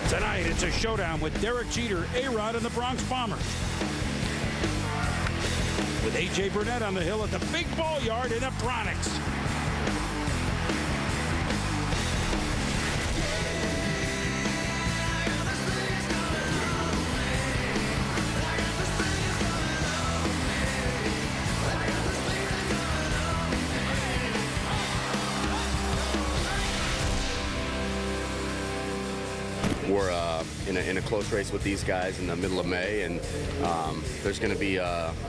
Tonight, it's a showdown with Derek Jeter, A-Rod, and the Bronx Bombers. With A.J. Burnett on the hill at the Big Ball Yard in Bronx. We're in a close race with these guys in the middle of May, and there's going to be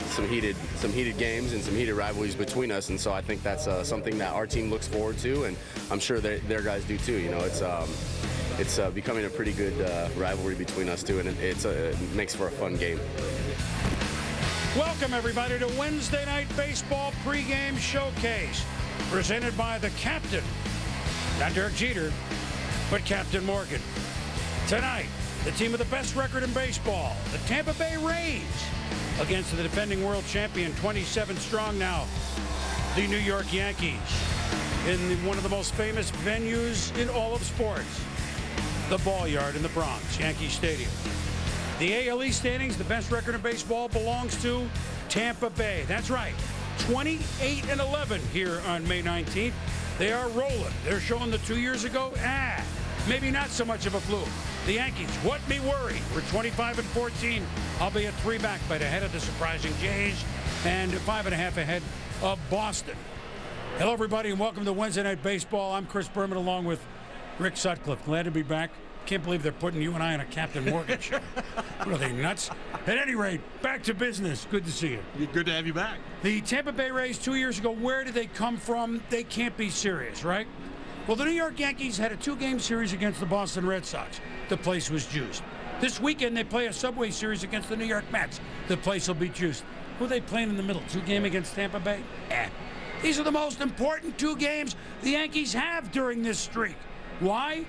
some heated games and some heated rivalries between us, and so I think that's something that our team looks forward to, and I'm sure their guys do too. You know, it's becoming a pretty good rivalry between us two, and it makes for a fun game. Welcome everybody to Wednesday Night Baseball pregame showcase, presented by the captain, not Derek Jeter, but Captain Morgan. Tonight, the team with the best record in baseball, the Tampa Bay Rays, against the defending world champion, 27 strong now, the New York Yankees, in one of the most famous venues in all of sports, the Ball Yard in the Bronx, Yankee Stadium. The AL East standings, the best record in baseball belongs to Tampa Bay. That's right, 28-11 here on May 19th. They are rolling. They're showing the 2 years ago, maybe not so much of a fluke. The Yankees, what me worry? We're 25-14. I'll be at 3 back, but ahead of the surprising Jays and 5.5 ahead of Boston. Hello, everybody, and welcome to Wednesday Night Baseball. I'm Chris Berman, along with Rick Sutcliffe. Glad to be back. Can't believe they're putting you and I on a Captain Morgan show. What are they, nuts? At any rate, back to business. Good to see you. Good to have you back. The Tampa Bay Rays 2 years ago, where did they come from? They can't be serious, right? Well, the New York Yankees had a 2-game series against the Boston Red Sox. The place was juiced. This weekend, they play a Subway Series against the New York Mets. The place will be juiced. Who are they playing in the middle? 2-game against Tampa Bay? These are the most important 2 games the Yankees have during this streak. Why?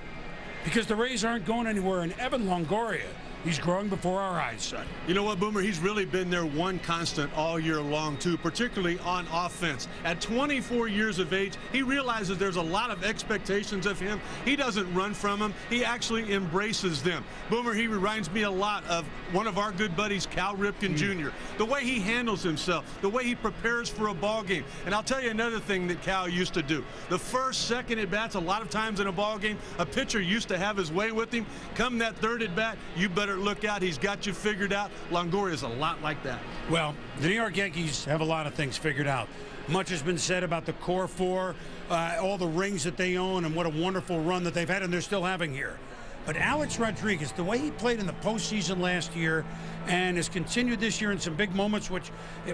Because the Rays aren't going anywhere, and Evan Longoria, he's growing before our eyes, son. You know what, Boomer? He's really been their one constant all year long, too, particularly on offense. At 24 years of age, he realizes there's a lot of expectations of him. He doesn't run from them. He actually embraces them. Boomer, he reminds me a lot of one of our good buddies, Cal Ripken Jr. The way he handles himself, the way he prepares for a ball game. And I'll tell you another thing that Cal used to do. The first, second at bats, a lot of times in a ball game, a pitcher used to have his way with him. Come that third at bat, you better look out. He's got you figured out. Longoria is a lot like that. Well, the New York Yankees have a lot of things figured out. Much has been said about the core 4, all the rings that they own, and what a wonderful run that they've had, and they're still having here. But Alex Rodriguez, the way he played in the postseason last year and has continued this year in some big moments, which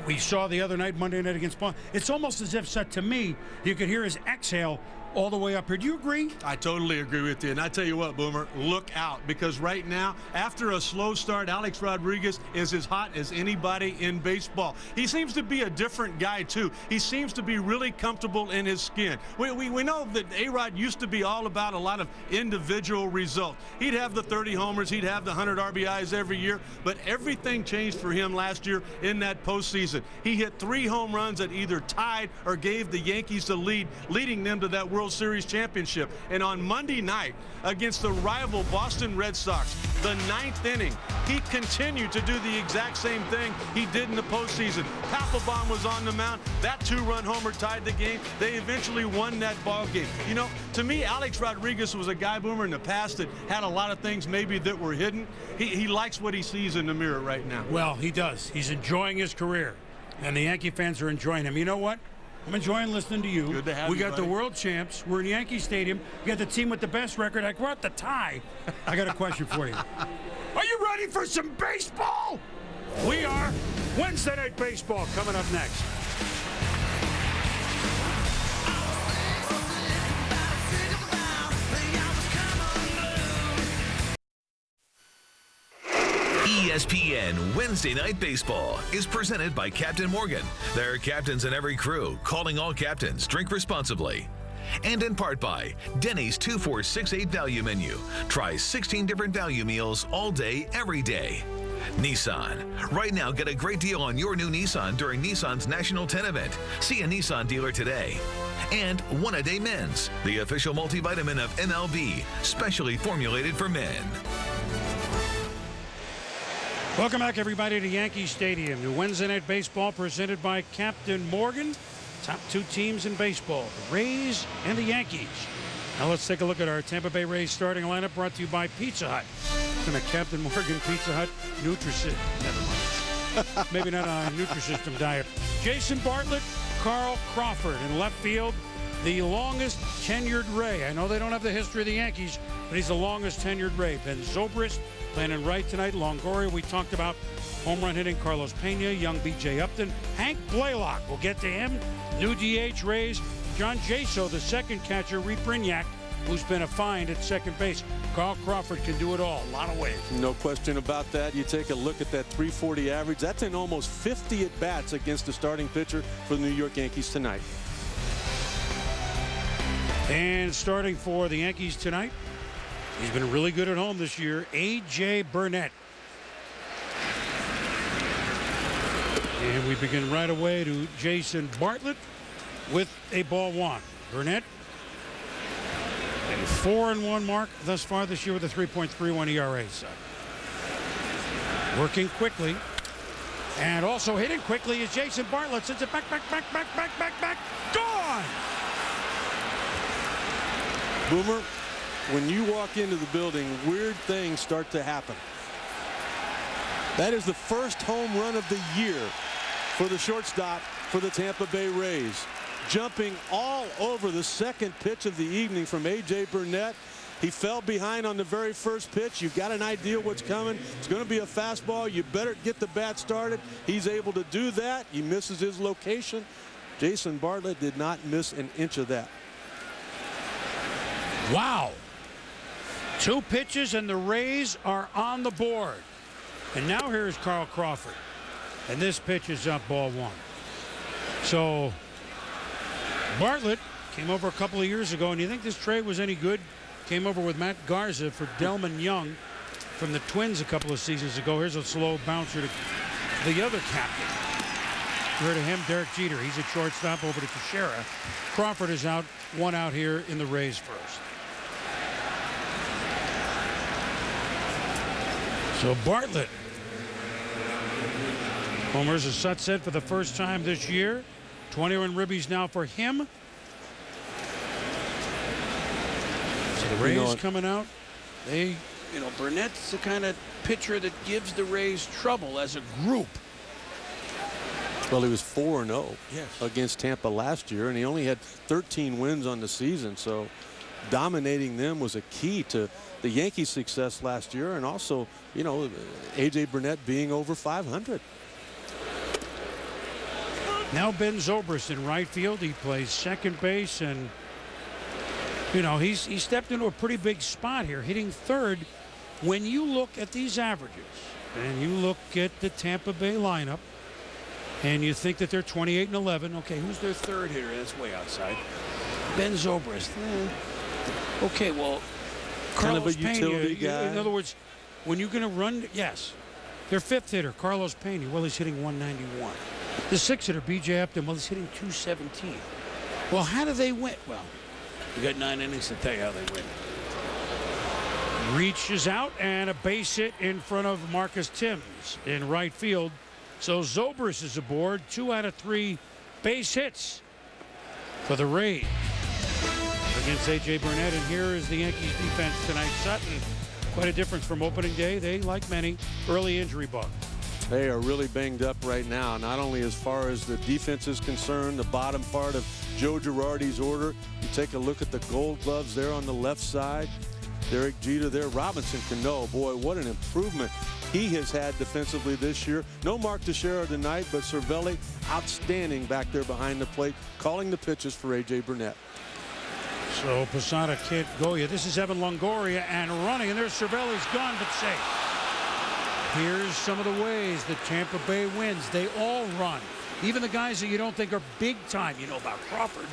we saw the other night, Monday night against Boston, it's almost as if, to me, you could hear his exhale all the way up here. Do you agree? I totally agree with you. And I tell you what, Boomer, look out, because right now, after a slow start, Alex Rodriguez is as hot as anybody in baseball. He seems to be a different guy, too. He seems to be really comfortable in his skin. We know that A-Rod used to be all about a lot of individual results. He'd have the 30 homers, he'd have the 100 RBIs every year, but everything changed for him last year in that postseason. He hit 3 home runs that either tied or gave the Yankees the lead, leading them to that World Series championship. And on Monday night against the rival Boston Red Sox, the 9th inning, he continued to do the exact same thing he did in the postseason. Papelbon was on the mound. That 2-run homer tied the game. They eventually won that ball game. You know, to me, Alex Rodriguez was a guy, Boomer, in the past that had a lot of things maybe that were hidden. He likes what he sees in the mirror right now. Well, he does. He's enjoying his career, and the Yankee fans are enjoying him. You know what? I'm enjoying listening to you. Good to have you. We got the world champs. We're in Yankee Stadium. We got the team with the best record. I brought the tie. I got a question for you. Are you ready for some baseball? We are. Wednesday Night Baseball coming up next. ESPN Wednesday Night Baseball is presented by Captain Morgan. There are captains in every crew, calling all captains. Drink responsibly. And in part by Denny's 2468 value menu. Try 16 different value meals all day, every day. Nissan. Right now, get a great deal on your new Nissan during Nissan's National 10 event. See a Nissan dealer today. And One A Day Men's, the official multivitamin of MLB, specially formulated for men. Welcome back, everybody, to Yankee Stadium. New Wednesday Night Baseball presented by Captain Morgan. Top two teams in baseball, the Rays and the Yankees. Now let's take a look at our Tampa Bay Rays starting lineup, brought to you by Pizza Hut. And a Captain Morgan Pizza Hut Nutrisystem. Never mind. Maybe not on a Nutrisystem diet. Jason Bartlett, Carl Crawford in left field. The longest tenured Ray. I know they don't have the history of the Yankees, but he's the longest tenured Ray. Ben Zobrist playing in right tonight. Longoria, we talked about home run hitting Carlos Pena, young B.J. Upton. Hank Blaylock, we'll get to him. New DH Rays. John Jaso, the second catcher. Reed Brignac, who's been a find at second base. Carl Crawford can do it all, a lot of ways. No question about that. You take a look at that 340 average. That's in almost 50 at-bats against the starting pitcher for the New York Yankees tonight. And starting for the Yankees tonight, he's been really good at home this year, A.J. Burnett. And we begin right away to Jason Bartlett with a ball one. Burnett, a 4-1 mark thus far this year with a 3.31 ERA. So working quickly. And also hitting quickly is Jason Bartlett. Sends it back. Gone! Boomer, when you walk into the building, weird things start to happen. That is the first home run of the year for the shortstop for the Tampa Bay Rays. Jumping all over the second pitch of the evening from A.J. Burnett. He fell behind on the very first pitch. You've got an idea what's coming. It's going to be a fastball. You better get the bat started. He's able to do that. He misses his location. Jason Bartlett did not miss an inch of that. Wow. Two pitches and the Rays are on the board. And now here's Carl Crawford. And this pitch is up, ball one. So Bartlett came over a couple of years ago, and you think this trade was any good? Came over with Matt Garza for Delman Young from the Twins a couple of seasons ago. Here's a slow bouncer to the other captain. You heard of him, Derek Jeter. He's at shortstop over to Teixeira. Crawford is out, one out here in the Rays first. So Bartlett homers a Sutset for the first time this year. 21 ribbies now for him. So the Rays coming out. Burnett's the kind of pitcher that gives the Rays trouble as a group. Well, he was 4-0 yes. against Tampa last year, and he only had 13 wins on the season. So dominating them was a key to the Yankees' success last year, and also, A.J. Burnett being over 500. Now Ben Zobrist in right field. He plays second base, and he stepped into a pretty big spot here, hitting third. When you look at these averages and you look at the Tampa Bay lineup and you think that they're 28-11, okay, who's their third hitter? That's way outside. Ben Zobrist. Okay, well, kind of a Carlos Pena, utility guy. In other words, when you're going to run, yes, their fifth hitter, Carlos Pena, well, he's hitting 191. The sixth hitter, B.J. Upton, well, he's hitting 217. Well, how do they win? Well, we got 9 innings to tell you how they win. Reaches out, and a base hit in front of Marcus Timms in right field. So Zobrist is aboard. 2 out of 3 base hits for the Rays against A.J. Burnett. And here is the Yankees defense tonight. Sutton, quite a difference from opening day. They, like many, early injury bug. They are really banged up right now, not only as far as the defense is concerned, the bottom part of Joe Girardi's order. You take a look at the Gold Gloves there on the left side. Derek Jeter there. Robinson Cano, boy, what an improvement he has had defensively this year. No Mark Teixeira tonight, but Cervelli outstanding back there behind the plate, calling the pitches for A.J. Burnett. So Posada can't go yet. This is Evan Longoria and running, and there's Cervelli's gone, but safe. Here's some of the ways that Tampa Bay wins. They all run. Even the guys that you don't think are big time. You know about Crawford.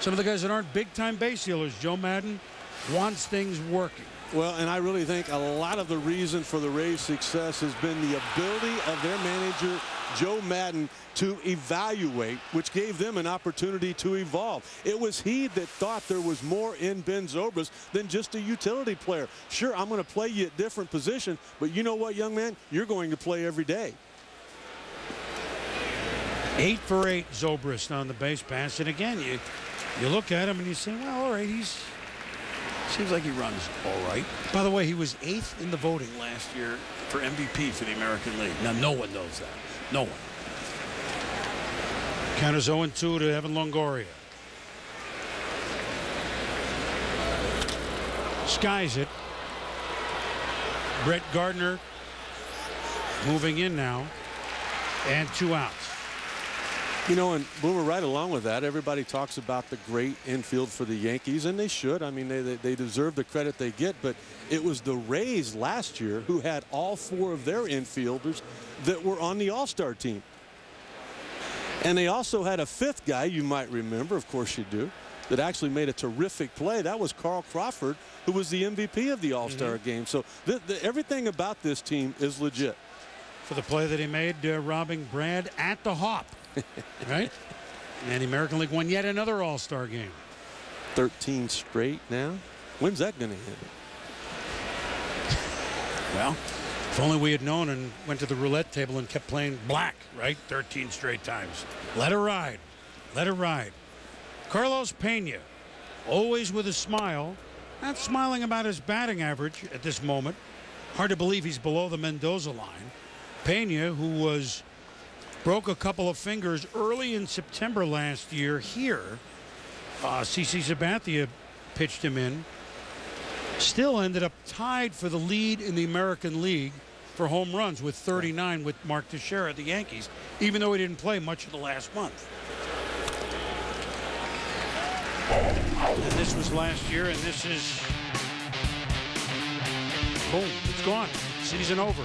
Some of the guys that aren't big time base stealers. Joe Madden wants things working. Well, and I really think a lot of the reason for the Rays' success has been the ability of their manager, Joe Maddon, to evaluate, which gave them an opportunity to evolve. It was he that thought there was more in Ben Zobrist than just a utility player. Sure, I'm going to play you at different positions, but you know what, young man? You're going to play every day. 8 for 8 Zobrist on the base pass. And again, you look at him and you say, well, all right, seems like he runs all right. By the way, he was 8th in the voting last year for MVP for the American League. Now, no one knows that. No one. Count is 0-2 to Evan Longoria. Skies it. Brett Gardner moving in now. And 2 outs. You know, and Boomer, right along with that, everybody talks about the great infield for the Yankees, and they should. I mean, they deserve the credit they get, but it was the Rays last year who had all 4 of their infielders that were on the All-Star team. And they also had a 5th guy, you might remember, of course you do, that actually made a terrific play. That was Carl Crawford, who was the MVP of the All-Star game. So everything about this team is legit. For the play that he made, robbing Brad at the hop. Right? And the American League won yet another All-Star game. 13 straight now. When's that going to hit? Well, if only we had known and went to the roulette table and kept playing black, right? 13 straight times. Let her ride. Let her ride. Carlos Pena, always with a smile. Not smiling about his batting average at this moment. Hard to believe he's below the Mendoza line. Pena, who broke a couple of fingers early in September last year here. CC Sabathia pitched him in. Still ended up tied for the lead in the American League for home runs with 39 with Mark Teixeira at the Yankees, even though he didn't play much of the last month. And this was last year, and this is... boom, it's gone. Season over.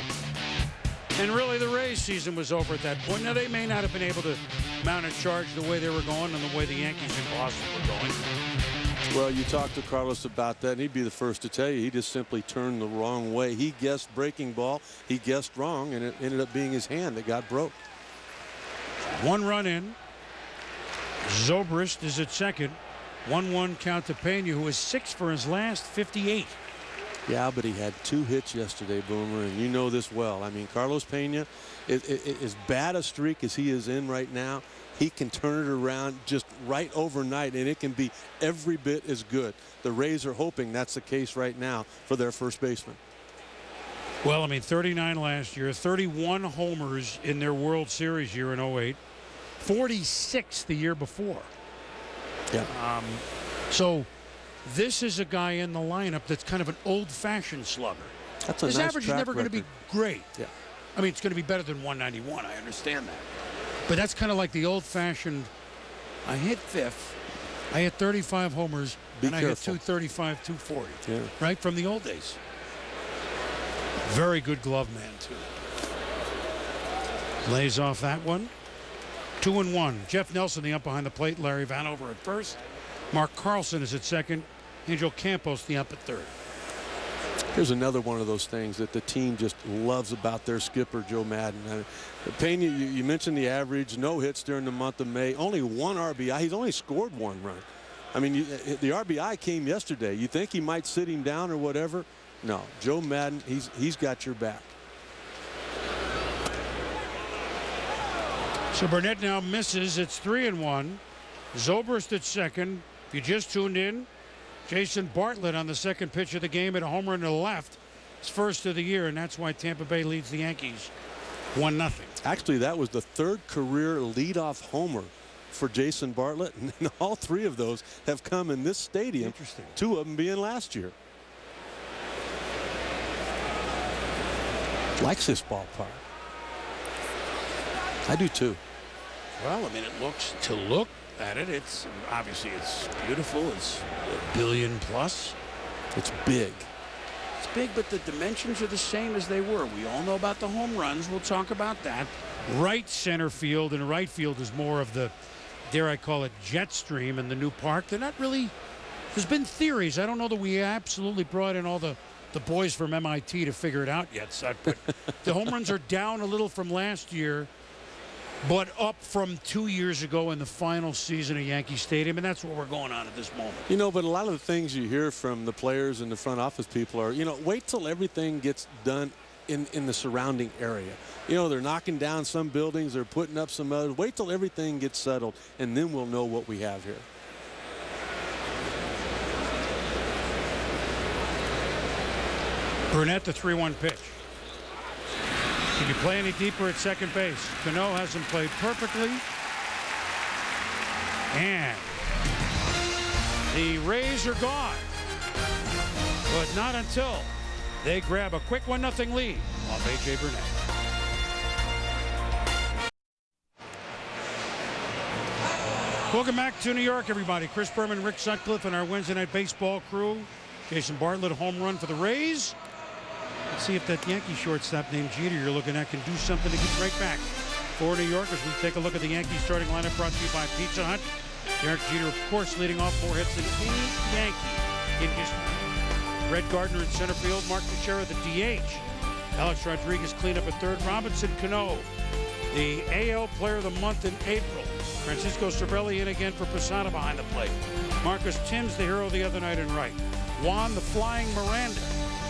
And really, the Rays season was over at that point. Now, they may not have been able to mount a charge the way they were going and the way the Yankees and Boston were going. Well, you talked to Carlos about that, and he'd be the first to tell you he just simply turned the wrong way. He guessed breaking ball. He guessed wrong, and it ended up being his hand that got broke. 1 run in. Zobrist is at second. 1-1 count to Pena, who is 6 for his last 58. Yeah, but he had 2 hits yesterday, Boomer, and you know this well. I mean, Carlos Pena, as bad a streak as he is in right now, he can turn it around just right overnight, and it can be every bit as good. The Rays are hoping that's the case right now for their first baseman. Well, I mean, 39 last year, 31 homers in their World Series year in 08, 46 the year before. Yeah. So this is a guy in the lineup that's kind of an old-fashioned slugger. That's a His nice average is never going to be great. Yeah. I mean, it's going to be better than 191. I understand that. But that's kind of like the old-fashioned, I hit 5th, I hit 35 homers, and I hit 235, 240. Yeah. Right, from the old days. Very good glove man, too. Lays off that one. 2-1. Jeff Nelson, the ump behind the plate. Larry Vanover at first. Mark Carlson is at second. Angel Campos, the ump at third. Here's another one of those things that the team just loves about their skipper, Joe Maddon. Pena, you mentioned the average, no hits during the month of May, only 1 RBI. He's only scored 1 run. I mean, the RBI came yesterday. You think he might sit him down or whatever? No, Joe Maddon, he's got your back. So Burnett now misses. It's 3-1. Zobrist at second. If you just tuned in, Jason Bartlett on the second pitch of the game at a home run to the left. His first of the year, and that's why Tampa Bay leads the Yankees 1-0. Actually, that was the 3rd career leadoff homer for Jason Bartlett, and all 3 of those have come in this stadium. Interesting. 2 of them being last year. Likes this ballpark. I do too. Well, I mean, it looks, to look at it, it's obviously it's beautiful. It's $1 billion plus. It's big. It's big, but the dimensions are the same as they were. We all know about the home runs. We'll talk about that. Right center field and right field is more of the, dare I call it, jet stream in the new park. They're not really, there's been theories. I don't know that we absolutely brought in all the the boys from MIT to figure it out yet, Sut, but the home runs are down a little from last year, but up from 2 years ago in the final season at Yankee Stadium, and that's what we're going on at this moment. You know, but a lot of the things you hear from the players and the front office people are, wait till everything gets done in the surrounding area. They're knocking down some buildings, they're putting up some others. Wait till everything gets settled, and then we'll know what we have here. Burnett, the 3-1 pitch. Can you play any deeper at second base? Cano hasn't played perfectly. And the Rays are gone. But not until they grab a quick 1-0 lead off A.J. Burnett. Welcome back to New York, everybody. Chris Berman, Rick Sutcliffe, and our Wednesday Night Baseball crew. Jason Bartlett, a home run for the Rays. Let's see if that Yankee shortstop named Jeter you're looking at can do something to get right back for New York as we take a look at the Yankee starting lineup brought to you by Pizza Hut. Derek Jeter, of course, leading off more hits than any Yankee in history. Brett Gardner in center field. Mark Teixeira, the DH. Alex Rodriguez clean up at third. Robinson Cano, the AL Player of the Month in April. Francisco Cervelli in again for Posada behind the plate. Marcus Timms, the hero the other night in right. Juan, the Flying Miranda,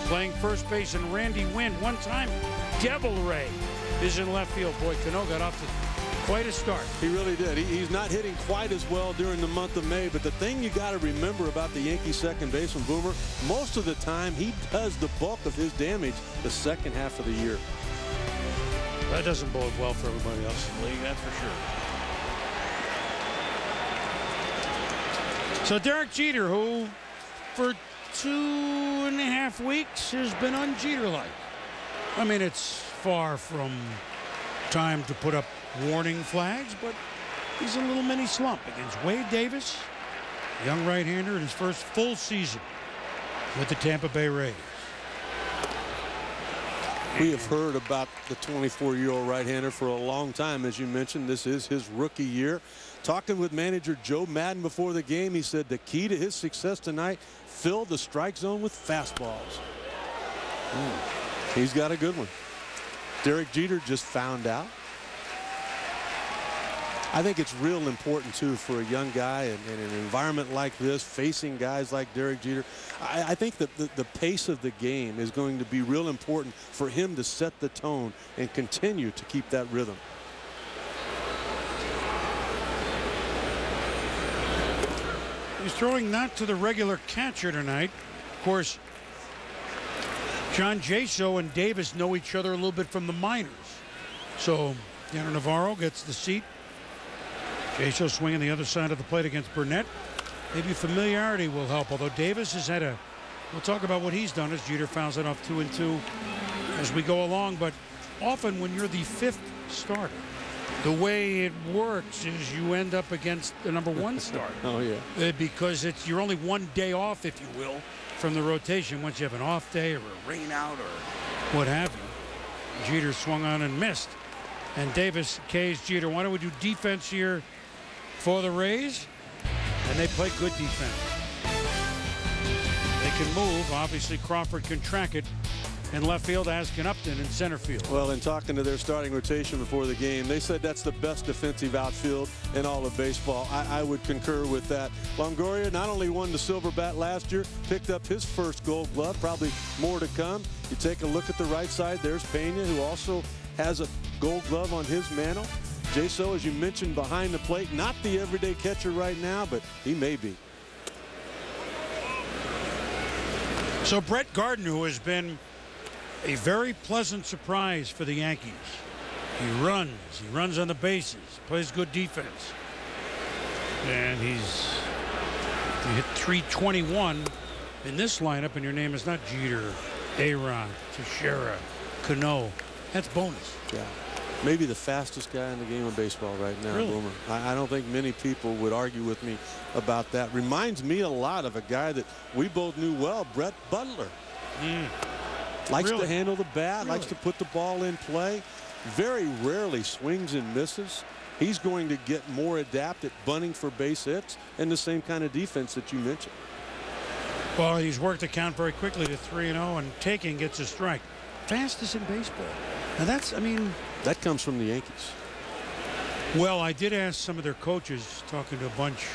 playing first base, and Randy Wynn, one-time Devil Ray, is in left field. Boy, Cano got off to quite a start. He really did. He's not hitting quite as well during the month of May, but the thing you got to remember about the Yankees second baseman, Boomer, most of the time he does the bulk of his damage the second half of the year. That doesn't bode well for everybody else in the league, that's for sure. So Derek Jeter, who for 2.5 weeks has been un-Jeter-like. I mean, it's far from time to put up warning flags, but he's in a little mini slump against Wade Davis, young right-hander in his first full season with the Tampa Bay Rays. We have heard about the 24-year-old right-hander for a long time. As you mentioned, this is his rookie year. Talking with manager Joe Madden before the game, he said the key to his success tonight, fill the strike zone with fastballs. He's got a good one. Derek Jeter just found out. I think it's real important, too, for a young guy in an environment like this, facing guys like Derek Jeter. I think that the pace of the game is going to be real important for him to set the tone and continue to keep that rhythm. He's throwing not to the regular catcher tonight. Of course, John Jaso and Davis know each other a little bit from the minors. So Tanner Navarro gets the seat. Jaso swinging the other side of the plate against Burnett. Maybe familiarity will help, although Davis has had a, we'll talk about what he's done as Jeter fouls it off 2-2 as we go along. But often when you're the fifth starter, the way it works is you end up against the number one starter. Oh, yeah. Because you're only one day off, if you will, from the rotation once you have an off day or a rain out or what have you. Jeter swung on and missed. And Davis K's Jeter. Why don't we do defense here for the Rays? And they play good defense. They can move. Obviously, Crawford can track it in left field, as can Upton in center field. Well, in talking to their starting rotation before the game, they said that's the best defensive outfield in all of baseball. I would concur with that. Longoria not only won the Silver Bat last year, picked up his first Gold Glove, probably more to come. You take a look at the right side, there's Pena, who also has a Gold Glove on his mantle. Jaso, as you mentioned, behind the plate, not the everyday catcher right now, but he may be. So Brett Gardner, who has been a very pleasant surprise for the Yankees. He runs on the bases, plays good defense. And he hit 321 in this lineup, and your name is not Jeter, Aaron, Teixeira, Cano. That's bonus. Yeah. Maybe the fastest guy in the game of baseball right now, really? Boomer. I don't think many people would argue with me about that. Reminds me a lot of a guy that we both knew well, Brett Butler. Likes to handle the bat, likes to put the ball in play. Very rarely swings and misses. He's going to get more adept at bunting for base hits and the same kind of defense that you mentioned. Well, he's worked the count very quickly to 3-0, and taking gets a strike. Fastest in baseball. Now that's, I mean, That comes from the Yankees. well, I did ask some of their coaches, talking to a bunch,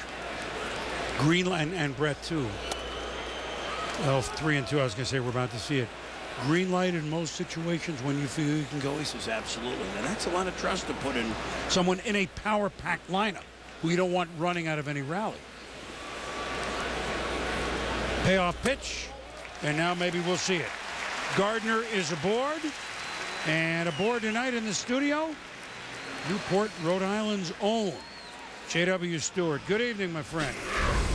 Greenland and Brett too. Well, 3-2, I was going to say we're about to see it. Green light in most situations when you feel you can go. He says absolutely. Now that's a lot of trust to put in someone in a power-packed lineup who you don't want running out of any rally. Payoff pitch, and now maybe we'll see it. Gardner is aboard, and aboard tonight in the studio, Newport, Rhode Island's own J.W. Stewart. Good evening, my friend.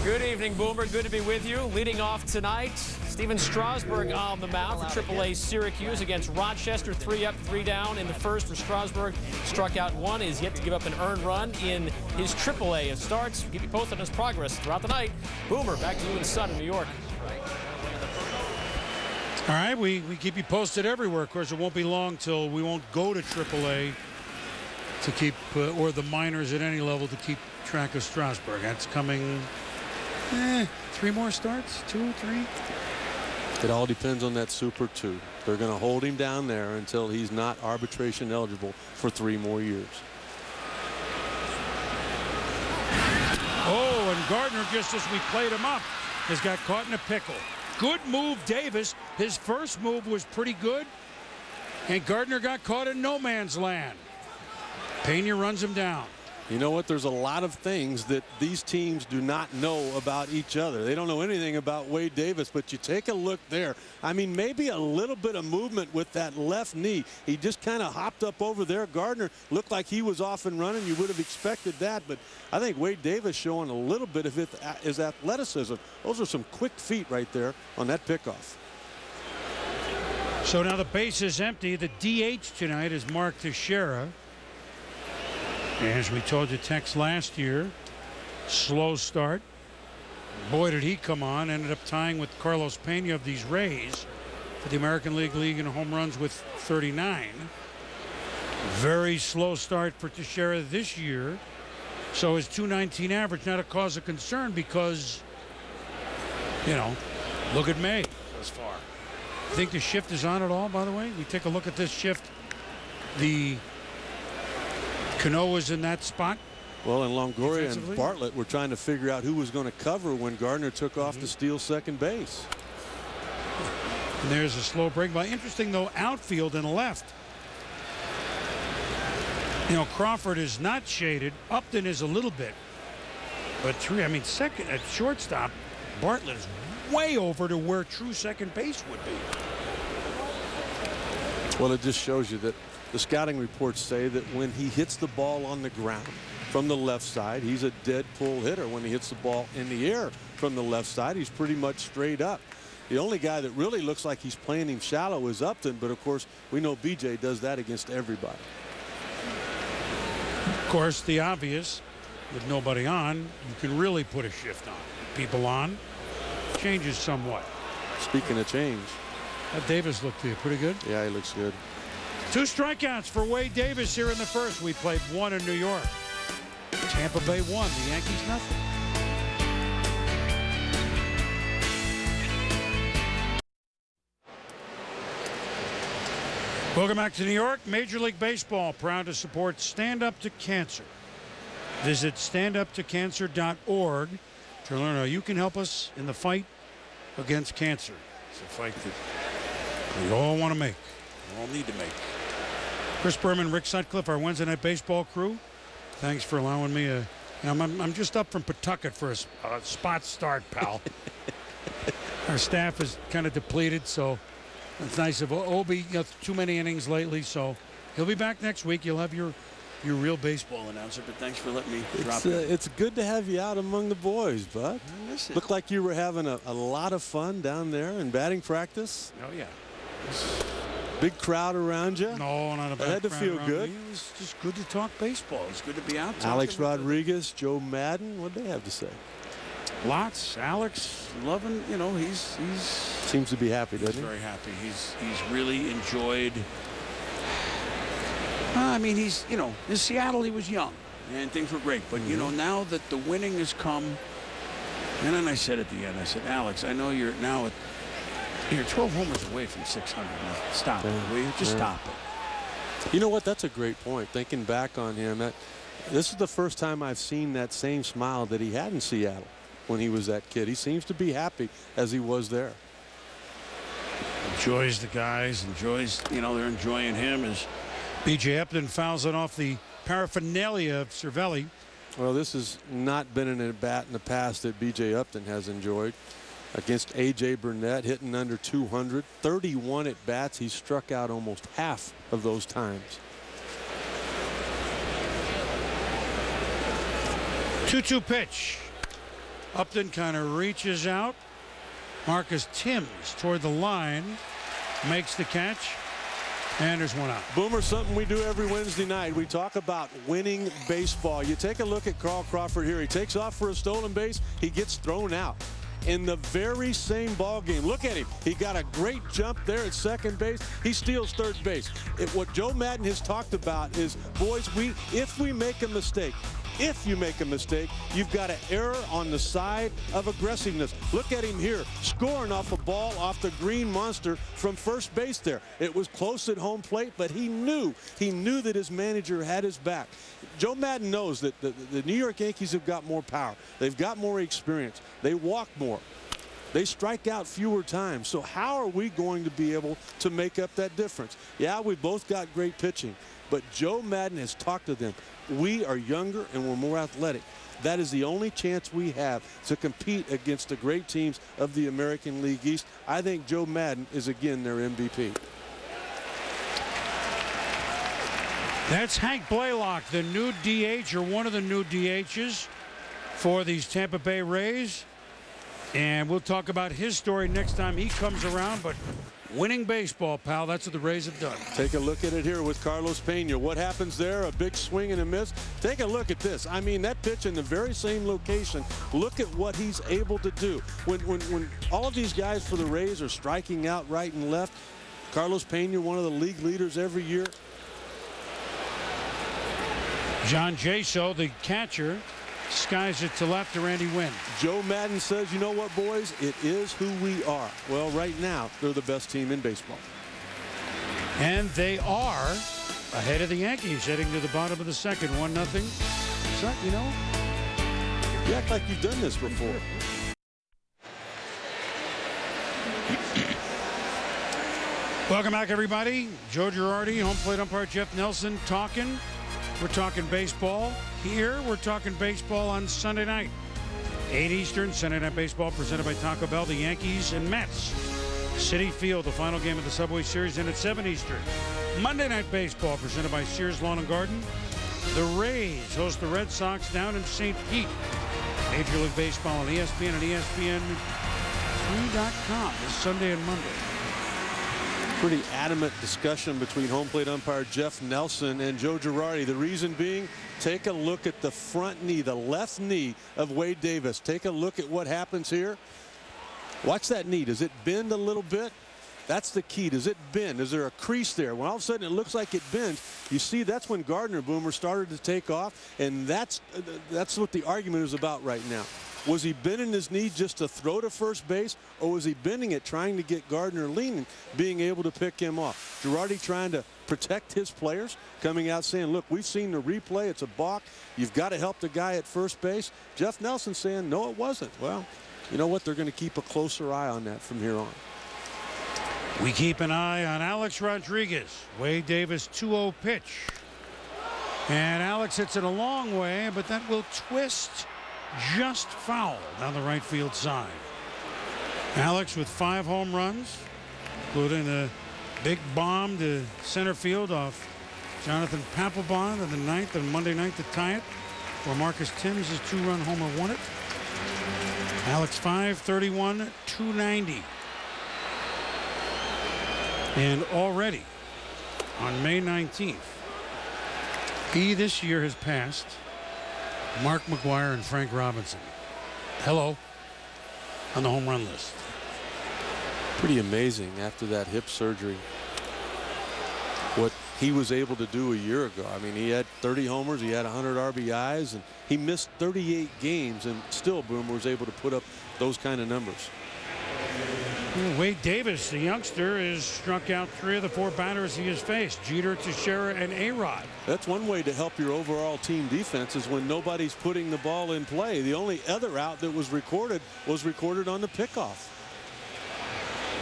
Good evening, Boomer. Good to be with you. Leading off tonight, Steven Strasburg on the mound for AAA Syracuse against Rochester. 3 up, 3 down in the first for Strasburg. Struck out 1, is yet to give up an earned run in his AAA starts. We'll keep you posted on his progress throughout the night. Boomer, back to you and Sun in New York. All right, we keep you posted everywhere. Of course, it won't be long till we won't go to AAA to keep, or the minors at any level to keep track of Strasburg. That's coming, 3 more starts, 2, 3. It all depends on that Super 2. They're going to hold him down there until he's not arbitration eligible for 3 more years. Oh, and Gardner, just as we played him up, has got caught in a pickle. Good move, Davis. His first move was pretty good, and Gardner got caught in no man's land. Pena runs him down. You know what? There's a lot of things that these teams do not know about each other. They don't know anything about Wade Davis, but you take a look there. I mean, maybe a little bit of movement with that left knee. He just kind of hopped up over there. Gardner looked like he was off and running. You would have expected that, but I think Wade Davis showing a little bit of his athleticism. Those are some quick feet right there on that pickoff. So now the base is empty. The DH tonight is Mark Teixeira. As we told you, Tex last year, slow start. Boy, did he come on. Ended up tying with Carlos Pena of these Rays for the American League in home runs with 39. Very slow start for Teixeira this year. So his .219 average not a cause of concern because, you know, look at May thus far. Think the shift is on at all, by the way? We take a look at this shift. The Cano was in that spot. Well, and Longoria and Bartlett were trying to figure out who was going to cover when Gardner took off to steal second base. And there's a slow break by. Interesting, though, outfield and left. You know, Crawford is not shaded. Upton is a little bit. But second at shortstop, Bartlett is way over to where true second base would be. Well, it just shows you that the scouting reports say that when he hits the ball on the ground from the left side, he's a dead pull hitter. When he hits the ball in the air from the left side, he's pretty much straight up. The only guy that really looks like he's playing him shallow is Upton, but of course we know BJ does that against everybody. Of course, the obvious, with nobody on, you can really put a shift on. People on, changes somewhat. Speaking of change. That Davis looked to you pretty good. Yeah, he looks good. 2 strikeouts for Wade Davis here in the first. We played 1 in New York. Tampa Bay 1, the Yankees nothing. Welcome back to New York. Major League Baseball proud to support Stand Up to Cancer. Visit standuptocancer.org to learn how you can help us in the fight against cancer. It's a fight that we all want to make. We all need to make. Chris Berman, Rick Sutcliffe, our Wednesday Night Baseball crew. Thanks for allowing me I'm just up from Pawtucket for a spot start, pal. Our staff is kind of depleted, so it's nice of Obi. Too many innings lately, so he'll be back next week. You'll have your real baseball announcer, but thanks for letting me drop in. It's good to have you out among the boys, bud. Looked like you were having a lot of fun down there in batting practice. Oh, yeah. Big crowd around you. No, not a bad crowd. It had to feel good. It was just good to talk baseball. It's good to be out. Alex Rodriguez, Joe Madden, what did they have to say? Lots. Alex loving, he's seems to be happy, doesn't he? Very happy. He's really enjoyed. In Seattle he was young and things were great, but now that the winning has come, And then I said at the end, I said, Alex, I know you're 12 homers away from 600. Now, stop it, will you? Just stop it. You know what? That's a great point. Thinking back on him, this is the first time I've seen that same smile that he had in Seattle when he was that kid. He seems to be happy as he was there. Enjoys the guys, enjoys, they're enjoying him as B.J. Upton fouls it off the paraphernalia of Cervelli. Well, this has not been an at-bat in the past that B.J. Upton has enjoyed. Against A.J. Burnett, hitting under 200. 31 at-bats. He struck out almost half of those times. 2-2 pitch. Upton kind of reaches out. Marcus Timms toward the line. Makes the catch. And there's one out. Boomer, something we do every Wednesday night. We talk about winning baseball. You take a look at Carl Crawford here. He takes off for a stolen base. He gets thrown out. In the very same ball game. Look at him. He got a great jump there at second base. He steals third base. What Joe Maddon has talked about is, boys, if we make a mistake, if you make a mistake, you've got to err on the side of aggressiveness. Look at him here, scoring off a ball off the green monster from first base there. It was close at home plate, but he knew that his manager had his back. Joe Maddon knows that the New York Yankees have got more power. They've got more experience. They walk more. They strike out fewer times. So how are we going to be able to make up that difference? Yeah, we both got great pitching, but Joe Maddon has talked to them. We are younger and we're more athletic. That is the only chance we have to compete against the great teams of the American League East. I think Joe Maddon is again their MVP. That's Hank Blaylock, the new DH, or one of the new DHs for these Tampa Bay Rays. And we'll talk about his story next time he comes around. But winning baseball, pal, that's what the Rays have done. Take a look at it here with Carlos Pena. What happens there? A big swing and a miss. Take a look at this. I mean, that pitch in the very same location. Look at what he's able to do. When all of these guys for the Rays are striking out right and left, Carlos Pena, one of the league leaders every year. John Jaso, the catcher, skies it to left to Randy Wynn. Joe Maddon says, you know what, boys? It is who we are. Well, right now, they're the best team in baseball. And they are ahead of the Yankees, heading to the bottom of the second, 1-0. So, you act like you've done this before. Welcome back, everybody. Joe Girardi, home plate umpire Jeff Nelson talking. We're talking baseball here. We're talking baseball on Sunday night. 8 Eastern, Sunday Night Baseball presented by Taco Bell, the Yankees and Mets. Citi Field, the final game of the Subway Series, and at 7 Eastern. Monday Night Baseball presented by Sears Lawn and Garden. The Rays host the Red Sox down in St. Pete. Major League Baseball on ESPN and ESPN3.com this Sunday and Monday. Pretty adamant discussion between home plate umpire Jeff Nelson and Joe Girardi. The reason being, take a look at the front knee, the left knee of Wade Davis. Take a look at what happens here. Watch that knee. Does it bend a little bit? That's the key. Does it bend? Is there a crease there? When all of a sudden it looks like it bends, you see that's when Gardner, Boomer, started to take off, and that's what the argument is about right now. Was he bending his knee just to throw to first base, or was he bending it trying to get Gardner leaning, being able to pick him off? Girardi trying to protect his players, coming out saying, look, we've seen the replay. It's a balk. You've got to help the guy at first base. Jeff Nelson saying, no, it wasn't. Well, you know what? They're going to keep a closer eye on that from here on. We keep an eye on Alex Rodriguez. Wade Davis 2-0 pitch. And Alex hits it a long way, but that will twist just foul down the right field side. Alex with 5 home runs, including a big bomb to center field off Jonathan Papelbon in the 9th on Monday night to tie it, where Marcus Timms' 2-run homer won it. Alex 531, 290. And already on May 19th, he this year has passed Mark McGwire and Frank Robinson. Hello, on the home run list. Pretty amazing after that hip surgery. what he was able to do a year ago. I mean, he had 30 homers, he had 100 RBIs, and he missed 38 games, and still Boomer was able to put up those kind of numbers. Wade Davis, the youngster, has struck out 3 of the 4 batters he has faced: Jeter, Teixeira, and A-Rod. That's one way to help your overall team defense, is when nobody's putting the ball in play. The only other out that was recorded on the pickoff.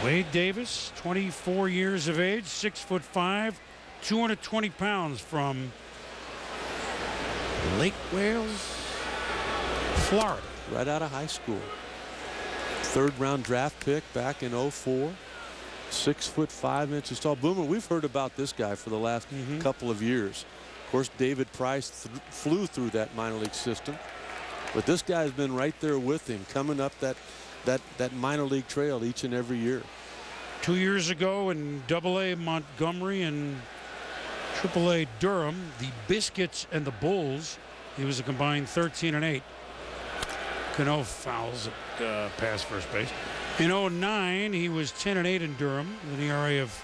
Wade Davis, 24 years of age, 6'5", 220 pounds, from Lake Wales, Florida. Right out of high school. 3rd round draft pick back in 04. 6'5" tall. Boomer, we've heard about this guy for the last couple of years. Of course, David Price flew through that minor league system, but this guy's been right there with him, coming up that minor league trail each and every year. 2 years ago in AA Montgomery and AAA Durham, the Biscuits and the Bulls, he was a combined 13 and 8. Cano fouls at past first base. In 09, he was 10 and 8 in Durham with an ERA of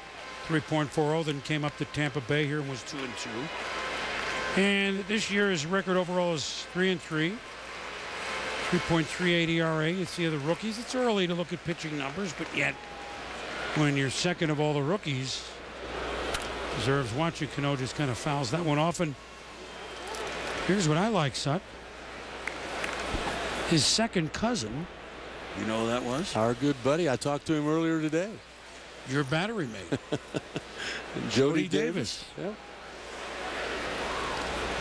3.40. Then came up to Tampa Bay here and was 2 and 2. And this year his record overall is 3 and 3. 3.38 ERA. You see the rookies. It's early to look at pitching numbers, but yet when you're second of all the rookies, deserves watching. Cano just kind of fouls that one off. And here's what I like, Sut. His second cousin, you know who that was? Our good buddy. I talked to him earlier today. Your battery mate. Jody Davis.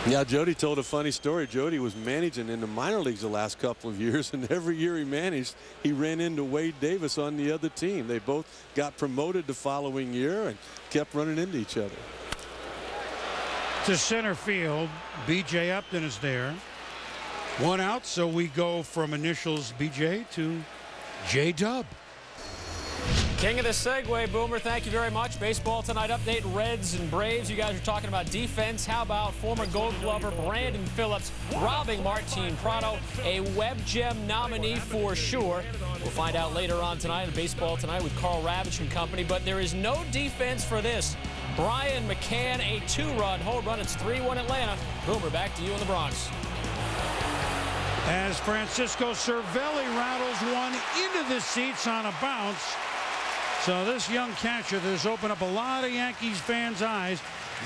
Yeah, Jody told a funny story. Jody was managing in the minor leagues the last couple of years, and every year he managed, he ran into Wade Davis on the other team. They both got promoted the following year and kept running into each other. To center field, B.J. Upton is there. 1 out, so we go from initials B.J. to J-Dub. King of the segue, Boomer. Thank you very much. Baseball Tonight update, Reds and Braves. You guys are talking about defense. How about former Gold Glover Brandon Phillips robbing Martin Prado, a Web Gem nominee for sure. We'll find out later on tonight in Baseball Tonight with Carl Ravitch and company. But there is no defense for this. Brian McCann, a 2-run home run. It's 3-1 Atlanta. Boomer, back to you in the Bronx. As Francisco Cervelli rattles one into the seats on a bounce. So this young catcher that has opened up a lot of Yankees fans' eyes.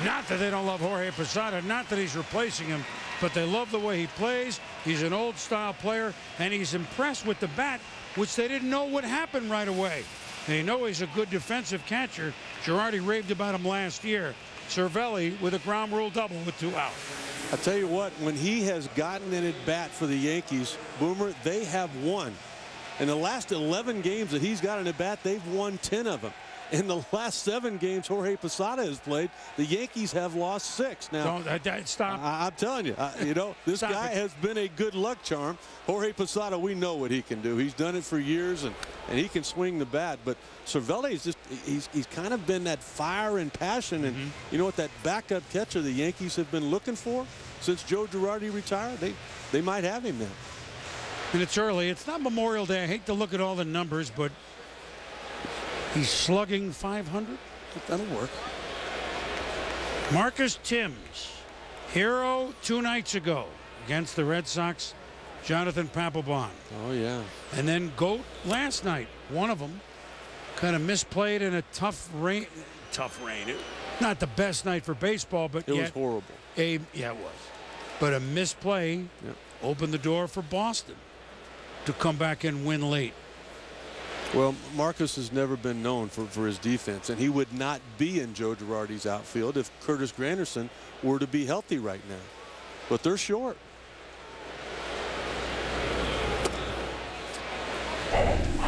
Not that they don't love Jorge Posada, not that he's replacing him, but they love the way he plays. He's an old-style player, and he's impressed with the bat, which they didn't know would happen right away. They know he's a good defensive catcher. Girardi raved about him last year. Cervelli with a ground rule double with 2 out. I tell you what, when he has gotten in at bat for the Yankees, Boomer, they have won. In the last 11 games that he's got in at bat, they've won 10 of them. In the last 7 games Jorge Posada has played, the Yankees have lost 6. Now, stop. I'm telling you, you know, this guy has been a good luck charm. Jorge Posada, we know what he can do. He's done it for years, and he can swing the bat. But Cervelli is just, he's kind of been that fire and passion. And you know what, that backup catcher the Yankees have been looking for since Joe Girardi retired, they might have him now. And it's early. It's not Memorial Day. I hate to look at all the numbers, but he's slugging 500. That'll work. Marcus Timms, hero 2 nights ago against the Red Sox, Jonathan Papelbon. Oh, yeah. And then GOAT last night. One of them kind of misplayed in a tough rain. Not the best night for baseball, but it was horrible. Yeah, it was. But a misplay opened the door for Boston to come back and win late. Well, Marcus has never been known for his defense, and he would not be in Joe Girardi's outfield if Curtis Granderson were to be healthy right now. But they're short.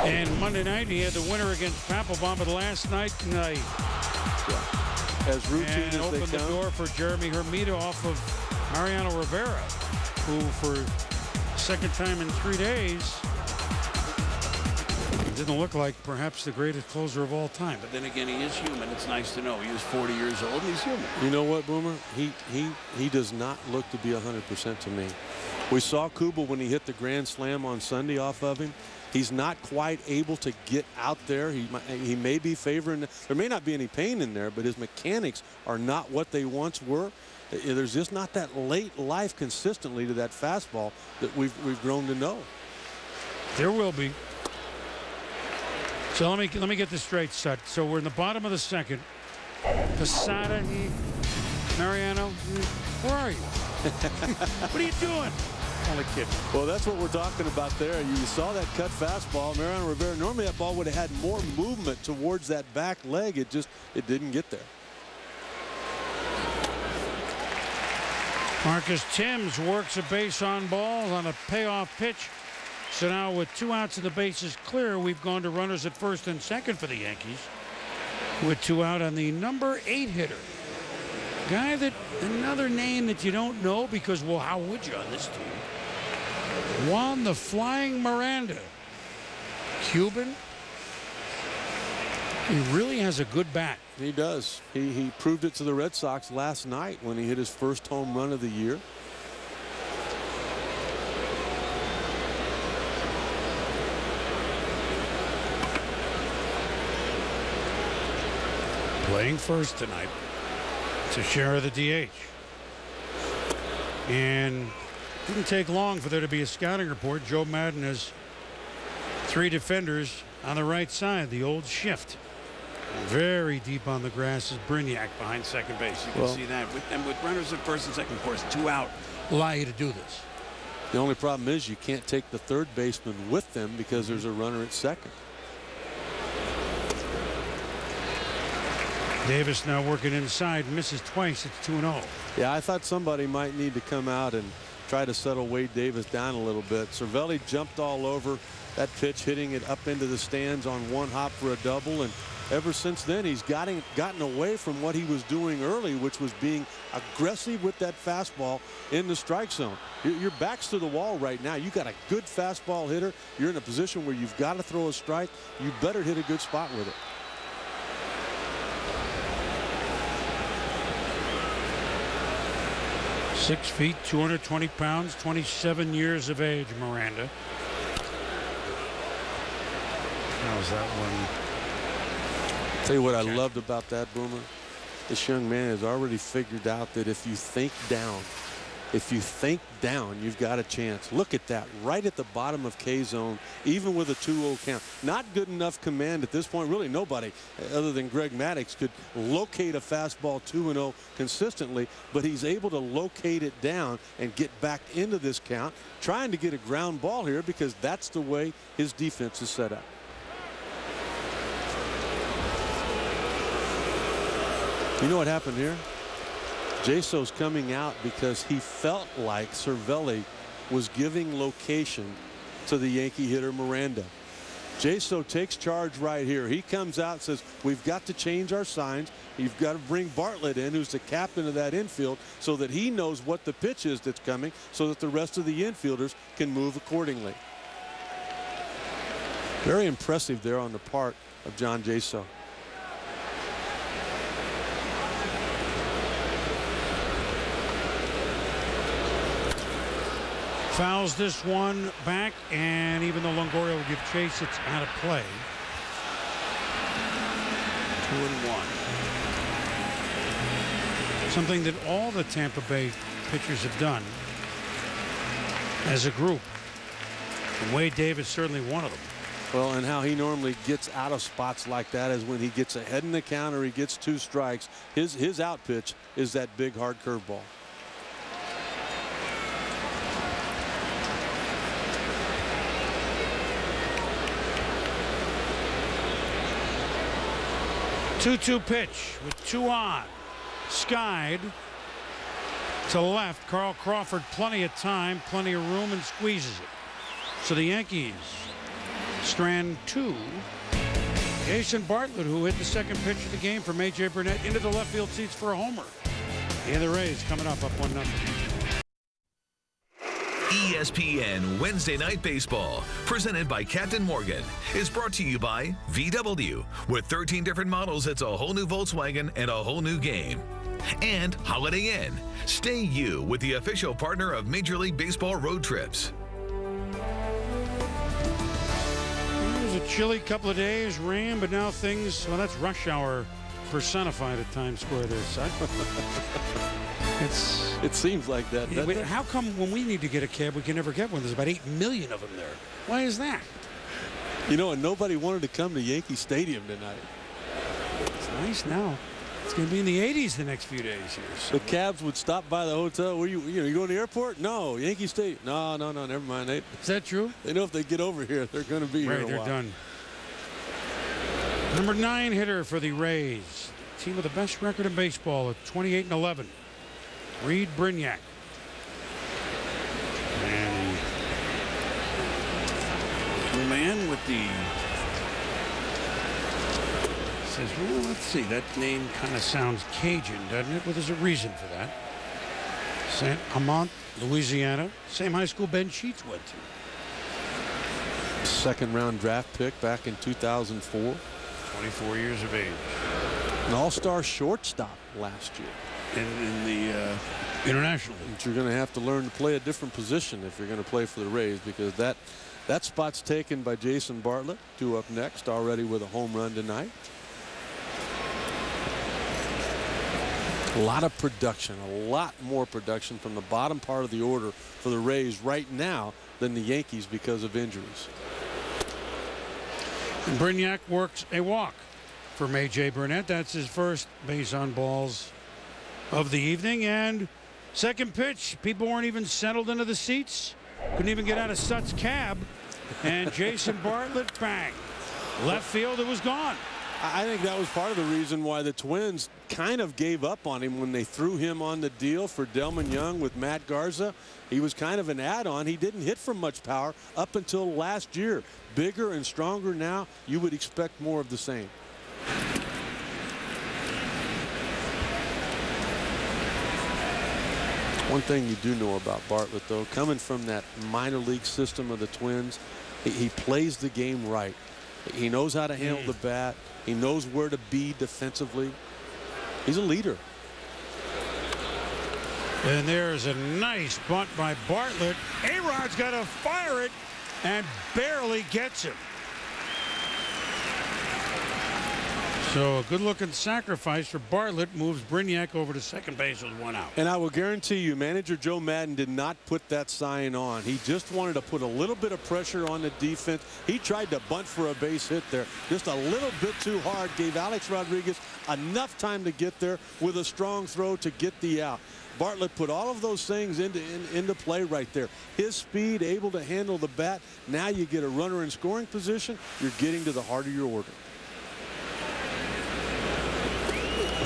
And Monday night, he had the winner against Papelbon, but last night, as routine as they opened the door for Jeremy Hermida off of Mariano Rivera, who for second time in 3 days didn't look like perhaps the greatest closer of all time. But then again, he is human. It's nice to know he is 40 years old and he's human. You know what, Boomer? He does not look to be 100% to me. We saw Kubel when he hit the grand slam on Sunday off of him. He's not quite able to get out there. He may be favoring. There may not be any pain in there, but his mechanics are not what they once were. There's just not that late life consistently to that fastball that we've grown to know. There will be. So let me get this straight, Sut. So we're in the bottom of the second. Posada, Mariano, where are you? What are you doing? Only kidding. Well, that's what we're talking about there. You saw that cut fastball. Mariano Rivera, normally that ball would have had more movement towards that back leg. It didn't get there. Marcus Timms works a base on ball on a payoff pitch. So now with 2 outs and the bases clear, we've gone to runners at first and second for the Yankees. With 2 out on the number 8 hitter. Guy that, another name that you don't know because, well, how would you on this team? Juan the Flying Miranda. Cuban. He really has a good bat. He does. He proved it to the Red Sox last night when he hit his first home run of the year. Playing first tonight. It's a share of the DH. And it didn't take long for there to be a scouting report. Joe Madden has 3 defenders on the right side, the old shift. Very deep on the grass is Brignac behind second base. You can see that. With runners at first and second, of course, 2 out allow you to do this. The only problem is you can't take the third baseman with them because there's a runner at second. Davis now working inside, misses twice. It's 2-0. Yeah, I thought somebody might need to come out and try to settle Wade Davis down a little bit. Cervelli jumped all over that pitch, hitting it up into the stands on 1 hop for a double, and ever since then he's gotten away from what he was doing early, which was being aggressive with that fastball in the strike zone. Your back's to the wall right now. You got a good fastball hitter. You're in a position where you've got to throw a strike. You better hit a good spot with it. Six feet, 220 pounds, 27 years of age, Miranda. How's that one? Tell you what I loved about that, Boomer. This young man has already figured out that if you think down, you've got a chance. Look at that, right at the bottom of K zone, even with a 2-0 count. Not good enough command at this point. Really nobody other than Greg Maddux could locate a fastball 2-0 consistently, but he's able to locate it down and get back into this count, trying to get a ground ball here because that's the way his defense is set up. You know what happened here? Jaso's coming out because he felt like Cervelli was giving location to the Yankee hitter Miranda. Jaso takes charge right here. He comes out and says, we've got to change our signs. You've got to bring Bartlett in, who's the captain of that infield, so that he knows what the pitch is that's coming, so that the rest of the infielders can move accordingly. Very impressive there on the part of John Jaso. Fouls this one back, and even though Longoria will give chase, it's out of play. 2-1. Something that all the Tampa Bay pitchers have done as a group. And Wade Davis certainly one of them. Well, and how he normally gets out of spots like that is when he gets ahead in the count or he gets 2 strikes. His out pitch is that big hard curveball. Two-two pitch with 2 on. Skied to left. Carl Crawford, plenty of time, plenty of room, and squeezes it. So the Yankees strand 2. Jason Bartlett, who hit the second pitch of the game from A.J. Burnett into the left field seats for a homer. And the Rays coming up 1-0. ESPN Wednesday Night Baseball, presented by Captain Morgan, is brought to you by VW. With 13 different models, it's a whole new Volkswagen and a whole new game. And Holiday Inn. Stay you with the official partner of Major League Baseball road trips. chilly couple of days, rain, but now things, well, that's rush hour personified at Times Square there, son. It seems like that. Wait, how come when we need to get a cab, we can never get one? There's about 8 million of them there. Why is that? You know, and nobody wanted to come to Yankee Stadium tonight. It's nice now. It's going to be in the 80s the next few days here. So. The cabs would stop by the hotel. Where you going to the airport? No, Yankee Stadium. No, never mind. Is that true? They know if they get over here, they're going to be here a they're while. done. Number 9 hitter for the Rays. Team with the best record in baseball at 28-11. Reed Brignac. And the man with the says, well, let's see, that name kind of sounds Cajun, doesn't it? Well, there's a reason for that. St. Amant, Louisiana. Same high school Ben Sheets went to. Second-round draft pick back in 2004. 24 years of age. An all-star shortstop last year. In the international league. But you're going to have to learn to play a different position if you're going to play for the Rays, because that spot's taken by Jason Bartlett. 2 up next, already with a home run tonight. A lot of production, a lot more production from the bottom part of the order for the Rays right now than the Yankees because of injuries. And Brignac works a walk from A.J. Burnett. That's his first base on balls of the evening. And second pitch, people weren't even settled into the seats. Couldn't even get out of Sutt's cab. And Jason Bartlett, bang. Left field, it was gone. I think that was part of the reason why the Twins kind of gave up on him when they threw him on the deal for Delman Young with Matt Garza. He was kind of an add-on. He didn't hit from much power up until last year. Bigger and stronger now. You would expect more of the same. One thing you do know about Bartlett, though, coming from that minor league system of the Twins, he plays the game right. He knows how to handle the bat. He knows where to be defensively. He's a leader. And there's a nice bunt by Bartlett. A-Rod's got to fire it and barely gets him. So a good-looking sacrifice for Bartlett moves Brignac over to second base with 1 out. And I will guarantee you, manager Joe Madden did not put that sign on. He just wanted to put a little bit of pressure on the defense. He tried to bunt for a base hit there. Just a little bit too hard. Gave Alex Rodriguez enough time to get there with a strong throw to get the out. Bartlett put all of those things into play right there. His speed, able to handle the bat. Now you get a runner in scoring position. You're getting to the heart of your order.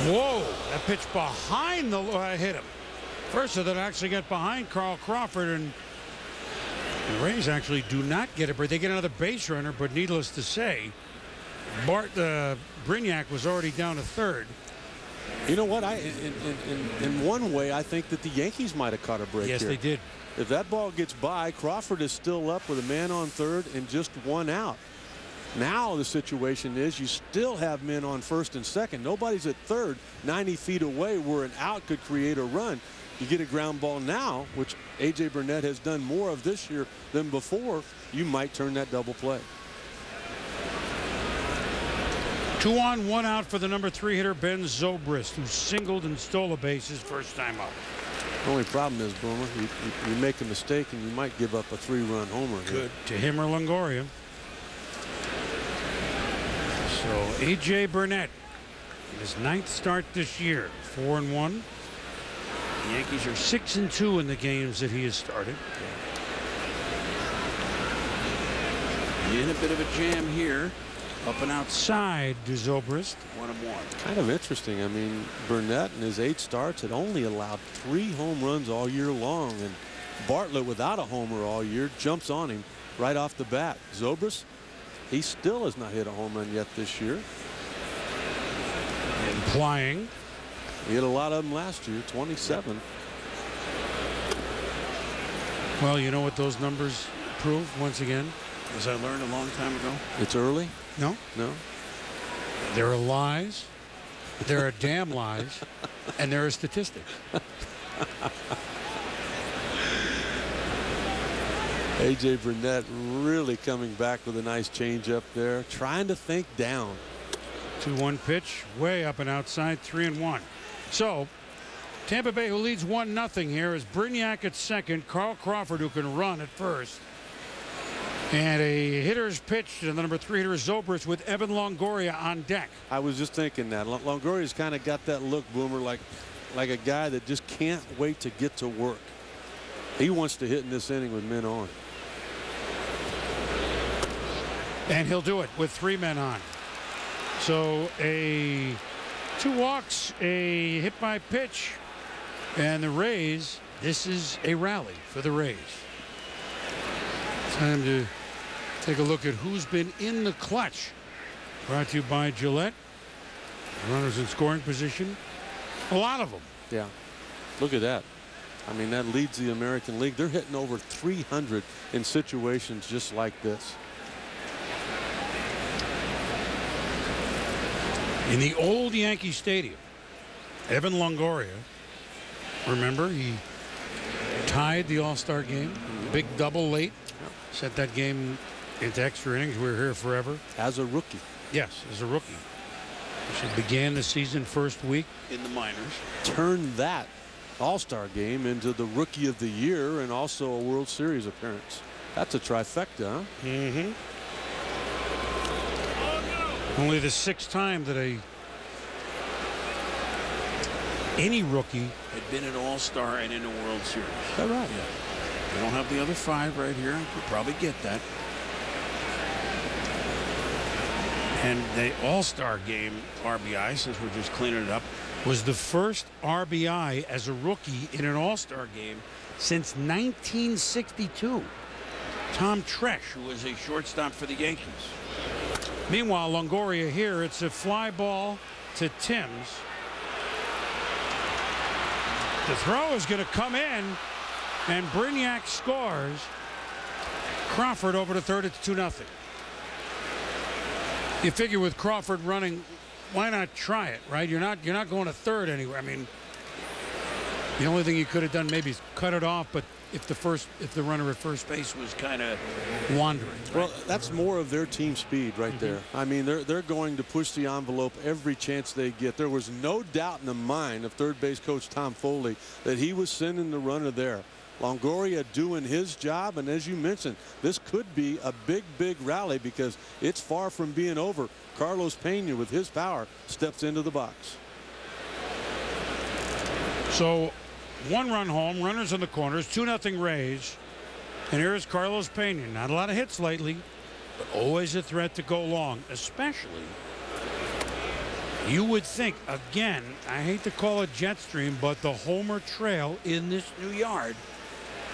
Whoa, that pitch behind the hit him. First of that actually got behind Carl Crawford, and the Rays actually do not get it, but they get another base runner. But needless to say, Brignac was already down to third. You know what? In one way, I think that the Yankees might have caught a break. Yes, here. they did. If that ball gets by, Crawford is still up with a man on third and just 1 out. Now the situation is you still have men on first and second. Nobody's at third, 90 feet away, where an out could create a run. You get a ground ball now, which A.J. Burnett has done more of this year than before. You might turn that double play. 2 on, 1 out for the number 3 hitter, Ben Zobrist, who singled and stole a base his first time up. The only problem is, Boomer, you make a mistake and you might give up a 3-run homer here. Good to him or Longoria. So A.J. Burnett, his 9th start this year, 4-1. The Yankees are 6-2 in the games that he has started. In a bit of a jam here. Up and outside to Zobrist, 1-1. Kind of interesting. I mean, Burnett in his 8 starts had only allowed 3 home runs all year long, and Bartlett, without a homer all year, jumps on him right off the bat. Zobrist, he still has not hit a home run yet this year. Implying. He hit a lot of them last year, 27. Well, you know what those numbers prove once again, as I learned a long time ago? It's early? No. No. There are lies, there are damn lies, and there are statistics. A.J. Burnett really coming back with a nice changeup there, trying to think down. 2-1 pitch, way up and outside, 3-1. So Tampa Bay, who leads 1-0 here, is Brignac at second, Carl Crawford, who can run at first, and a hitter's pitch to the number 3 hitter Zobrist with Evan Longoria on deck. I was just thinking that Longoria's kind of got that look, Boomer, like a guy that just can't wait to get to work. He wants to hit in this inning with men on. And he'll do it with 3 men on. So 2 walks, a hit by pitch, and the Rays, this is a rally for the Rays. Time to take a look at who's been in the clutch. Brought to you by Gillette. Runners in scoring position. A lot of them. Yeah. Look at that. I mean, that leads the American League. They're hitting over 300 in situations just like this. In the old Yankee Stadium, Evan Longoria, remember, he tied the All-Star game, big double late, set that game into extra innings. We were here forever. As a rookie. Yes, as a rookie. She began the season first week in the minors. Turned that All-Star game into the Rookie of the Year and also a World Series appearance. That's a trifecta, huh? Mm-hmm. Only the 6th time that any rookie had been an All-Star and in a World Series. Is that right? Yeah. We don't have the other 5 right here. You'll probably get that. And the All-Star game RBI, since we're just cleaning it up, was the first RBI as a rookie in an All-Star game since 1962. Tom Tresh, who was a shortstop for the Yankees. Meanwhile, Longoria here, it's a fly ball to Timms. The throw is going to come in, and Brignac scores. Crawford over to third, it's 2-0. You figure with Crawford running, why not try it, right? You're not going to third anywhere. I mean, the only thing you could have done maybe is cut it off, but if the runner at first base was kind of wandering. Right? Well, that's more of their team speed right there. I mean, they're going to push the envelope every chance they get. There was no doubt in the mind of third base coach Tom Foley that he was sending the runner there. Longoria doing his job, and as you mentioned, this could be a big rally because it's far from being over. Carlos Pena, with his power, steps into the box. So 1 run home, runners in the corners, 2-0 Rays. And here's Carlos Pena. Not a lot of hits lately, but always a threat to go long, especially, you would think, again, I hate to call it jet stream, but the homer trail in this new yard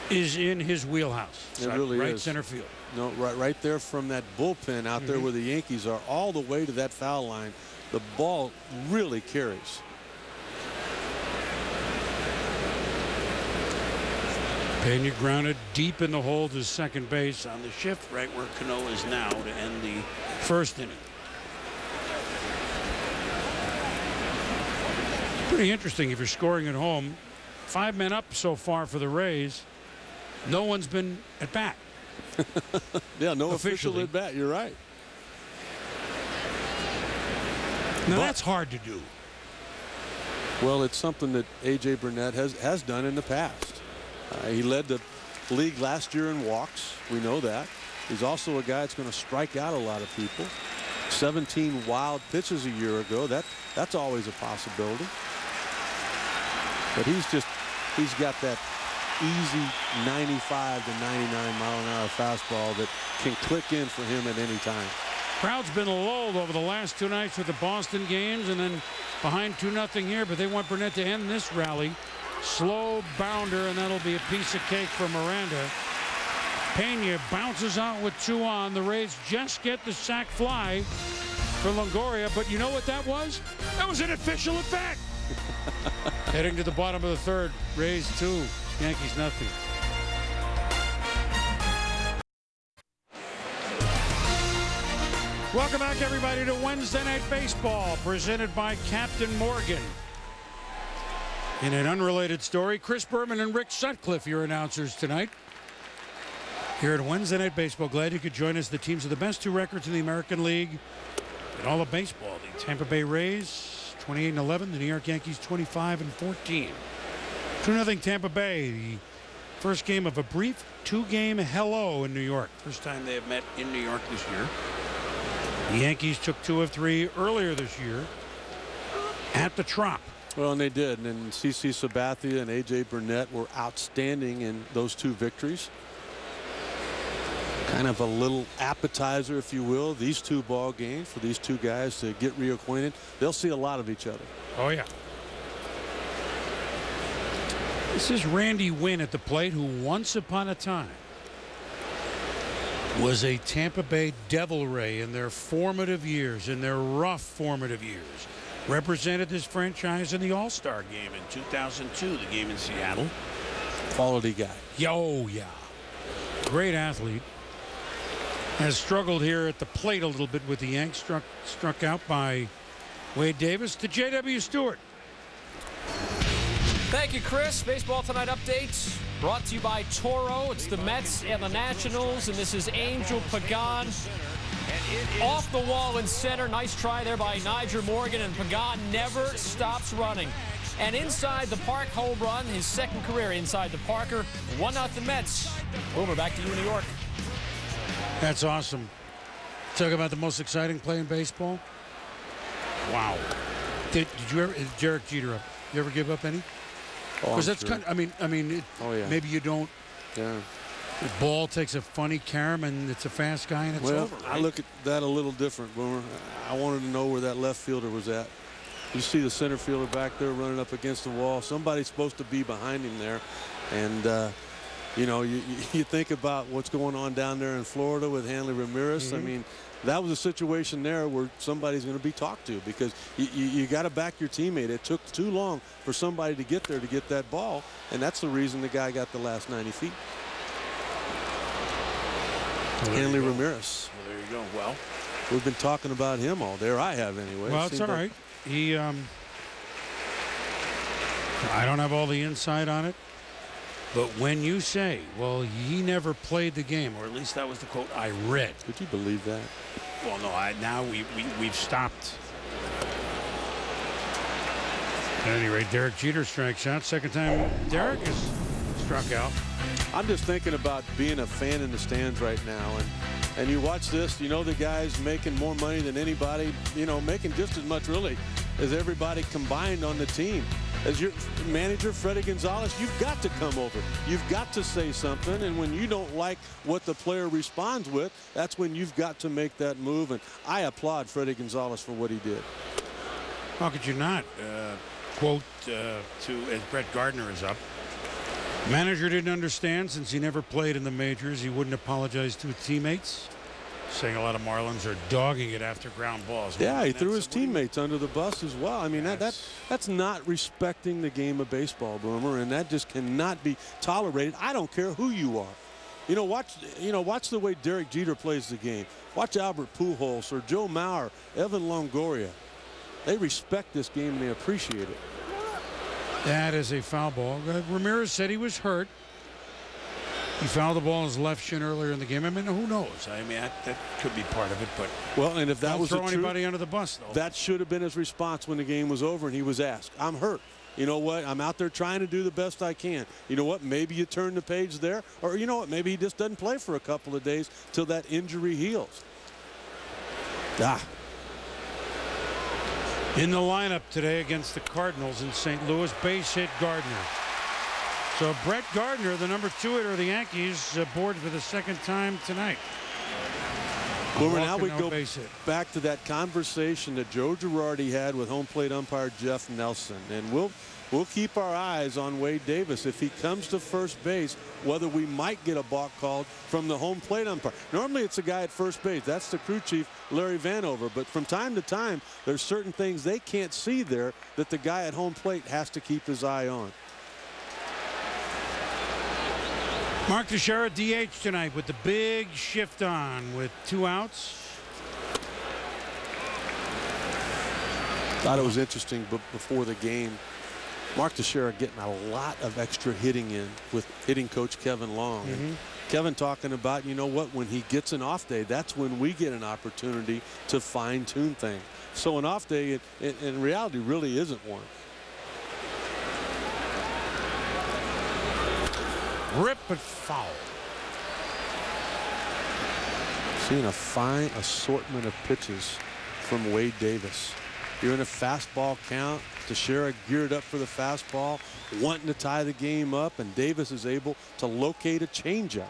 is in his wheelhouse. It really right is. Center field. No, right there from that bullpen out there where the Yankees are, all the way to that foul line. The ball really carries. Pena grounded deep in the hole to second base on the shift right where Cano is now to end the first inning. Pretty interesting if you're scoring at home. 5 men up so far for the Rays. No one's been at bat. Yeah, no official Officially. at bat. You're right. Now that's hard to do. Well, it's something that A.J. Burnett has done in the past. He led the league last year in walks. We know that. He's also a guy that's going to strike out a lot of people. 17 wild pitches a year ago. That's always a possibility. But he's got that easy 95 to 99 mile an hour fastball that can click in for him at any time. Crowd's been lulled over the last 2 nights with the Boston games and then behind 2-0 here, but they want Burnett to end this rally. Slow bounder, and that'll be a piece of cake for Miranda. Pena bounces out with 2 on. The Rays just get the sac fly for Longoria, but you know what that was? That was an official at bat. Heading to the bottom of the 3rd. Rays 2, Yankees nothing. Welcome back, everybody, to Wednesday Night Baseball, presented by Captain Morgan. In an unrelated story, Chris Berman and Rick Sutcliffe, your announcers tonight. Here at Wednesday Night Baseball, glad you could join us. The teams with the best 2 records in the American League in all of baseball. The Tampa Bay Rays, 28-11. The New York Yankees, 25-14. 2-0 Tampa Bay. The first game of a brief 2-game hello in New York. First time they have met in New York this year. The Yankees took 2 of 3 earlier this year at the Trop. Well, and they did. And CC Sabathia and A.J. Burnett were outstanding in those 2 victories. Kind of a little appetizer, if you will, these 2 ball games for these 2 guys to get reacquainted. They'll see a lot of each other. Oh, yeah. This is Randy Wynn at the plate, who once upon a time was a Tampa Bay Devil Ray in their formative years, in their rough formative years. Represented this franchise in the All-Star game in 2002, the game in Seattle. Quality guy. Oh, yeah. Great athlete. Has struggled here at the plate a little bit with the Yanks. Struck out by Wade Davis. To J.W. Stewart. Thank you, Chris. Baseball Tonight update brought to you by Toro. It's the Mets and the Nationals, and this is Angel Pagan. Off the wall in center. Nice try there by Nyjer Morgan, and Pagan never stops running. And inside the park, home run, his second career inside the Parker. 1-0 Mets. Boomer, back to you in New York. That's awesome. Talk about the most exciting play in baseball. Wow. Did you ever, Derek Jeter up? You ever give up any? Because that's sure. kind of, I mean, yeah. Maybe you don't. Yeah. The ball takes a funny carom and it's a fast guy and it's over. Right? I look at that a little different, Boomer. I wanted to know where that left fielder was at. You see the center fielder back there running up against the wall. Somebody's supposed to be behind him there. And, you know, you think about what's going on down there in Florida with Hanley Ramirez. I mean, that was a situation there where somebody's going to be talked to, because you got to back your teammate. It took too long for somebody to get there to get that ball, and that's the reason the guy got the last 90 feet. Hanley Ramirez. Well, there you go. Well, we've been talking about him all day. I have anyway. Well, it's all right. He, I don't have all the insight on it. But when you say, well, he never played the game, or at least that was the quote I read. Could you believe that? Well, no, now we've stopped. At any rate, Derek Jeter strikes out. Second time Derek has struck out. I'm just thinking about being a fan in the stands right now. And you watch this, you know, the guy's making more money than anybody, you know, making just as much really as everybody combined on the team. As your manager, Freddie Gonzalez, you've got to come over. You've got to say something. And when you don't like what the player responds with, that's when you've got to make that move. And I applaud Freddie Gonzalez for what he did. How could you not? Quote as Brett Gardner is up. Manager didn't understand since he never played in the majors. He wouldn't apologize to his teammates. Saying a lot of Marlins are dogging it after ground balls. Yeah, he threw his teammates under the bus as well. I mean, that's not respecting the game of baseball, Boomer, and that just cannot be tolerated. I don't care who you are. Watch the way Derek Jeter plays the game. Watch Albert Pujols or Joe Mauer, Evan Longoria. They respect this game and they appreciate it. That is a foul ball. Ramirez said he was hurt. He fouled the ball in his left shin earlier in the game. I mean, who knows? I mean, that could be part of it, but well, and if that was throw anybody under the bus, though. That should have been his response when the game was over and he was asked, "I'm hurt. You know what? I'm out there trying to do the best I can. You know what? Maybe you turn the page there, or you know what? Maybe he just doesn't play for a couple of days till that injury heals." In the lineup today against the Cardinals in St. Louis, base hit Gardner. So Brett Gardner, the number 2 hitter of the Yankees, aboard for the second time tonight. Boomer, now we go back to that conversation that Joe Girardi had with home plate umpire Jeff Nelson. And we'll keep our eyes on Wade Davis. If he comes to first base, whether we might get a balk called from the home plate umpire. Normally it's a guy at first base. That's the crew chief, Larry Vanover. But from time to time, there's certain things they can't see there that the guy at home plate has to keep his eye on. Mark Teixeira DH tonight with the big shift on with 2 outs. Thought it was interesting, but before the game, Mark Teixeira getting a lot of extra hitting in with hitting coach Kevin Long. Kevin talking about, you know what, when he gets an off day, that's when we get an opportunity to fine-tune things. So an off day in reality really isn't one. Rip but foul. Seeing a fine assortment of pitches from Wade Davis. You're in a fastball count. Teixeira geared up for the fastball, wanting to tie the game up, and Davis is able to locate a changeup.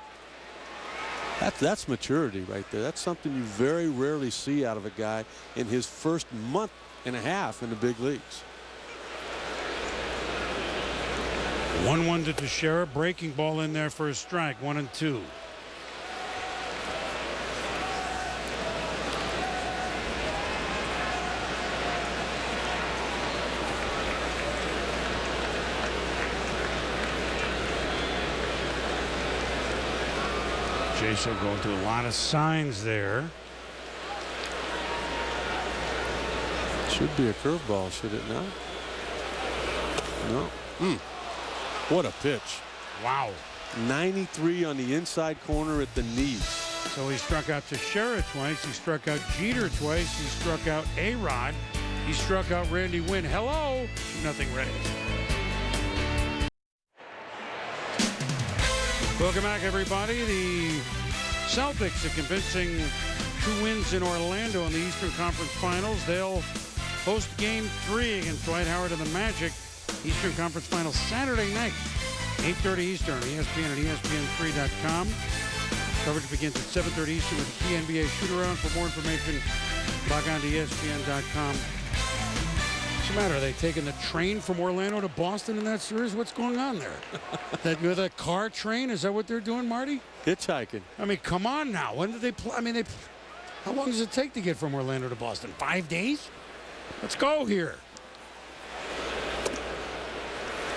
That's maturity right there. That's something you very rarely see out of a guy in his first month and a half in the big leagues. 1-1 to Teixeira. Breaking ball in there for a strike. 1-2. Jason going through a lot of signs there. Should be a curveball, should it not? No. What a pitch. Wow. 93 on the inside corner at the knees. So he struck out Teixeira twice. He struck out Jeter twice. He struck out A-Rod. He struck out Randy Wynn. Hello. 2-0 Rays. Welcome back, everybody. The Celtics are convincing 2 wins in Orlando in the Eastern Conference Finals. They'll host Game 3 against Dwight Howard and the Magic. Eastern Conference Finals Saturday night, 8:30 Eastern, ESPN and ESPN3.com. Coverage begins at 7:30 Eastern with the key NBA shoot-around. For more information, log on to ESPN.com. What's the matter? Are they taking the train from Orlando to Boston in that series? What's going on there? that car train? Is that what they're doing, Marty? Hitchhiking. I mean, come on now. When did they play? I mean, how long does it take to get from Orlando to Boston? 5 days? Let's go here.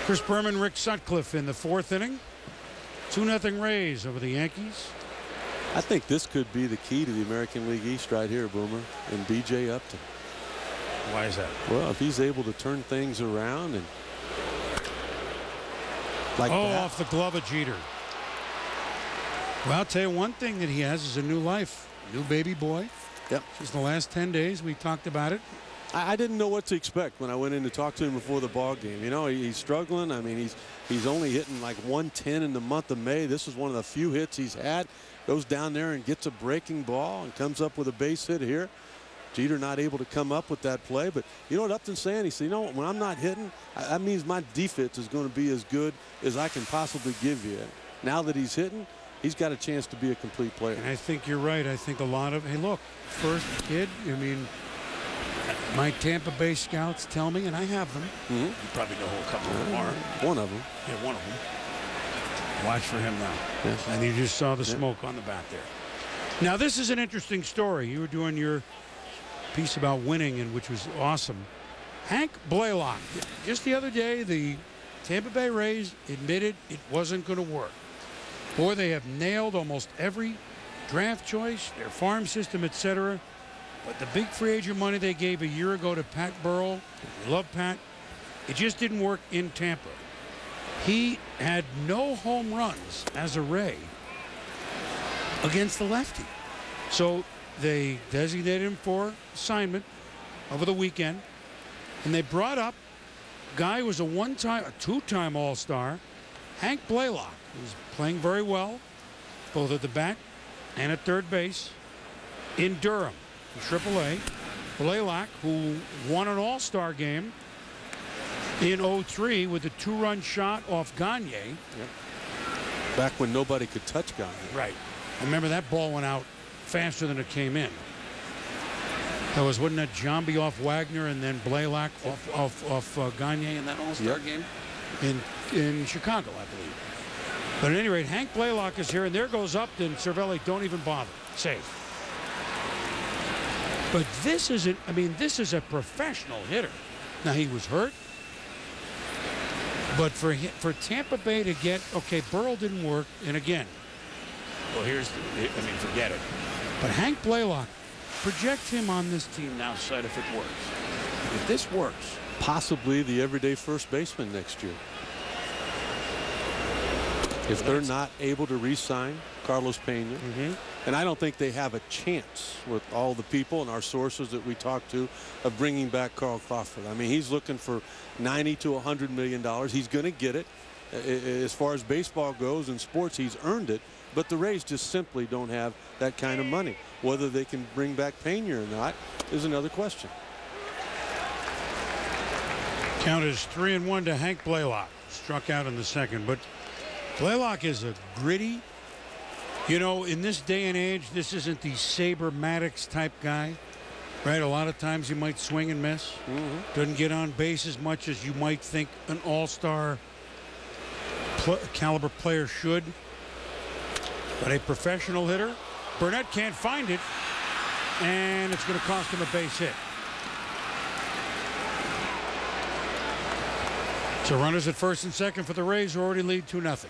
Chris Berman, Rick Sutcliffe in the 4th inning. 2-0 Rays over the Yankees. I think this could be the key to the American League East right here, Boomer, and B.J. Upton. Why is that? Well, if he's able to turn things around and like that. Off the glove of Jeter. Well, I'll tell you one thing that he has is a new life. New baby boy. Yep. Just the last 10 days we talked about it. I didn't know what to expect when I went in to talk to him before the ball game. You know, he's struggling. I mean, he's only hitting like 110 in the month of May. This is one of the few hits he's had. Goes down there and gets a breaking ball and comes up with a base hit here. Jeter not able to come up with that play. But you know what Upton's saying? He said, you know, when I'm not hitting, that means my defense is going to be as good as I can possibly give you. Now that he's hitting, he's got a chance to be a complete player. And I think you're right. I think a lot of, hey, look, first kid, I mean, my Tampa Bay scouts tell me, and I have them. You probably know who a couple of them are. One of them. Yeah, one of them. Watch for him now. Yes. And you just saw the smoke on the bat there. Now, this is an interesting story. You were doing your piece about winning, and which was awesome. Hank Blaylock, just the other day, the Tampa Bay Rays admitted it wasn't going to work. Boy, they have nailed almost every draft choice, their farm system, etc. But the big free agent money they gave a year ago to Pat Burrell, we love Pat, it just didn't work in Tampa. He had no home runs as a Ray against the lefty. So they designated him for assignment over the weekend, and they brought up a guy who was a two-time All-Star, Hank Blaylock, who's playing very well, both at the bat and at third base, in Durham, in AAA. Blaylock, who won an All-Star game in 03 with a 2-run shot off Gagne. Yep. Back when nobody could touch Gagne. Right. Remember that ball went out faster than it came in. That wasn't that Jambi off Wagner and then Blaylock off Gagne in that All-Star game in Chicago, I believe. But at any rate, Hank Blaylock is here, and there goes Upton. Cervelli, don't even bother. Safe. But this isn't, I mean, this is a professional hitter. Now, he was hurt. But for Tampa Bay to get, okay, Burrell didn't work, and again, well, forget it. But Hank Blaylock, project him on this team now, said if it works. If this works. Possibly the everyday first baseman next year. If they're not able to re-sign Carlos Pena. And I don't think they have a chance with all the people and our sources that we talk to of bringing back Carl Crawford. I mean, he's looking for $90 to $100 million. He's going to get it. As far as baseball goes and sports, he's earned it. But the Rays just simply don't have that kind of money. Whether they can bring back Pena or not is another question. Count is 3-1 to Hank Blaylock. Struck out in the second, but Blaylock is a gritty. You know, in this day and age, this isn't the Saber Maddox type guy, right? A lot of times he might swing and miss. Doesn't get on base as much as you might think an all-star caliber player should. But a professional hitter, Burnett can't find it, and it's going to cost him a base hit. So runners at first and second for the Rays who already lead 2-0.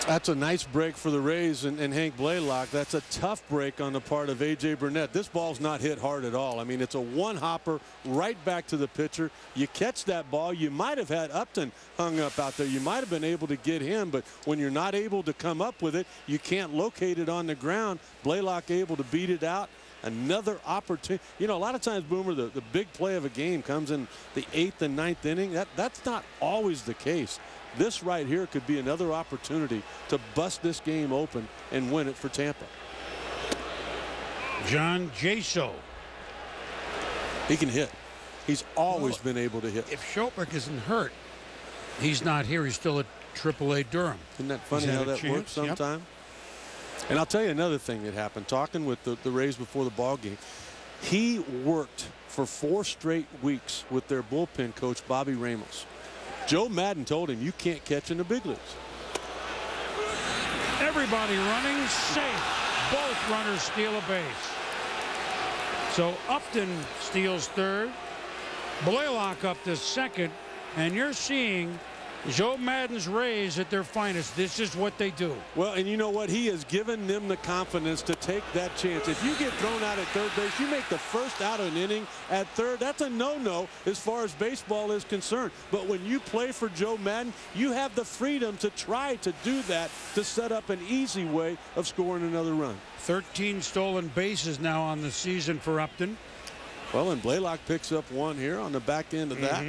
That's a nice break for the Rays and Hank Blaylock. That's a tough break on the part of A.J. Burnett. This ball's not hit hard at all. I mean, it's a one-hopper right back to the pitcher. You catch that ball. You might have had Upton hung up out there. You might have been able to get him, but when you're not able to come up with it, you can't locate it on the ground. Blaylock able to beat it out. Another opportunity. You know, a lot of times, Boomer, the big play of a game comes in the 8th and 9th inning. That's not always the case. This right here could be another opportunity to bust this game open and win it for Tampa. John Jaso. He can hit. He's always been able to hit. If Schoenberg isn't hurt, he's not here. He's still at AAA Durham. Isn't that funny how that works sometimes? And I'll tell you another thing that happened. Talking with the Rays before the ball game, he worked for 4 straight weeks with their bullpen coach, Bobby Ramos. Joe Madden told him, you can't catch in the big leagues. Everybody running safe. Both runners steal a base. So Upton steals third. Blaylock up to second. And you're seeing Joe Madden's Rays at their finest. This is what they do. Well, and you know what? He has given them the confidence to take that chance. If you get thrown out at third base, you make the first out of an inning at third. That's a no-no as far as baseball is concerned. But when you play for Joe Madden, you have the freedom to try to do that to set up an easy way of scoring another run. 13 stolen bases now on the season for Upton. Well, and Blaylock picks up one here on the back end of that.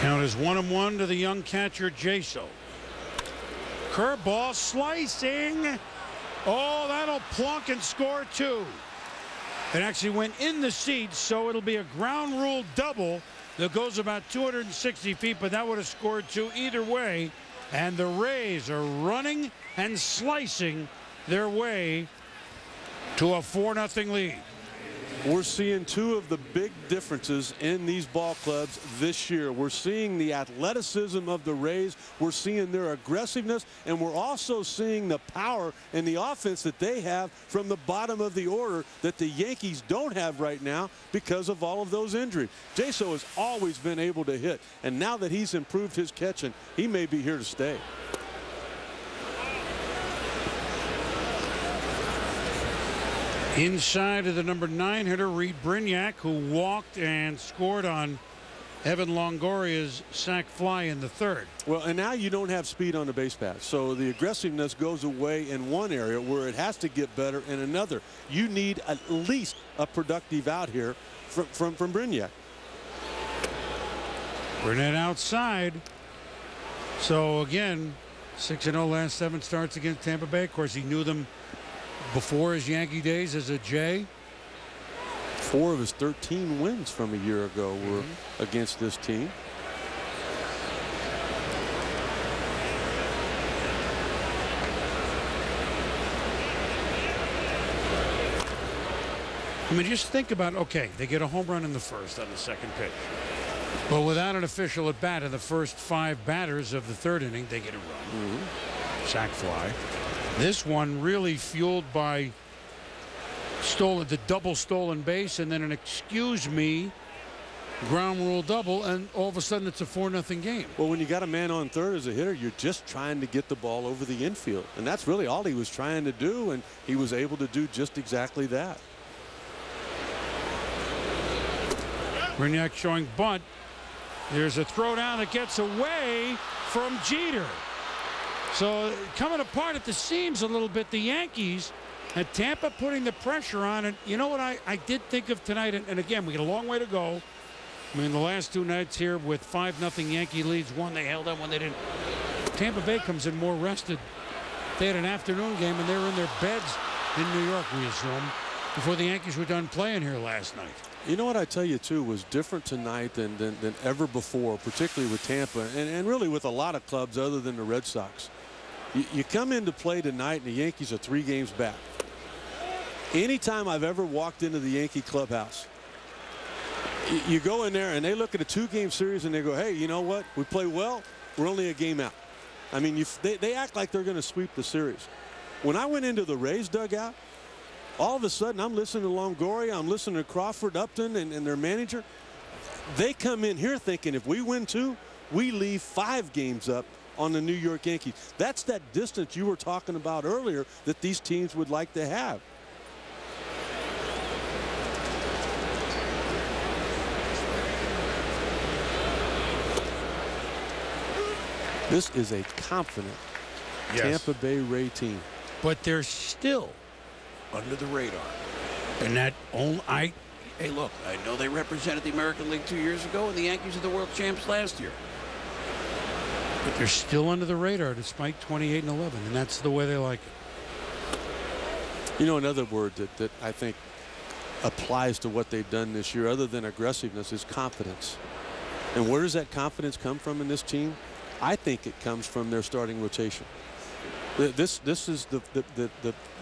Count is 1-1 to the young catcher Jaso. Curveball slicing. Oh, that'll plunk and score 2. It actually went in the seats, so it'll be a ground rule double that goes about 260 feet, but that would have scored 2 either way. And the Rays are running and slicing their way to a 4-0 lead. We're seeing 2 of the big differences in these ball clubs this year. We're seeing the athleticism of the Rays. We're seeing their aggressiveness, and we're also seeing the power and the offense that they have from the bottom of the order that the Yankees don't have right now because of all of those injuries. Jaso has always been able to hit, and now that he's improved his catching, he may be here to stay. Inside of the number 9 hitter, Reed Brignac, who walked and scored on Evan Longoria's sac fly in the third. Well, and now you don't have speed on the base pass, so the aggressiveness goes away in one area where it has to get better in another. You need at least a productive out here from Brignac. Burnett outside. So again, 6-0 last 7 starts against Tampa Bay. Of course, he knew them before his Yankee days as a J. 4 of his 13 wins from a year ago were against this team. I mean, just think about, okay, they get a home run in the first on the second pitch. But without an official at bat in the first 5 batters of the third inning, they get a run. Sac fly. This one really fueled by the double stolen base and then an excuse me ground rule double, and all of a sudden it's a 4-0 game. Well, when you got a man on third as a hitter, you're just trying to get the ball over the infield, and that's really all he was trying to do, and he was able to do just exactly that. Brignac showing bunt. There's a throw down that gets away from Jeter. So coming apart at the seams a little bit, the Yankees, and Tampa putting the pressure on. And you know what I did think of tonight, and again, we got a long way to go. I mean, the last two nights here with 5-0 Yankee leads, one they held up, one they didn't. Tampa Bay comes in more rested. They had an afternoon game, and they were in their beds in New York, we assume, before the Yankees were done playing here last night. You know what I tell you, too, was different tonight than ever before, particularly with Tampa, and really with a lot of clubs other than the Red Sox. You come into play tonight, and the Yankees are 3 games back. Anytime I've ever walked into the Yankee clubhouse, you go in there, and they look at a 2-game series, and they go, hey, you know what? We play well. We're only a game out. I mean, they act like they're going to sweep the series. When I went into the Rays dugout, all of a sudden, I'm listening to Longoria, I'm listening to Crawford, Upton, and their manager. They come in here thinking if we win 2, we leave 5 games up on the New York Yankees. That's that distance you were talking about earlier that these teams would like to have. This is a confident Tampa Bay Ray team. But they're still under the radar. And that hey, look, I know they represented the American League 2 years ago, and the Yankees are the world champs last year. But they're still under the radar despite 28-11, and that's the way they like it. You know, another word that I think applies to what they've done this year, other than aggressiveness, is confidence. And where does that confidence come from in this team? I think it comes from their starting rotation. This is the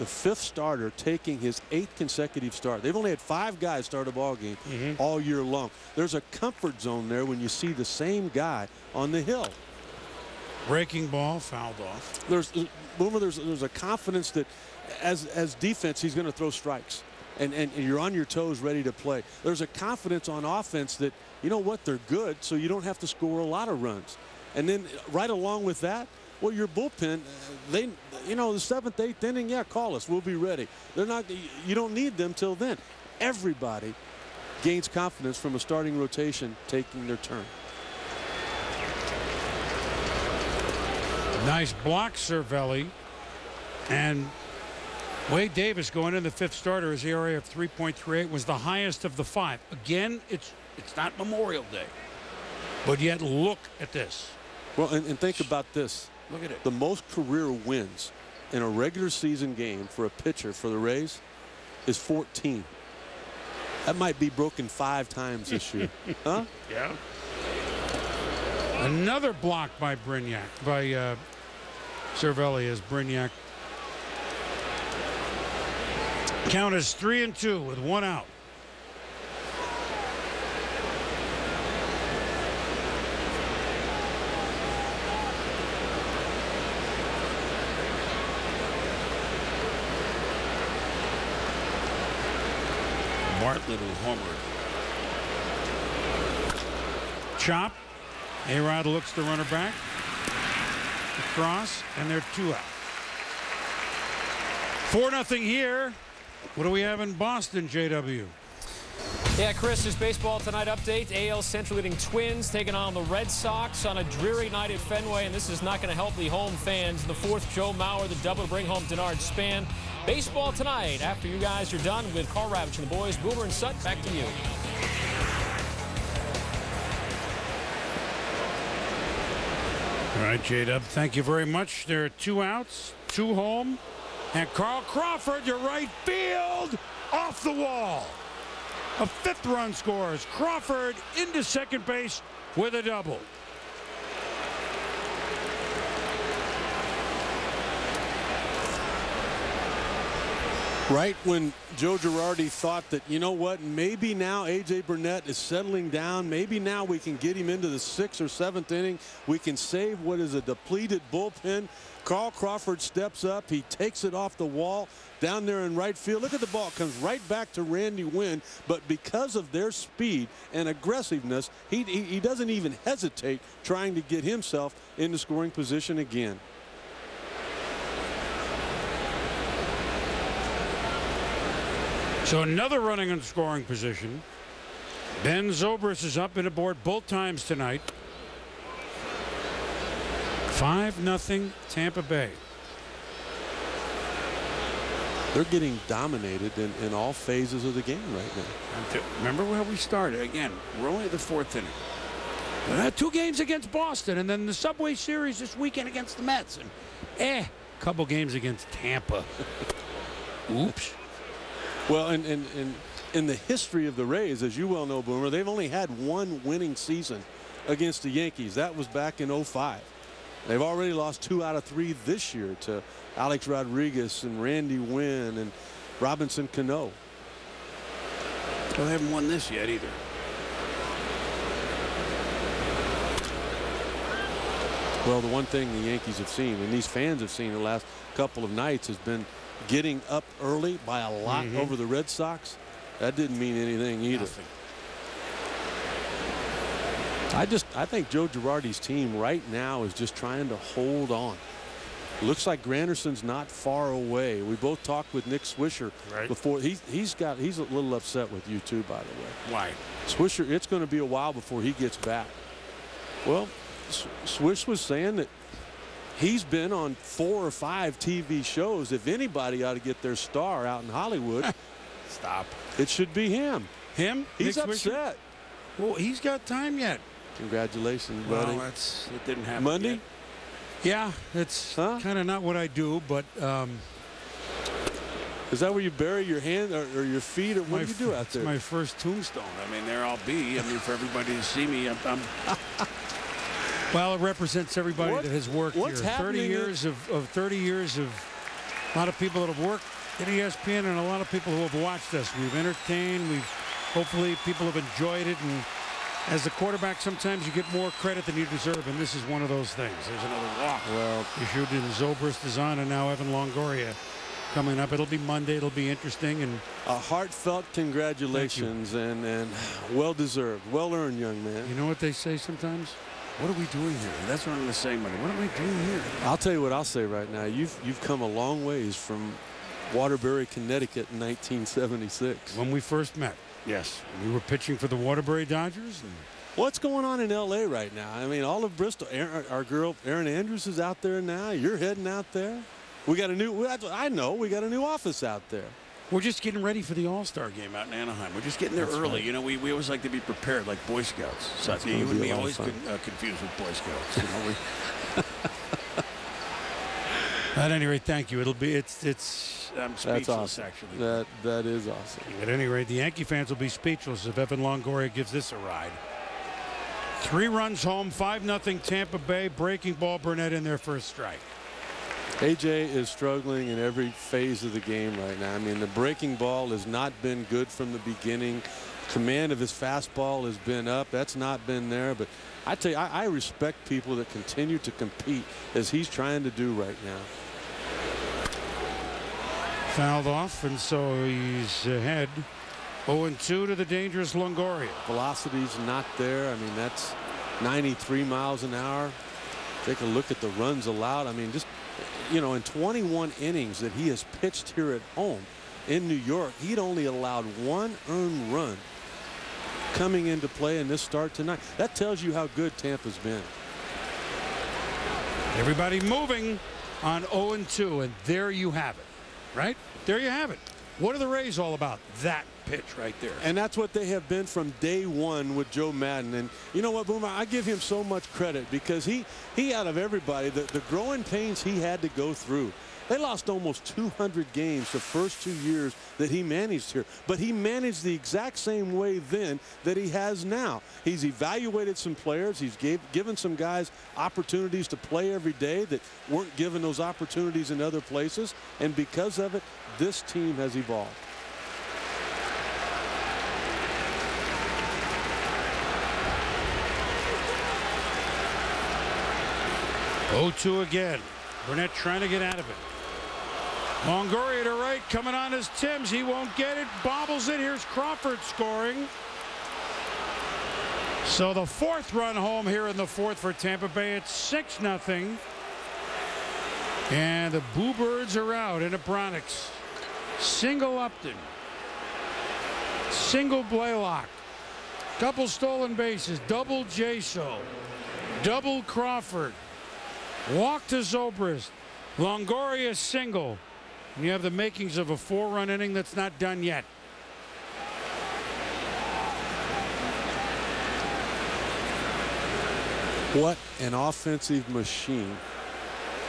5th starter taking his 8th consecutive start. They've only had 5 guys start a ball game all year long. There's a comfort zone there when you see the same guy on the hill. Breaking ball, fouled off. There's a confidence that as defense he's going to throw strikes. And you're on your toes ready to play. There's a confidence on offense that, you know what, they're good, so you don't have to score a lot of runs. And then right along with that, well, your bullpen, the 7th, 8th inning, yeah, call us. We'll be ready. You don't need them till then. Everybody gains confidence from a starting rotation taking their turn. Nice block, Cervelli. And Wade Davis going in the 5th starter. His ERA of 3.38 was the highest of the 5. Again, it's not Memorial Day. But yet look at this. Well, and think about this. Look at it. The most career wins in a regular season game for a pitcher for the Rays is 14. That might be broken 5 times this year. Huh? Yeah. Another block by Cervelli as Brignac. Count is 3-2 with 1 out. Bartlett will homer. Chop. A-Rod looks the runner back. Across, and they're 2 out. 4-0 here. What do we have in Boston, JW? Yeah, Chris, this baseball tonight update. AL Central leading Twins taking on the Red Sox on a dreary night at Fenway, and this is not going to help the home fans. In the 4th, Joe Mauer, the double to bring home Denard Span. Baseball tonight after you guys are done with Carl Ravitch and the boys. Boomer and Sut, back to you. All right, J-Dub, thank you very much. There are 2 outs, 2 home, and Carl Crawford to right field, off the wall. A 5th run scores. Crawford into second base with a double. Right when Joe Girardi thought that, you know what, maybe now A.J. Burnett is settling down. Maybe now we can get him into the 6th or 7th inning. We can save what is a depleted bullpen. Carl Crawford steps up. He takes it off the wall down there in right field. Look at the ball. It comes right back to Randy Wynn. But because of their speed and aggressiveness, he doesn't even hesitate trying to get himself into scoring position again. So another running in scoring position. Ben Zobrist is up and aboard both times tonight. 5-0 Tampa Bay. They're getting dominated in all phases of the game right now. Remember where we started? Again, we're only at the 4th inning. 2 games against Boston, and then the Subway Series this weekend against the Mets. And couple games against Tampa. Oops. Well, and in the history of the Rays, as you well know, Boomer, they've only had 1 winning season against the Yankees. That was back in '05. They've already lost 2 out of 3 this year to Alex Rodriguez and Randy Wynn and Robinson Cano. Well, they haven't won this yet either. Well, the one thing the Yankees have seen, and these fans have seen the last couple of nights, has been getting up early by a lot over the Red Sox. That didn't mean anything either. Nothing. I think Joe Girardi's team right now is just trying to hold on. Looks like Granderson's not far away. We both talked with Nick Swisher before. He's a little upset with you too, by the way. Why? Swisher, it's going to be a while before he gets back. Well, Swish was saying that he's been on 4 or 5 TV shows. If anybody ought to get their star out in Hollywood, stop. It should be him. Him? He's Nick upset. Swisher? Well, he's got time yet. Congratulations, buddy. Well, it didn't happen Monday? yet. Yeah, it's kind of not what I do, but is that where you bury your hand or your feet, or what do you do out there? It's my first tombstone. I mean, there I'll be. I mean, for everybody to see me, I'm well, it represents everybody that has worked here. 30 years of a lot of people that have worked at ESPN and a lot of people who have watched us. We've entertained. Hopefully people have enjoyed it. And as a quarterback, sometimes you get more credit than you deserve, and this is one of those things. There's another walk. Well, issued in Zobrist is on, and now Evan Longoria coming up. It'll be Monday. It'll be interesting. And a heartfelt congratulations, and well deserved, well earned, young man. You know what they say sometimes? What are we doing here? That's what I'm going to say, Monday. What am I doing here? I'll tell you what I'll say right now. You've come a long ways from Waterbury, Connecticut in 1976. When we first met. Yes. We were pitching for the Waterbury Dodgers. And what's going on in L.A. right now? I mean, all of Bristol. Our girl Erin Andrews is out there now. You're heading out there. We got a new. I know we got a new office out there. We're just getting ready for the All-Star game out in Anaheim. We're just getting there early. Right. You know, we always like to be prepared, like Boy Scouts. So you and me always confused with Boy Scouts. You know, At any rate, thank you. I'm speechless. That's awesome. Actually. That is awesome. At any rate, the Yankee fans will be speechless if Evan Longoria gives this a ride. 3 runs home, 5-0 Tampa Bay. Breaking ball, Burnett in their first strike. AJ is struggling in every phase of the game right now. I mean, the breaking ball has not been good from the beginning. Command of his fastball has been up. That's not been there. But I tell you, I respect people that continue to compete as he's trying to do right now. Fouled off, and so he's ahead 0-2 to the dangerous Longoria. Velocity's not there. I mean, that's 93 miles an hour. Take a look at the runs allowed. I mean, just, you know, in 21 innings that he has pitched here at home in New York, he'd only allowed 1 earned run coming into play in this start tonight. That tells you how good Tampa's been. Everybody moving on 0-2, and there you have it. Right? There you have it. What are the Rays all about? That pitch right there. And that's what they have been from day one with Joe Madden. And you know what, Boomer? I give him so much credit because he out of everybody, the growing pains he had to go through. They lost almost 200 games the first 2 years that he managed here. But he managed the exact same way then that he has now. He's evaluated some players. He's given some guys opportunities to play every day that weren't given those opportunities in other places. And because of it, this team has evolved. Oh, 0-2 again. Burnett trying to get out of it. Longoria to right, coming on as Timms. He won't get it. Bobbles it. Here's Crawford scoring. So the 4th run home here in the 4th for Tampa Bay. It's 6-0. And the Bluebirds are out in a Bronx. Single Upton. Single Blaylock. Couple stolen bases, double Jaso, double Crawford, walk to Zobrist, Longoria single. And you have the makings of a 4-run inning that's not done yet. What an offensive machine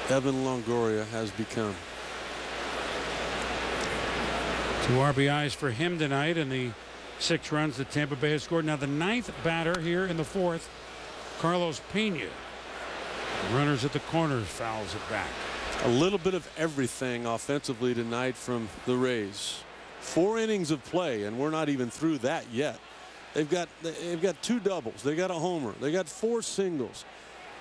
Evan Longoria has become. 2 RBIs for him tonight and the 6 runs that Tampa Bay has scored. Now the 9th batter here in the 4th, Carlos Pena. Runners at the corners, fouls it back. A little bit of everything offensively tonight from the Rays. 4 innings of play, and we're not even through that yet. They've got 2 doubles. They got a homer. They got 4 singles.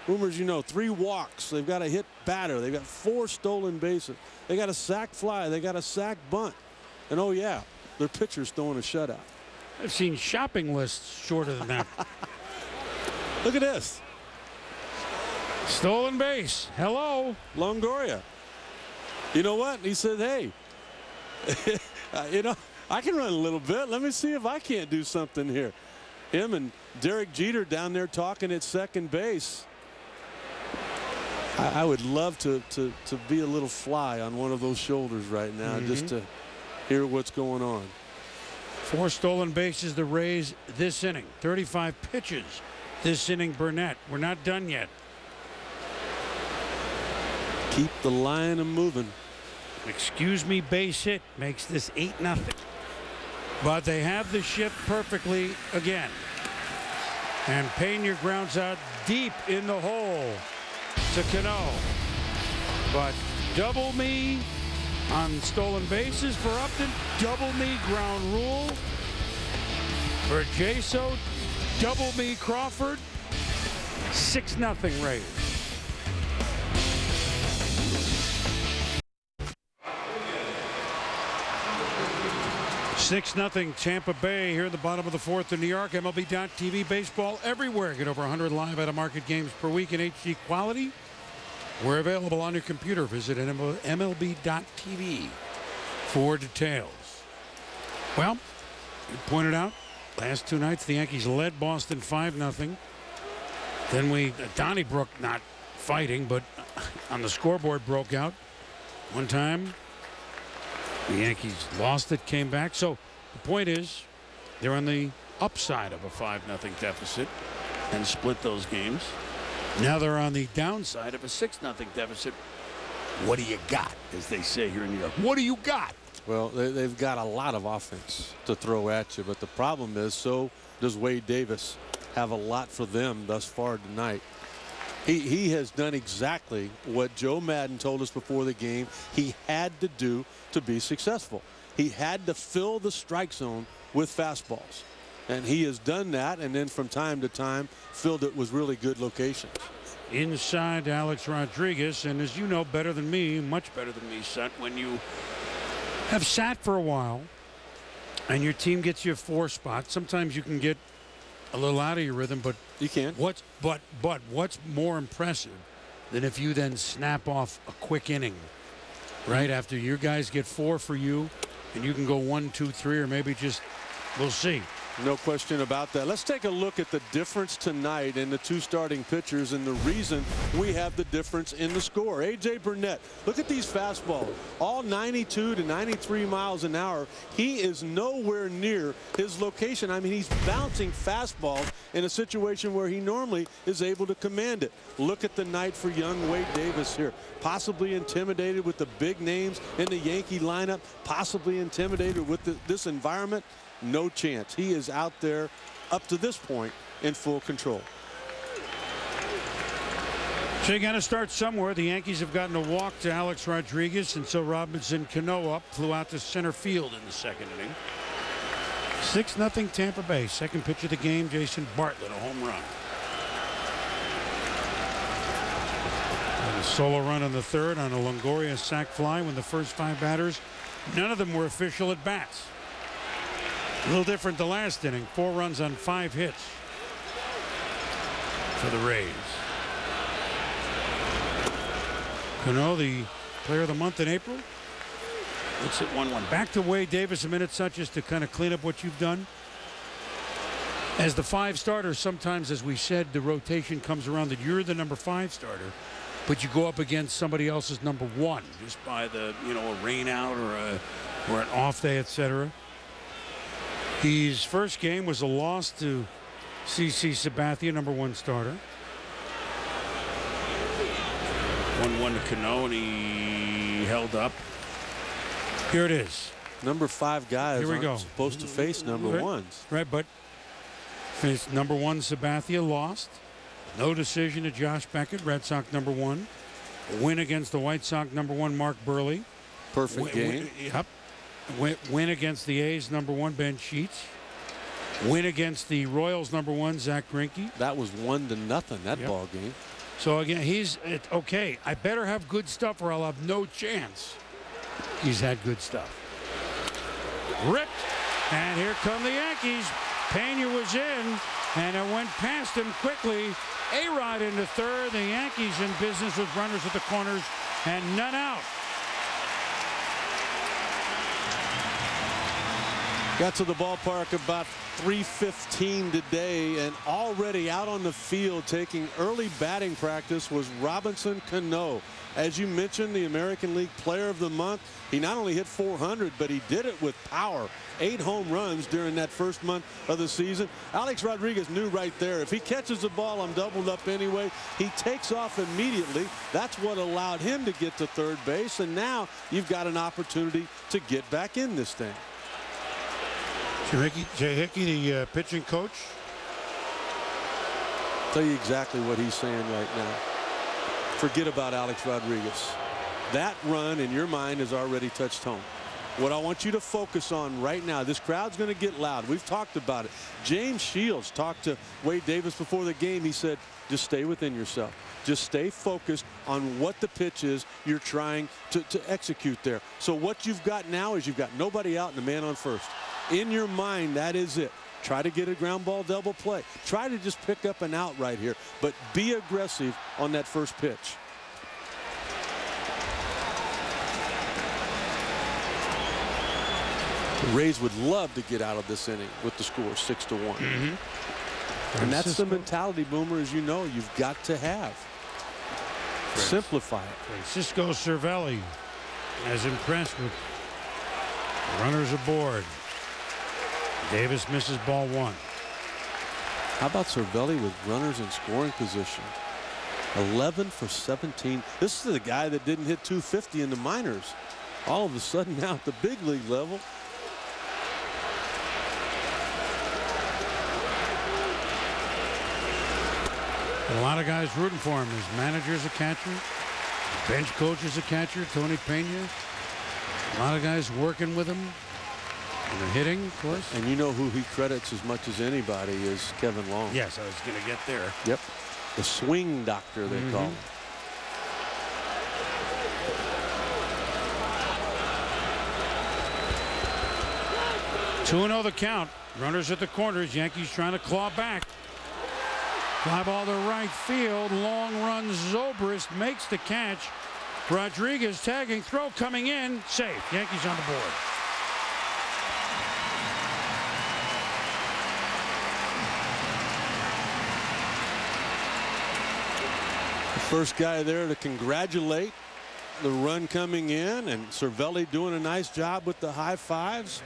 Boomers, you know, 3 walks. They've got a hit batter. They've got 4 stolen bases. They got a sac fly. They got a sac bunt. And oh yeah, their pitcher's throwing a shutout. I've seen shopping lists shorter than that. Look at this. Stolen base. Hello. Longoria. You know what? He said, hey, you know, I can run a little bit. Let me see if I can't do something here. Him and Derek Jeter down there talking at second base. I would love to be a little fly on one of those shoulders right now, just to hear what's going on. 4 stolen bases, the Rays this inning. 35 pitches this inning, Burnett. We're not done yet. Keep the line a moving. Excuse me, base hit makes this 8-0. But they have the shift perfectly again. And Pena grounds out deep in the hole to Cano. But double me on stolen bases for Upton. Double me ground rule for Jaso. Double me Crawford. 6-0 Rays. Six nothing Tampa Bay here in the bottom of the 4th in New York. MLB.TV baseball everywhere. Get over 100 live out of market games per week in HD quality. We're available on your computer. Visit MLB.TV for details. Well, you pointed out last 2 nights the Yankees led Boston 5-0. Then Donnybrook not fighting, but on the scoreboard broke out. One time the Yankees lost it, came back. So the point is, they're on the upside of a 5-0 deficit and split those games. Now they're on the downside of a 6-0 deficit. What do you got, as they say here in New York? What do you got? Well, they've got a lot of offense to throw at you, but the problem is, so does Wade Davis have a lot for them thus far tonight. He has done exactly what Joe Madden told us before the game he had to do to be successful. He had to fill the strike zone with fastballs. And he has done that, and then from time to time filled it with really good locations. Inside Alex Rodriguez, and as you know better than me, much better than me, Sut, when you have sat for a while and your team gets you a 4 spot, sometimes you can get a little out of your rhythm, but you can. What's more impressive than if you then snap off a quick inning right after your guys get 4 for you, and you can go 1, 2, 3, or maybe just, we'll see. No question about that. Let's take a look at the difference tonight in the 2 starting pitchers and the reason we have the difference in the score. A.J. Burnett, look at these fastballs. All 92 to 93 miles an hour. He is nowhere near his location. I mean, he's bouncing fastballs in a situation where he normally is able to command it. Look at the night for young Wade Davis here. Possibly intimidated with the big names in the Yankee lineup. Possibly intimidated with this environment. No chance. He is out there up to this point in full control. So you got to start somewhere. The Yankees have gotten a walk to Alex Rodriguez, and so Robinson Cano flew out to center field in the 2nd inning. 6-0 Tampa Bay. Second pitch of the game, Jason Bartlett, a home run. And a solo run in the 3rd on a Longoria sac fly when the first 5 batters, none of them were official at bats. A little different the last inning. 4 runs on 5 hits for the Rays. Cano, the player of the month in April. Looks at 1-1. Back to Wade Davis a minute, such as to kind of clean up what you've done. As the 5 starter, sometimes, as we said, the rotation comes around that you're the number 5 starter, but you go up against somebody else's number 1 just by the, a rain out or an off day, etc. His first game was a loss to CC Sabathia, number 1 starter. 1-1 to Cano, and he held up. Here it is. Number 5 guys Here we go. Supposed to face number 1s. Right, but faced number 1 Sabathia, lost. No decision to Josh Beckett, Red Sox number 1. A win against the White Sox number 1, Mark Burley. Perfect game. Yep. Win against the A's number 1, Ben Sheets. Win against the Royals number 1, Zach Greinke. That was 1-0 that ball game. So again, okay. I better have good stuff or I'll have no chance. He's had good stuff. Ripped, and here come the Yankees. Pena was in, and it went past him quickly. A-Rod into third. The Yankees in business with runners at the corners and none out. Got to the ballpark about 3:15 today, and already out on the field taking early batting practice was Robinson Cano. As you mentioned, the American League Player of the Month. He not only hit 400, but he did it with power. 8 home runs during that first month of the season. Alex Rodriguez knew right there, if he catches the ball, I'm doubled up anyway. He takes off immediately. That's what allowed him to get to third base, and now you've got an opportunity to get back in this thing. Jay Hickey, the pitching coach. Tell you exactly what he's saying right now. Forget about Alex Rodriguez. That run in your mind has already touched home. What I want you to focus on right now, this crowd's going to get loud. We've talked about it. James Shields talked to Wade Davis before the game. He said, just stay within yourself. Just stay focused on what the pitch is you're trying to execute there. So what you've got now is you've got nobody out and a man on first. In your mind, that is it. Try to get a ground ball double play. Try to just pick up an out right here, but be aggressive on that first pitch. The Rays would love to get out of this inning with the score 6-1. And that's the mentality, Boomer, as you know, you've got to have. Simplify it. Francisco Cervelli as impressed with runners aboard. Davis misses ball 1. How about Cervelli with runners in scoring position? 11 for 17. This is the guy that didn't hit 250 in the minors. All of a sudden now at the big league level. A lot of guys rooting for him. His manager's a catcher. Bench coach is a catcher, Tony Pena. A lot of guys working with him. And the hitting, of course. And you know who he credits as much as anybody is Kevin Long. Yes, I was going to get there. Yep. The swing doctor, they call him. Two 2-0 the count. Runners at the corners. Yankees trying to claw back. Fly ball to right field. Long run. Zobrist makes the catch. Rodriguez tagging. Throw coming in. Safe. Yankees on the board. The first guy there to congratulate the run coming in, and Cervelli doing a nice job with the high fives.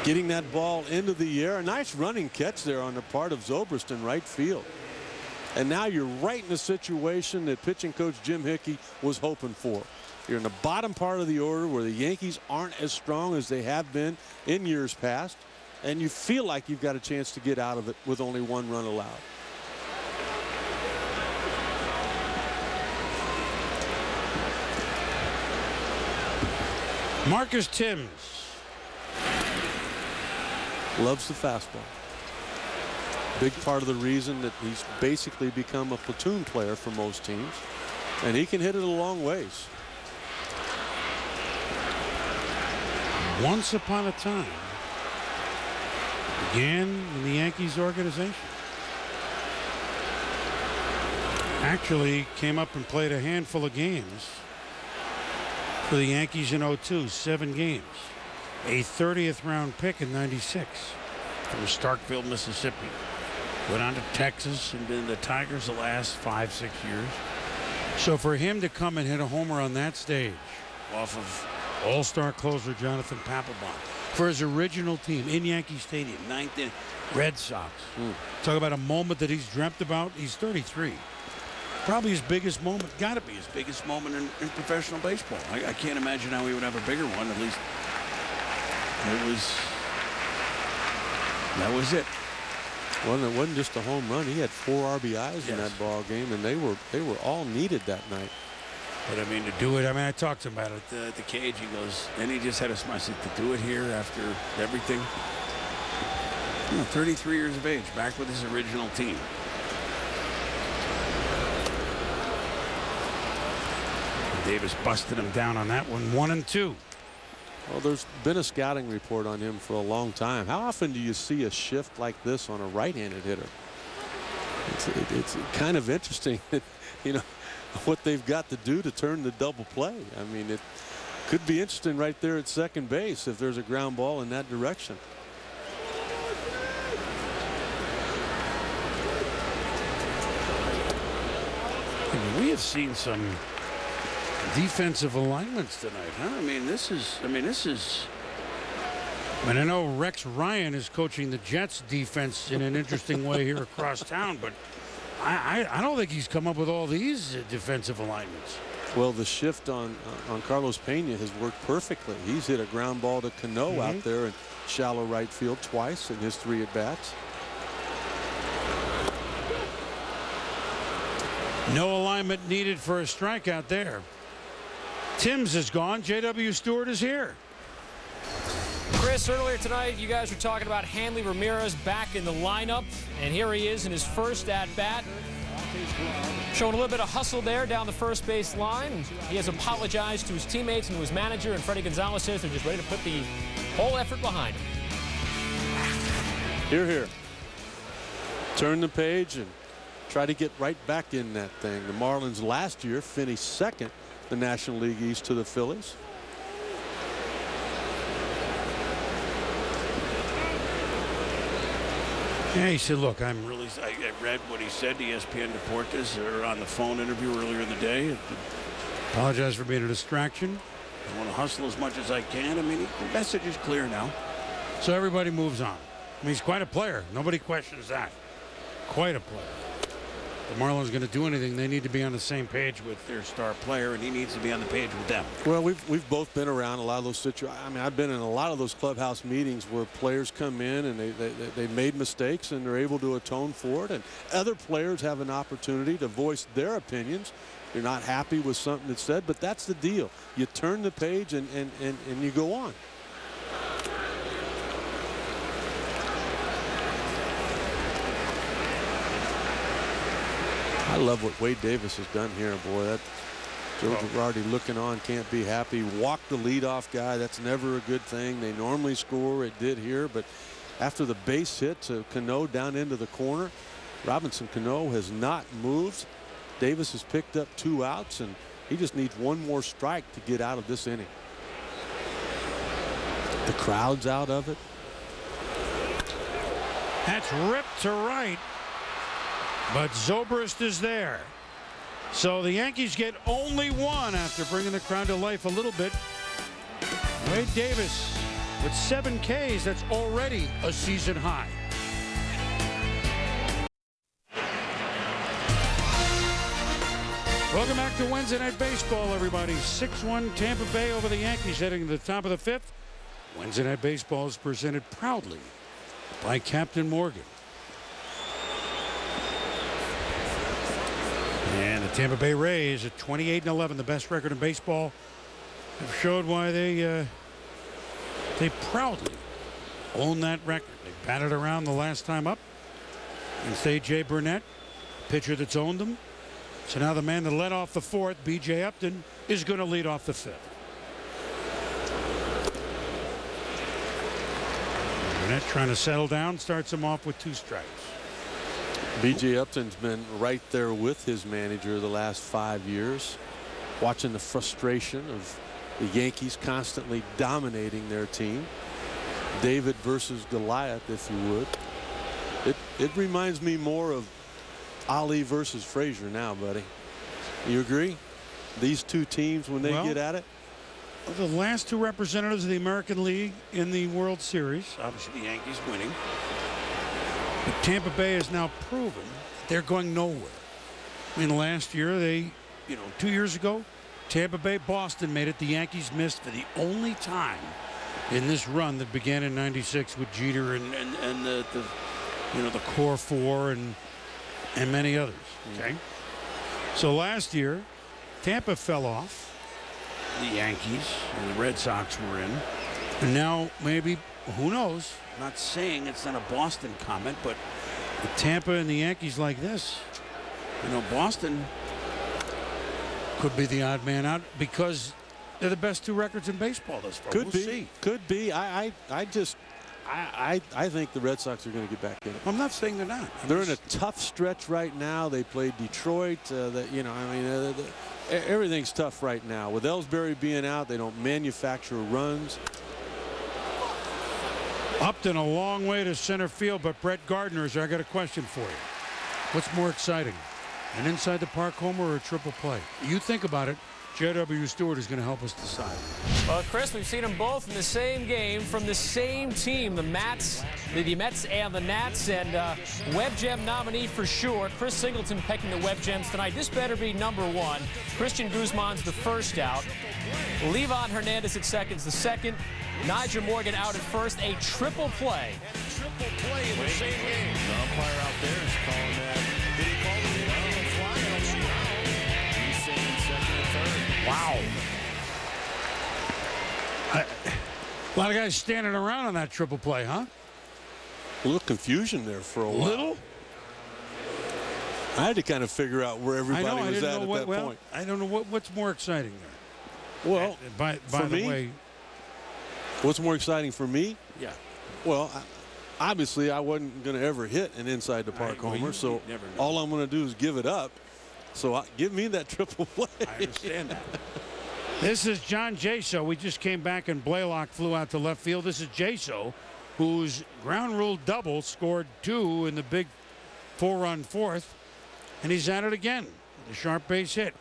Getting that ball into the air. A nice running catch there on the part of Zobrist in right field. And now you're right in the situation that pitching coach Jim Hickey was hoping for. You're in the bottom part of the order where the Yankees aren't as strong as they have been in years past. And you feel like you've got a chance to get out of it with only 1 run allowed. Marcus Timms. Loves the fastball. Big part of the reason that he's basically become a platoon player for most teams. And he can hit it a long ways. Once upon a time, began in the Yankees organization. Actually came up and played a handful of games for the Yankees in 02, 7 games. A 30th round pick in '96. from Starkville, Mississippi. Went on to Texas and been the Tigers the last 5-6 years. So for him to come and hit a homer on that stage off of all-star closer Jonathan Papelbon for his original team in Yankee Stadium, 9th inning, Red Sox. Talk about a moment that he's dreamt about. He's 33. Probably his biggest moment, got to be his biggest moment in professional baseball. I can't imagine how he would have a bigger one. At least that was it. Well, it wasn't just a home run. He had 4 RBIs in that ball game, and they were all needed that night. But I mean, to do it, I talked to him about it at the cage. He goes, and he just had a smile. I said, to do it here after everything. 33 years of age, back with his original team. Davis busted him down on that one, 1-2. Well, there's been a scouting report on him for a long time. How often do you see a shift like this on a right-handed hitter? It's kind of interesting that, what they've got to do to turn the double play. I mean, it could be interesting right there at second base if there's a ground ball in that direction. I mean, we have seen some defensive alignments tonight, huh? I mean, I know Rex Ryan is coaching the Jets defense in an interesting way here across town, but I don't think he's come up with all these defensive alignments. Well, the shift on Carlos Pena has worked perfectly. He's hit a ground ball to Cano out there in shallow right field twice in his 3 at-bats. No alignment needed for a strikeout there. Timms is gone. J.W. Stewart is here. Chris, earlier tonight, you guys were talking about Hanley Ramirez back in the lineup, and here he is in his first at-bat. Showing a little bit of hustle there down the first base line. He has apologized to his teammates and to his manager, and Freddie Gonzalez says they're just ready to put the whole effort behind him. Here. Turn the page and try to get right back in that thing. The Marlins last year finished second the National League East to the Phillies. Yeah, he said, look, I read what he said to ESPN Deportes or on the phone interview earlier in the day. Apologize for being a distraction. I want to hustle as much as I can. I mean, the message is clear now. So everybody moves on. I mean, he's quite a player. Nobody questions that. Quite a player. The Marlins going to do anything, they need to be on the same page with their star player, and he needs to be on the page with them. Well, we've both been around a lot of those situations. I mean, I've been in a lot of those clubhouse meetings where players come in and they made mistakes and they're able to atone for it, and other players have an opportunity to voice their opinions. You're not happy with something that's said, but that's the deal. You turn the page and you go on. I love what Wade Davis has done here, boy. That Joe Girardi looking on, can't be happy. Walked the leadoff guy. That's never a good thing. They normally score. It did here, but after the base hit to Cano down into the corner, Robinson Cano has not moved. Davis has picked up 2 outs, and he just needs one more strike to get out of this inning. The crowd's out of it. That's ripped to right. But Zobrist is there. So the Yankees get only 1 after bringing the crowd to life a little bit. Wade Davis with 7 Ks. That's already a season high. Welcome back to Wednesday Night Baseball, everybody. 6-1 Tampa Bay over the Yankees heading to the top of the 5th. Wednesday Night Baseball is presented proudly by Captain Morgan. And the Tampa Bay Rays at 28-11, the best record in baseball, have showed why they proudly own that record. They batted around the last time up against A.J. Burnett, pitcher that's owned them. So now the man that led off the 4th, B.J. Upton, is going to lead off the 5th. Burnett trying to settle down, starts him off with 2 strikes. B.J. Upton's been right there with his manager the last 5 years, watching the frustration of the Yankees constantly dominating their team. David versus Goliath, if you would. It reminds me more of Ali versus Frazier now, buddy. You agree? These two teams, when they get at it. The last two representatives of the American League in the World Series, obviously the Yankees winning. But Tampa Bay has now proven they're going nowhere. I mean, last year they, 2 years ago, Tampa Bay, Boston made it. The Yankees missed for the only time in this run that began in '96 with Jeter and the core four and many others. Okay. So last year, Tampa fell off. The Yankees and the Red Sox were in. And now maybe, who knows? I'm not saying it's not a Boston comment, but with Tampa and the Yankees like this, Boston could be the odd man out because they're the best two records in baseball thus far. Could We'll be. see. Could be. I think the Red Sox are going to get back in it. I'm not saying they're not. They're in a tough stretch right now. They played Detroit. Everything's tough right now. With Ellsbury being out, they don't manufacture runs. Upton a long way to center field, but Brett Gardner's there. I got a question for you. What's more exciting, an inside the park homer or a triple play? You think about it. J.W. Stewart is going to help us decide. Well, Chris, we've seen them both in the same game from the same team, the Mets and the Nats, and Web Gem nominee for sure. Chris Singleton pecking the Web Gems tonight. This better be number one. Christian Guzman's the first out. Levon Hernandez at second's the second. Nigel Morgan out at first. A triple play. Triple play in the same game. The umpire out there is calling that. Did he call it in fly? I don't see how. He's saying second and third. Wow. A lot of guys standing around on that triple play, huh? A little confusion there for a while. Little? I had to kind of figure out where everybody was at that point. I don't know what's more exciting there. Well, by the way, what's more exciting for me? yeah. Well, obviously I wasn't going to ever hit an inside the park homer, so all I'm going to do is give it up. So give me that triple play. I understand that. This is John Jaso. We just came back and Blaylock flew out to left field. This is Jaso, whose ground rule double scored 2 in the big 4-run fourth, and he's at it again. The sharp base hit.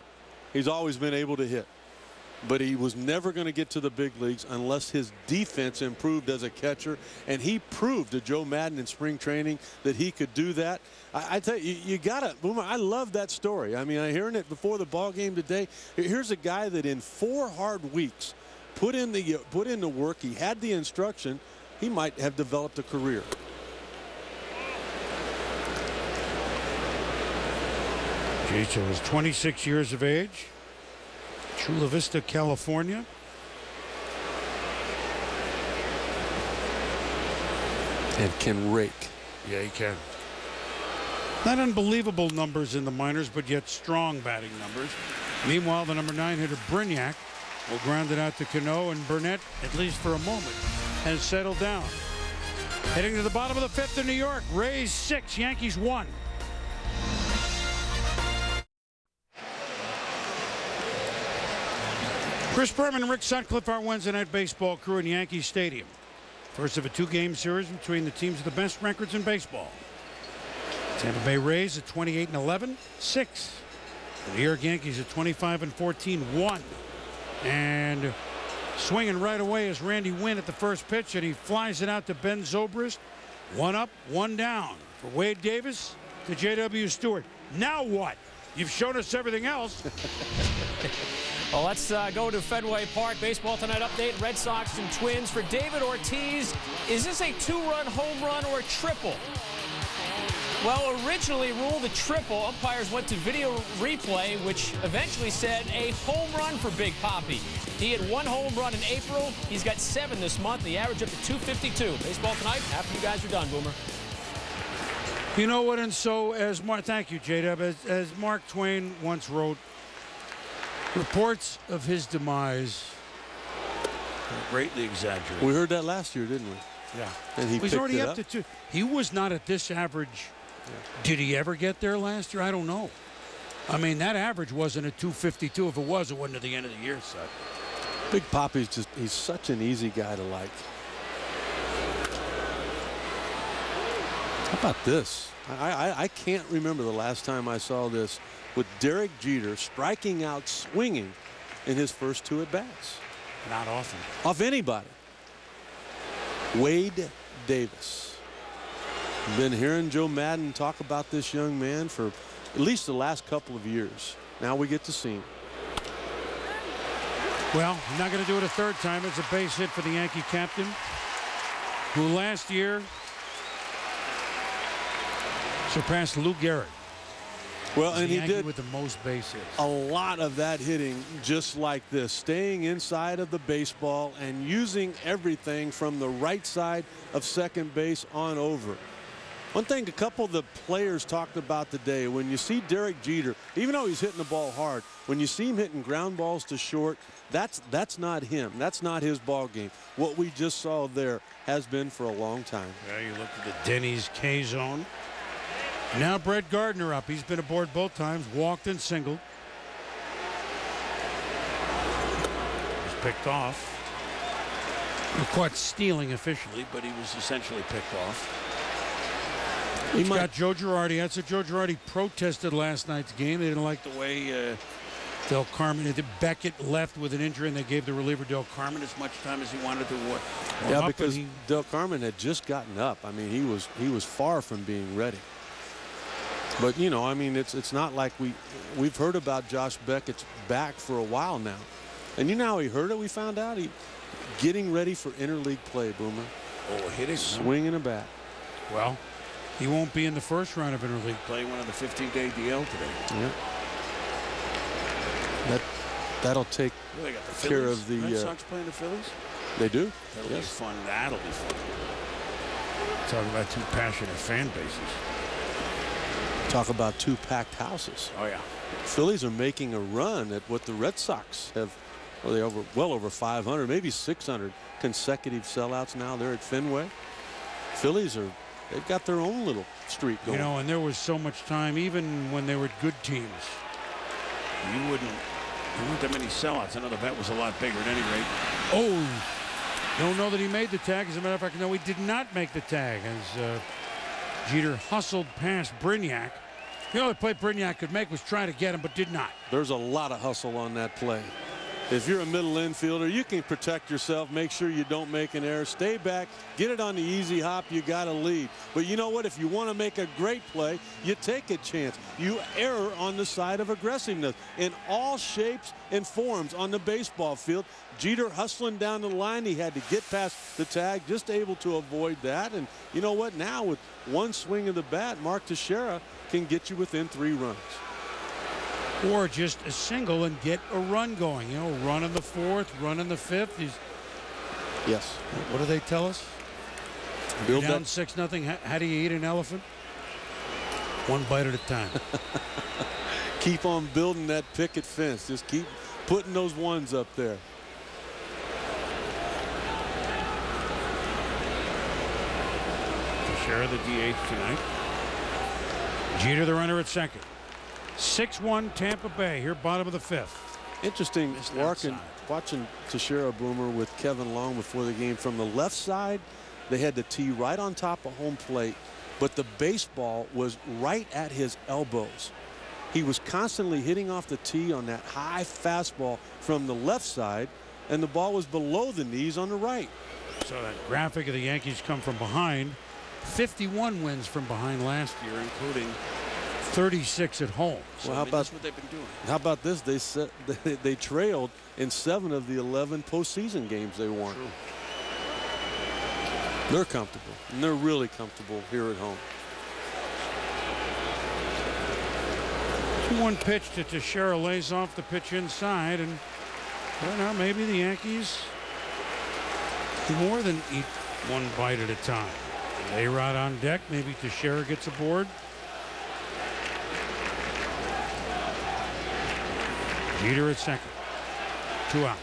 He's always been able to hit, but he was never going to get to the big leagues unless his defense improved as a catcher, and he proved to Joe Madden in spring training that he could do that. I tell you, you gotta, Boomer, I love that story. I mean, I'm hearing it before the ball game today. Here's a guy that in 4 hard weeks put in the work. He had the instruction. He might have developed a career. Jaso was 26 years of age. Chula Vista, California. And can rake. Yeah, he can. Not unbelievable numbers in the minors, but yet strong batting numbers. Meanwhile, the number 9 hitter, Brignac, will ground it out to Cano, and Burnett, at least for a moment, has settled down. Heading to the bottom of the 5th in New York. Rays 6, Yankees 1. Chris Berman and Rick Sutcliffe, our Wednesday night baseball crew in Yankee Stadium. First of a 2-game series between the teams with the best records in baseball. Tampa Bay Rays at 28-11, 6. The New York Yankees at 25-14, 1. And swinging right away is Randy Wynn at the first pitch, and he flies it out to Ben Zobrist. 1 up, 1 down for Wade Davis to J.W. Stewart. Now what? You've shown us everything else. Well, let's go to Fenway Park. Baseball Tonight update. Red Sox and Twins for David Ortiz. Is this a 2-run home run or a triple? Well, originally ruled a triple. Umpires went to video replay, which eventually said a home run for Big Papi. He had 1 home run in April. He's got 7 this month. The average up to 252. Baseball Tonight after you guys are done, Boomer. You know what? And so, as Mark, thank you, J-Dub. As Mark Twain once wrote, reports of his demise are greatly exaggerated. We heard that last year, didn't we? Yeah. And he was picked already it up to 2. He was not at this average. Yeah. Did he ever get there last year? I don't know. I mean, that average wasn't at 252. If it was, it wasn't at the end of the year. So. Big Papi's he's such an easy guy to like. about this? I can't remember the last time I saw this with Derek Jeter striking out swinging in his first 2 at-bats. Not often. Off anybody. Wade Davis. Been hearing Joe Madden talk about this young man for at least the last couple of years. Now we get to see him. Well, he's not going to do it a third time. It's a base hit for the Yankee captain, who last year surpassed Lou Gehrig. Well, and he Yankee did with the most base hits. a lot of that hitting just like this, staying inside of the baseball and using everything from the right side of second base on over. One thing a couple of the players talked about today, when you see Derek Jeter, even though he's hitting the ball hard, when you see him hitting ground balls to short, that's not him. That's not his ball game. What we just saw there has been for a long time. Yeah, you look at the Denny's K zone. Now Brett Gardner up. He's been aboard both times, walked and singled. He's picked off. Caught stealing officially, but he was essentially picked off. He's got Joe Girardi. That's what Joe Girardi protested last night's game. They didn't like the way Del Carmen, Beckett left with an injury, and they gave the reliever Del Carmen as much time as he wanted to work. Yeah, because Del Carmen had just gotten up. I mean, he was far from being ready. But you know, I mean, it's not like we've heard about Josh Beckett's back for a while now, and you know how he hurt it. We found out he getting ready for interleague play. Boomer. Oh, hitting, swinging a bat. Well, he won't be in the first round of interleague play. One of the 15-day DL today. Yeah. That'll take they got the care Phillies. of the Red Sox playing the Phillies. They do. That'll be fun. That'll be fun. Talking about 2 passionate fan bases. Talk about 2 packed houses. Oh yeah. Phillies are making a run at what the Red Sox have. Well, they well over 500, maybe 600 consecutive sellouts now. They're at Fenway. Phillies they've got their own little streak going. You know, and there was so much time, even when they were good teams. There weren't that many sellouts. I know the bet was a lot bigger at any rate. Oh, don't know that he made the tag. As a matter of fact, no, he did not make the tag as Jeter hustled past Brignac. The only play Brignac could make was try to get him, but did not. There's a lot of hustle on that play. If you're a middle infielder, you can protect yourself, make sure you don't make an error, stay back, get it on the easy hop, you got to lead. But you know what? If you want to make a great play, you take a chance. You err on the side of aggressiveness in all shapes and forms on the baseball field. Jeter hustling down the line. He had to get past the tag, just able to avoid that. And you know what? Now with one swing of the bat, Mark Teixeira can get you within 3 runs. Or just a single and get a run going. You know, run in the 4th, run in the 5th. Yes. What do they tell us? Build down that 6-0. How do you eat an elephant? One bite at a time. Keep on building that picket fence. Just keep putting those ones up there. Teixeira the DH tonight. Jeter the runner at second. 6-1 Tampa Bay here, bottom of the 5th. Interesting, watching Teixeira, Boomer, with Kevin Long before the game. From the left side, they had the tee right on top of home plate, but the baseball was right at his elbows. He was constantly hitting off the tee on that high fastball from the left side, and the ball was below the knees on the right. So that graphic of the Yankees come from behind. 51 wins from behind last year, including 36 at home. So well, that's what they've been doing. How about this? They trailed in 7 of the 11 postseason games they won. True. They're comfortable, and they're really comfortable here at home. 2-1 pitch to Teixeira, lays off the pitch inside, and well, now maybe the Yankees do more than eat one bite at a time. A-Rod on deck. Maybe Teixeira gets aboard. Jeter at second. 2 out.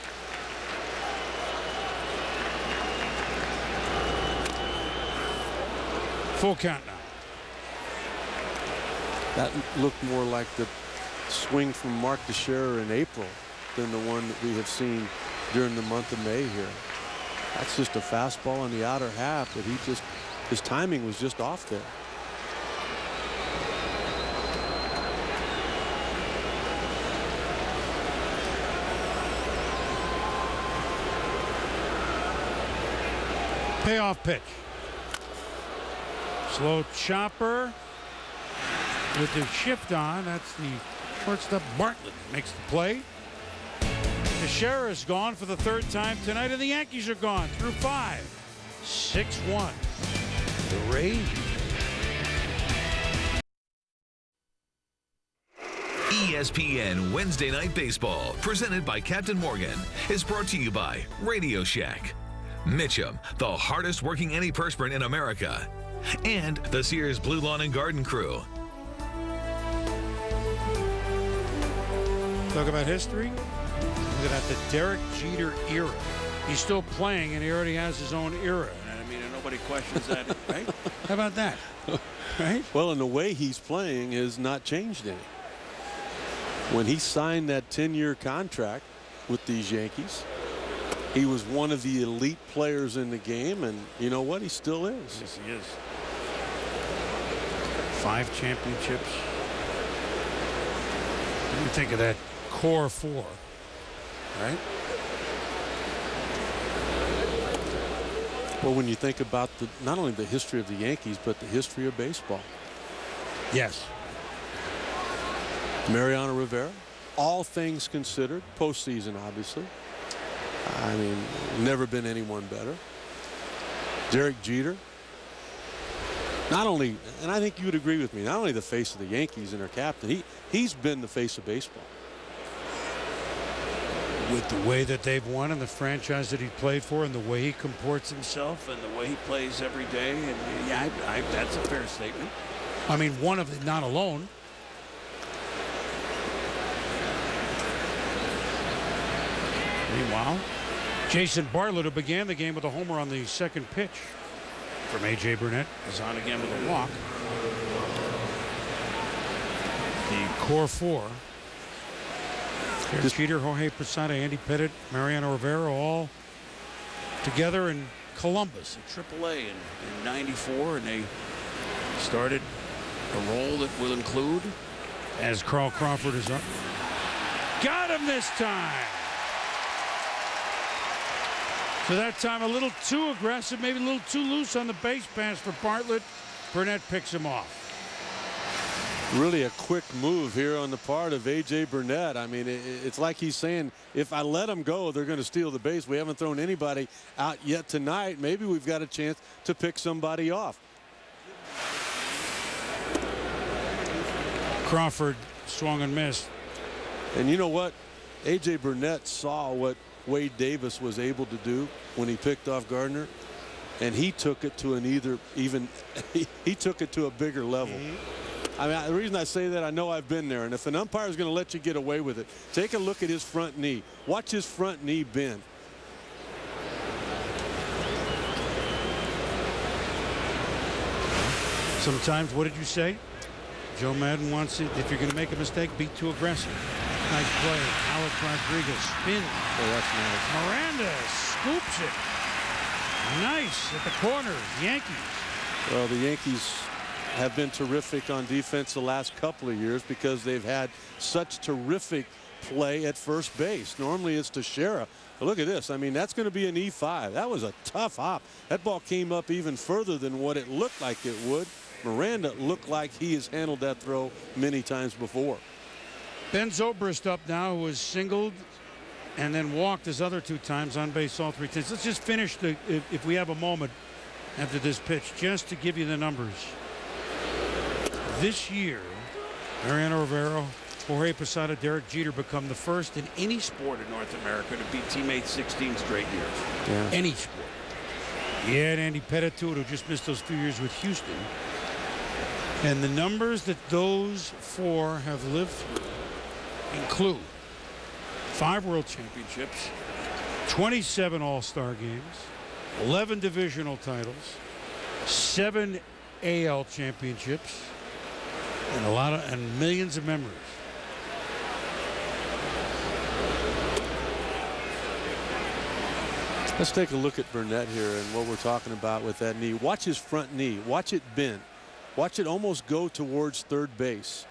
Full count now. That looked more like the swing from Mark Teixeira in April than the one that we have seen during the month of May here. That's just a fastball on the outer half that his timing was just off there. Payoff pitch. Slow chopper with the shift on. That's the shortstop Bartlett makes the play. Teixeira is gone for the third time tonight, and the Yankees are gone through 5. 6-1. The Rays. ESPN Wednesday Night Baseball, presented by Captain Morgan, is brought to you by Radio Shack, Mitchum, the hardest working antiperspirant in America, and the Sears Blue Lawn and Garden Crew. Talk about history. Look at the Derek Jeter era. He's still playing, and he already has his own era. I mean, nobody questions that, right? How about that? Right? Well, and the way he's playing has not changed any. When he signed that 10-year contract with these Yankees, he was one of the elite players in the game, and you know what? He still is. Yes, he is. 5 championships. What do you think of that core 4? Right? Well, when you think about not only the history of the Yankees, but the history of baseball. Yes. Mariano Rivera, all things considered, postseason obviously. I mean, never been anyone better. Derek Jeter, not only, and I think you would agree with me, not only the face of the Yankees and their captain, he's been the face of baseball. With the way that they've won and the franchise that he played for and the way he comports himself and the way he plays every day. And yeah, that's a fair statement. I mean, one of them, not alone. Meanwhile, Jason Bartlett, who began the game with a homer on the second pitch from A.J. Burnett, is on again with a walk. The core 4. Derek Jeter, Jorge Posada, Andy Pettitte, Mariano Rivera, all together in Columbus at AAA in '94, and they started a role that will include, as Carl Crawford is up. Got him this time. So that time a little too aggressive, maybe a little too loose on the base pass for Bartlett. Burnett picks him off. Really a quick move here on the part of A.J. Burnett. I mean, it's like he's saying, if I let them go, they're going to steal the base. We haven't thrown anybody out yet tonight. Maybe we've got a chance to pick somebody off. Crawford swung and missed. And you know what? A.J. Burnett saw what Wade Davis was able to do when he picked off Gardner, and he took it to he took it to a bigger level. I mean, the reason I say that, I know I've been there, and if an umpire is going to let you get away with it, take a look at his front knee. Watch his front knee bend. Sometimes, what did you say? Joe Madden wants it, if you're going to make a mistake, be too aggressive. Nice play. Alex Rodriguez spins. Oh, that's nice. Miranda scoops it. Nice at the corner. Yankees. Well, the Yankees have been terrific on defense the last couple of years because they've had such terrific play at first base. Normally it's Teixeira. But look at this. I mean, that's going to be an E5. That was a tough hop. That ball came up even further than what it looked like it would. Miranda looked like he has handled that throw many times before. Ben Zobrist up now, who was singled and then walked his other 2 times on base all 3 times. Let's just finish if we have a moment after this pitch, just to give you the numbers. This year, Mariano Rivera, Jorge Posada, Derek Jeter become the first in any sport in North America to beat teammates 16 straight years. Yeah. Any sport. Yeah, and Andy Pettitte, too, who just missed those few years with Houston. And the numbers that those 4 have lived through include 5 World Championships, 27 All-Star games, 11 divisional titles, 7 AL championships, and millions of memories. Let's take a look at Burnett here and what we're talking about with that knee. Watch his front knee. Watch it bend. Watch it almost go towards third base.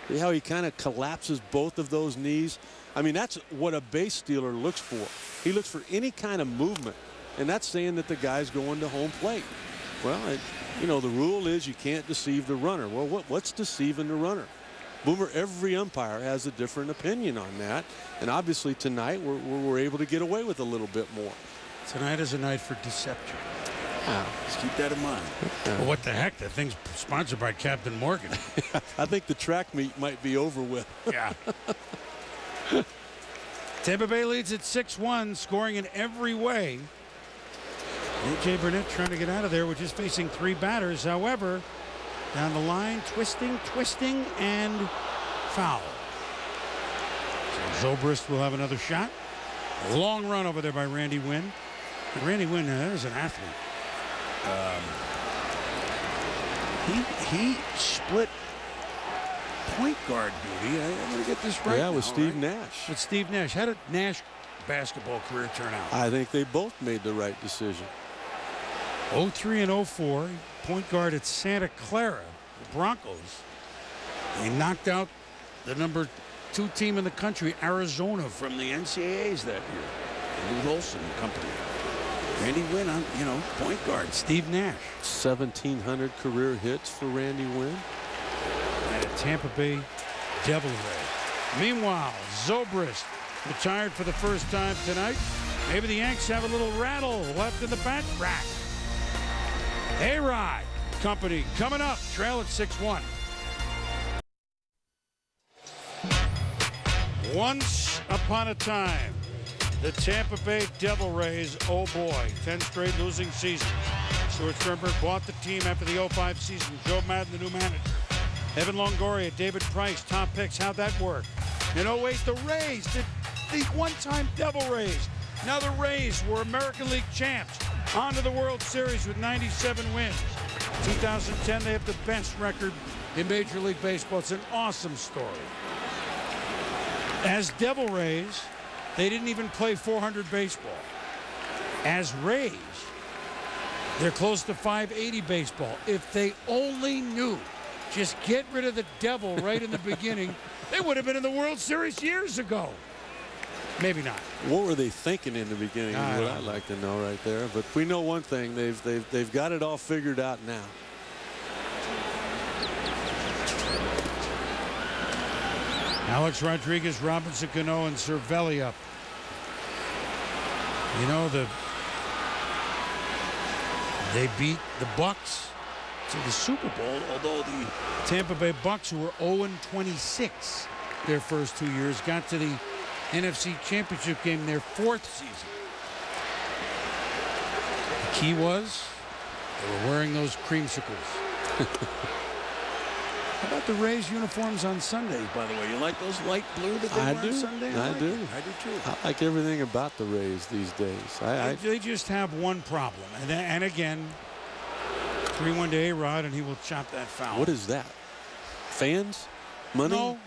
See how he kind of collapses both of those knees? I mean, that's what a base stealer looks for. He looks for any kind of movement and that's saying that the guy's going to home plate. Well, you know, the rule is you can't deceive the runner. Well, what's deceiving the runner? Boomer, every umpire has a different opinion on that, and obviously tonight we're able to get away with a little bit more. Tonight is a night for deception. Just keep that in mind. Well, what the heck? That thing's sponsored by Captain Morgan. I think the track meet might be over with. Yeah. Tampa Bay leads at 6-1, scoring in every way. A.J. Burnett trying to get out of there, which is facing 3 batters. However, down the line, twisting, and foul. So Zobrist will have another shot. A long run over there by Randy Wynn. And Randy Wynn, that is an athlete. He split point guard duty. I'm going to get this right. Yeah, with now, Steve right? Nash. With Steve Nash. How did Nash basketball career turn out? I think they both made the right decision. 03 and 04, point guard at Santa Clara, the Broncos. They knocked out the number 2 team in the country, Arizona, from the NCAAs that year. Lou Olson and company. Randy Wynn, point guard. Steve Nash. 1,700 career hits for Randy Wynn. And a Tampa Bay Devil Ray. Meanwhile, Zobrist retired for the first time tonight. Maybe the Yanks have a little rattle left in the bat rack. A-Rod company coming up. Trail at 6-1. Once upon a time, the Tampa Bay Devil Rays, oh boy, 10 straight losing seasons. Stuart Sternberg bought the team after the 05 season. Joe Madden, the new manager. Evan Longoria, David Price, top picks. How'd that work? In 08, the Rays, the one-time Devil Rays. Now the Rays were American League champs. On to the World Series with 97 wins. 2010, they have the best record in Major League Baseball. It's an awesome story. As Devil Rays, they didn't even play 400 baseball. As Rays, they're close to 580 baseball. If they only knew, just get rid of the devil right in the beginning, they would have been in the World Series years ago. Maybe not. What were they thinking in the beginning? Is what I'd like to know right there. But we know one thing: they've got it all figured out now. Alex Rodriguez, Robinson Cano, and Cervelli up. You know, they beat the Bucks to the Super Bowl, although the Tampa Bay Bucks, who were 0-26 their first 2 years, got to the NFC Championship game their 4th season. The key was they were wearing those creamsicles. How about the Rays uniforms on Sundays, by the way? You like those light blue that they wear on Sunday? I do. I do too. I like everything about the Rays these days. They just have one problem. And again, 3-1 to A-Rod, and he will chop that foul. What is that? Fans? Money? No.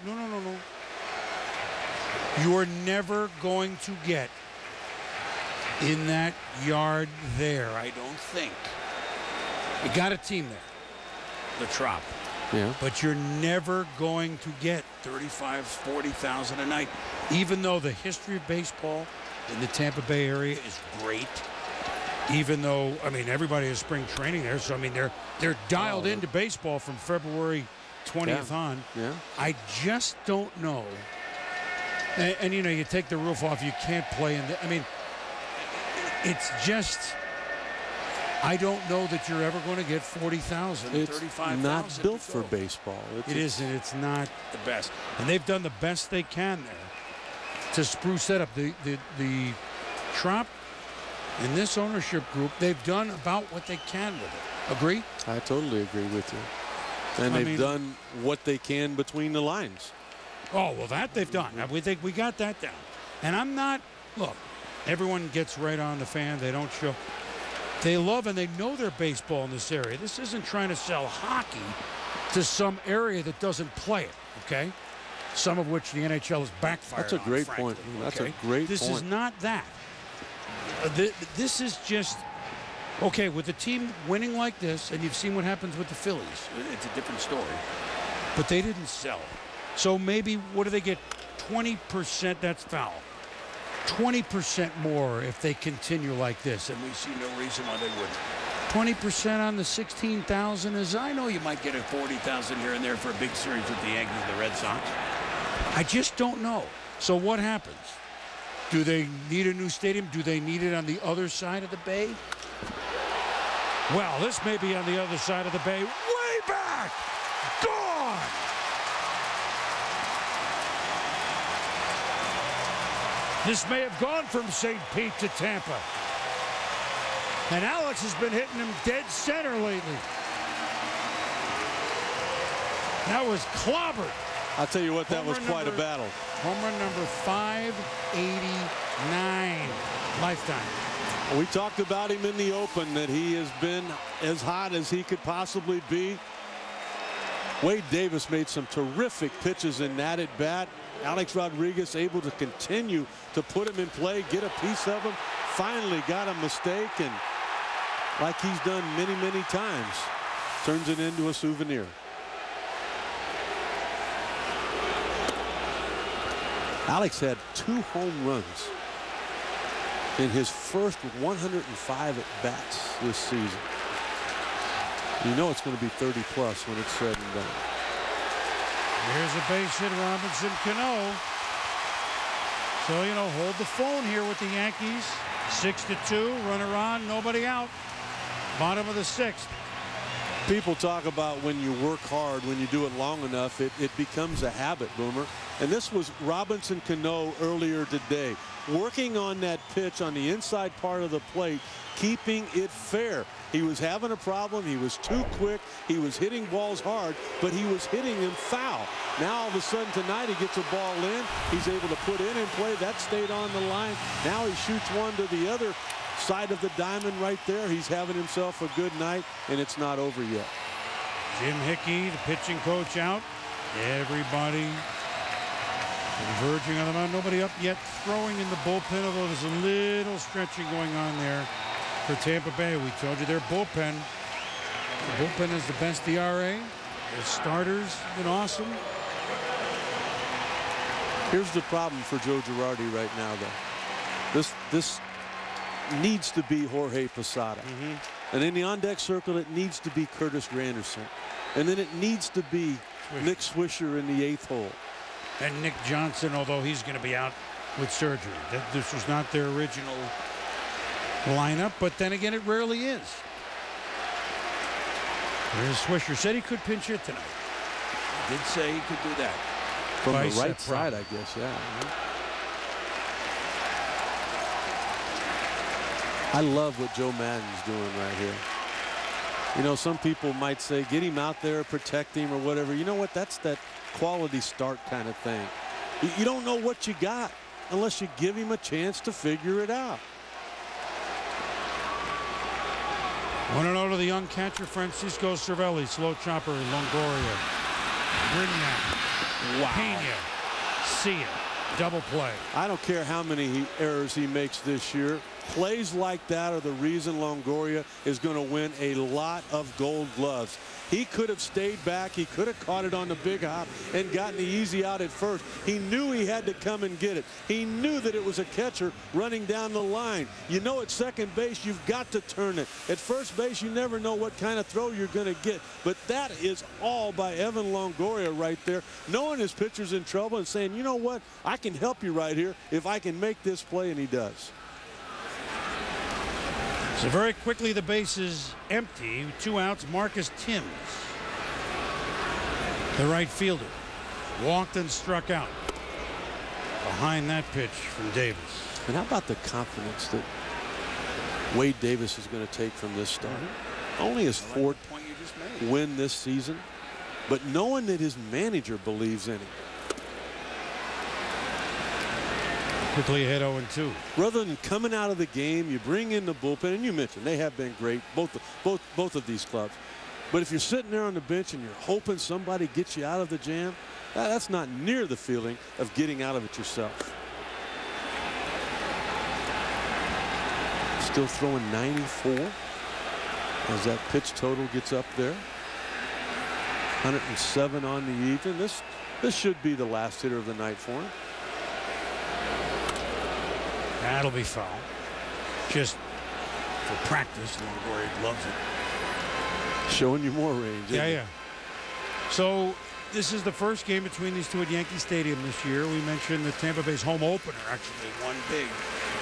You are never going to get in that yard there, I don't think. You got a team there, the Trop. Yeah. But you're never going to get 35,000, 40,000 a night, even though the history of baseball in the Tampa Bay area is great. Even though, I mean, everybody has spring training there, so I mean, they're dialed into baseball from February 20th on. Yeah. I just don't know. And you know, you take the roof off, you can't play in I mean, it's just, I don't know that you're ever going to get 40,000, 35,000. It's not built for baseball. It isn't. It's not the best. And they've done the best they can there to spruce that up. The Trop in this ownership group, they've done about what they can with it. Agree? I totally agree with you. And they've done what they can between the lines. Oh, well, that they've done. We think we got that down. And I'm not, look, everyone gets right on the fan. They don't show. They love and they know their baseball in this area. This isn't trying to sell hockey to some area that doesn't play it, okay? Some of which the NHL has backfired on. That's a great frankly, point. That's okay? a great this point. This is not that. This is just, okay, with the team winning like this, and you've seen what happens with the Phillies. It's a different story. But they didn't sell. So maybe, what do they get? 20%, that's foul. 20% more if they continue like this, and we see no reason why they wouldn't. 20% on the 16,000 is, I know you might get a 40,000 here and there for a big series with the Yankees and the Red Sox. I just don't know. So what happens? Do they need a new stadium? Do they need it on the other side of the bay? Well, this may be on the other side of the bay. Way back! Gone! This may have gone from St. Pete to Tampa. And Alex has been hitting him dead center lately. That was clobbered. I'll tell you what, that was quite a battle. Home run number 589 lifetime. We talked about him in the open, that he has been as hot as he could possibly be. Wade Davis made some terrific pitches in that at bat. Alex Rodriguez able to continue to put him in play, get a piece of him. Finally got a mistake, and like he's done many, many times, turns it into a souvenir. Alex had 2 home runs in his first 105 at-bats this season. You know it's going to be 30-plus when it's said and done. Here's a base hit, Robinson Cano. So, you know, hold the phone here with the Yankees. 6-2, runner on, nobody out. Bottom of the 6th. People talk about when you work hard, when you do it long enough, it becomes a habit, Boomer. And this was Robinson Cano earlier today, working on that pitch on the inside part of the plate, keeping it fair. He was having a problem. He was too quick. He was hitting balls hard, but he was hitting them foul. Now all of a sudden tonight he gets a ball in. He's able to put in and play. That stayed on the line. Now he shoots one to the other side of the diamond right there. He's having himself a good night, and it's not over yet. Jim Hickey, the pitching coach, out. Everybody converging on the mound. Nobody up yet. Throwing in the bullpen, although there's a little stretching going on there for Tampa Bay. We told you their bullpen. The bullpen is the best ERA. The starters have been awesome. Here's the problem for Joe Girardi right now, though. This needs to be Jorge Posada. And in the on-deck circle, it needs to be Curtis Granderson. And then it needs to be Nick Swisher in the 8th hole. And Nick Johnson, although he's going to be out with surgery. This was not their original lineup, but then again, it rarely is. There's Swisher. Said he could pinch hit tonight. Did say he could do that. From the right side, I guess, yeah. I love what Joe Madden's doing right here. You know, some people might say, get him out there, protect him or whatever. You know what? That's that quality start kind of thing. You don't know what you got unless you give him a chance to figure it out. 1-0 to the young catcher, Francisco Cervelli. Slow chopper, Longoria. Brignac. Wow. Pena. See it. Double play. I don't care how many errors he makes this year. Plays like that are the reason Longoria is going to win a lot of Gold Gloves. He could have stayed back. He could have caught it on the big hop and gotten the easy out at first. He knew he had to come and get it. He knew that it was a catcher running down the line. You know, at second base, you've got to turn it. At first base, you never know what kind of throw you're going to get. But that is all by Evan Longoria right there, knowing his pitcher's in trouble and saying, you know what, I can help you right here if I can make this play, and he does. So very quickly the base is empty. 2 outs. Marcus Timms, the right fielder, walked and struck out. Behind that pitch from Davis. And how about the confidence that Wade Davis is going to take from this start? Only his 4th win this season, but knowing that his manager believes in him. Quickly ahead 0-2. Rather than coming out of the game, you bring in the bullpen, and you mentioned they have been great, both of these clubs. But if you're sitting there on the bench and you're hoping somebody gets you out of the jam, that's not near the feeling of getting out of it yourself. Still throwing 94 as that pitch total gets up there. 107 on the evening. This should be the last hitter of the night for him. That'll be foul. Just for practice. Longoria loves it. Showing you more range. Yeah. So this is the first game between these two at Yankee Stadium this year. We mentioned the Tampa Bay's home opener actually won big.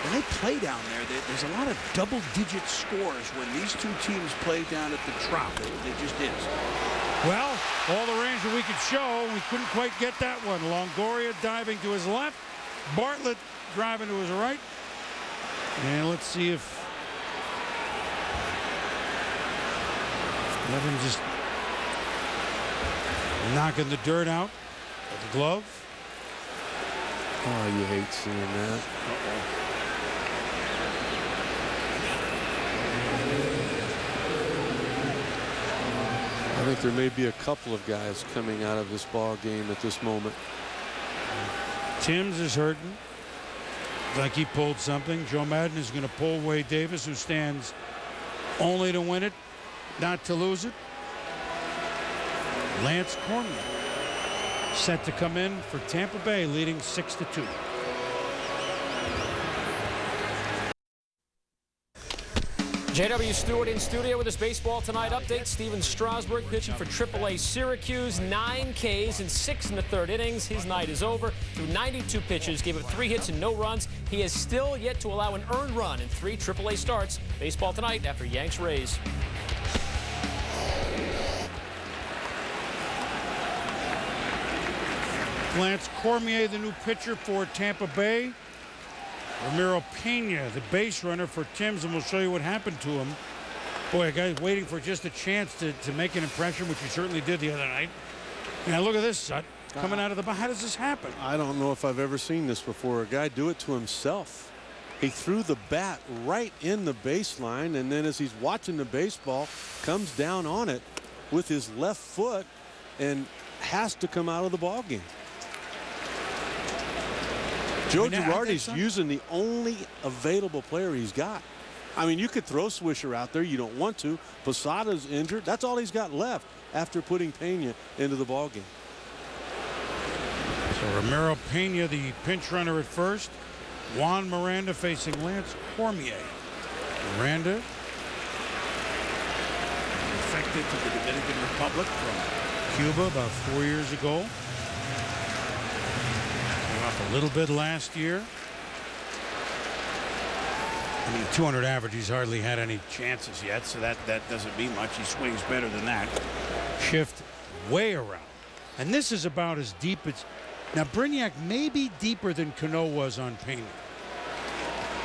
When they play down there, there's a lot of double-digit scores when these two teams play down at the Trop. It just is. Well, all the range that we could show, we couldn't quite get that one. Longoria diving to his left, Bartlett driving to his right. And let's see if Levin just knocking the dirt out of the glove. Oh, you hate seeing that. I think there may be a couple of guys coming out of this ball game at this moment. Timms is hurting. Like he pulled something. Joe Madden is going to pull Wade Davis, who stands only to win it, not to lose it. Lance Cormier set to come in for Tampa Bay, leading 6-2. J.W. Stewart in studio with his Baseball Tonight update. Steven Strasburg pitching for AAA Syracuse. 9 Ks and 6 in the third innings. His night is over. Through 92 pitches, gave up 3 hits and no runs. He has still yet to allow an earned run in 3 AAA starts. Baseball Tonight after Yanks Rays. Lance Cormier, the new pitcher for Tampa Bay. Ramiro Pena, the base runner for Timms, and we'll show you what happened to him. Boy, a guy waiting for just a chance to make an impression, which he certainly did the other night. Now look at this, Sut, coming out of the box. How does this happen? I don't know if I've ever seen this before. A guy do it to himself. He threw the bat right in the baseline, and then as he's watching the baseball, comes down on it with his left foot and has to come out of the ball game. Joe Girardi's using the only available player he's got. I mean, you could throw Swisher out there. You don't want to. Posada's injured. That's all he's got left after putting Pena into the ballgame. So Ramiro Pena, the pinch runner at first. Juan Miranda facing Lance Cormier. Miranda defected to the Dominican Republic from Cuba about 4 years ago. A little bit last year. I mean, 200 average, he's hardly had any chances yet, so that doesn't mean much. He swings better than that. Shift way around. And this is about as deep as... Now, Brignac may be deeper than Cano was on Pena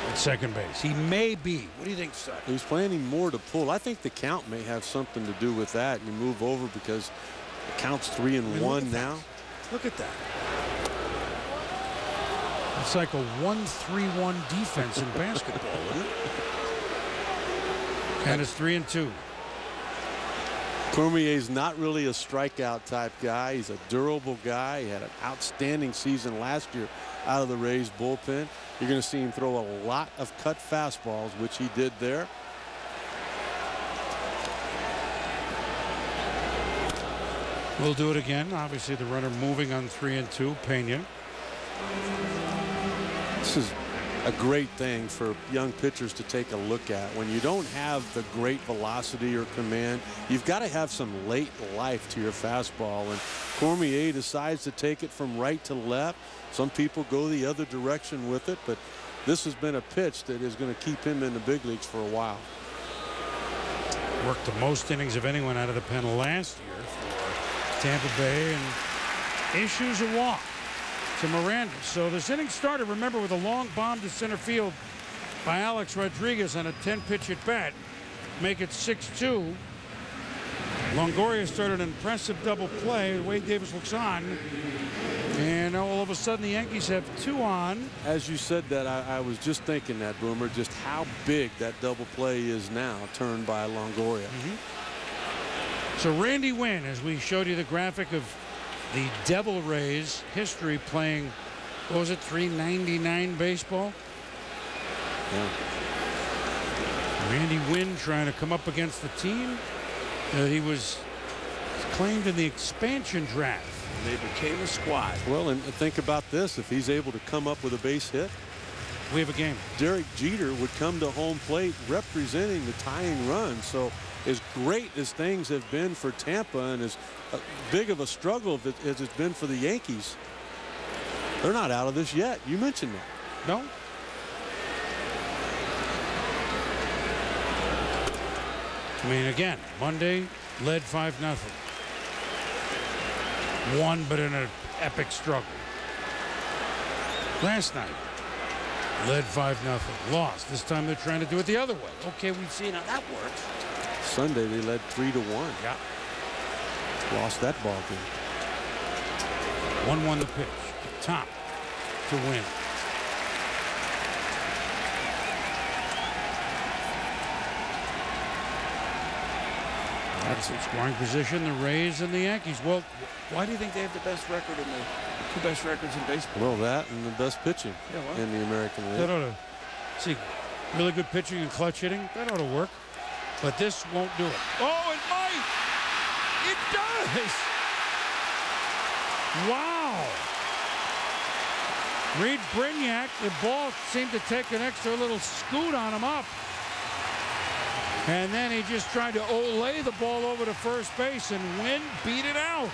at second base. He may be. What do you think, Sut? He's planning more to pull. I think the count may have something to do with that. You move over because the count's 3-1 now. Look at that. It's like a 1-3-1 defense in basketball, isn't it? And it's 3-2. Cormier's not really a strikeout type guy. He's a durable guy. He had an outstanding season last year out of the Rays bullpen. You're going to see him throw a lot of cut fastballs, which he did there. We'll do it again. Obviously, the runner moving on 3-2. Pena. This is a great thing for young pitchers to take a look at. When you don't have the great velocity or command, you've got to have some late life to your fastball. And Cormier decides to take it from right to left. Some people go the other direction with it, but this has been a pitch that is going to keep him in the big leagues for a while. Worked the most innings of anyone out of the pen last year for Tampa Bay, and issues a walk to Miranda. So this inning started, remember, with a long bomb to center field by Alex Rodriguez on a 10-pitch at bat. Make it 6-2. Longoria started an impressive double play. Wade Davis looks on. And all of a sudden the Yankees have 2 on. As you said that, I was just thinking that, Boomer, just how big that double play is now, turned by Longoria. So Randy Wynn, as we showed you the graphic of the Devil Rays history playing, what was it, 399 baseball? Yeah. Randy Wynn trying to come up against the team that he was claimed in the expansion draft. They became a squad. Well, and think about this. If he's able to come up with a base hit, We have a game. Derek Jeter would come to home plate representing the tying run. So as great as things have been for Tampa and as big of a struggle as it's been for the Yankees, they're not out of this yet. You mentioned that. No. I mean, again, Monday led 5-0. Won, but in an epic struggle. Last night, led 5-0. Lost. This time they're trying to do it the other way. Okay, we've seen how that works. Sunday they led 3-1. Yeah. Lost that ball game. 1-1 the pitch. Top to win. That's in scoring position, the Rays and the Yankees. Well, Why do you think they have the best record in the two best records in baseball? Well, that and the best pitching in the American League. that ought to see really good pitching and clutch hitting. That ought to work. But this won't do it. Oh, it might. It does. Wow. Reed Brignac, the ball seemed to take an extra little scoot on him up. And then he just tried to lay the ball over to first base, and Wynn beat it out.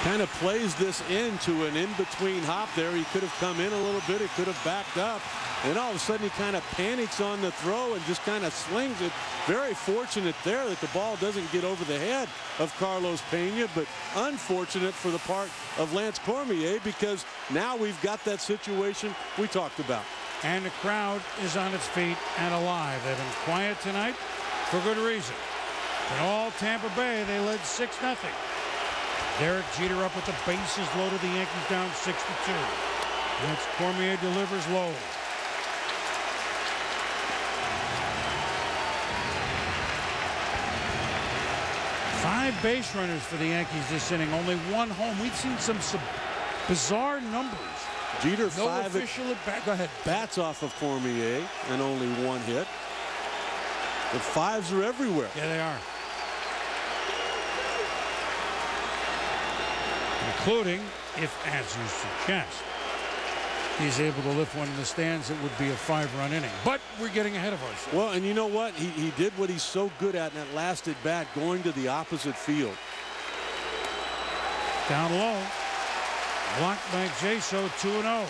Kind of plays this into an in-between hop there. He could have come in a little bit. He could have backed up. And all of a sudden he kind of panics on the throw and just kind of slings it. Very fortunate there that the ball doesn't get over the head of Carlos Pena, but unfortunate for the part of Lance Cormier, because now we've got that situation we talked about. And the crowd is on its feet and alive. They've been quiet tonight for good reason. In all Tampa Bay, they led 6-0. Derek Jeter up with the bases loaded. The Yankees down 6-2. Lance Cormier delivers low. Five base runners for the Yankees this inning. Only one home. We've seen some bizarre numbers. Jeter No 5 official at bat. Go ahead. bats off of Cormier and only 1 hit. The 5s are everywhere. Yeah, they are. Including, if as you suggest, he's able to lift one in the stands, it would be a 5-run inning. But we're getting ahead of ourselves. Well, and you know what? He did what he's so good at in that last at bat, going to the opposite field. Down low. Blocked by Jaso, 2-0.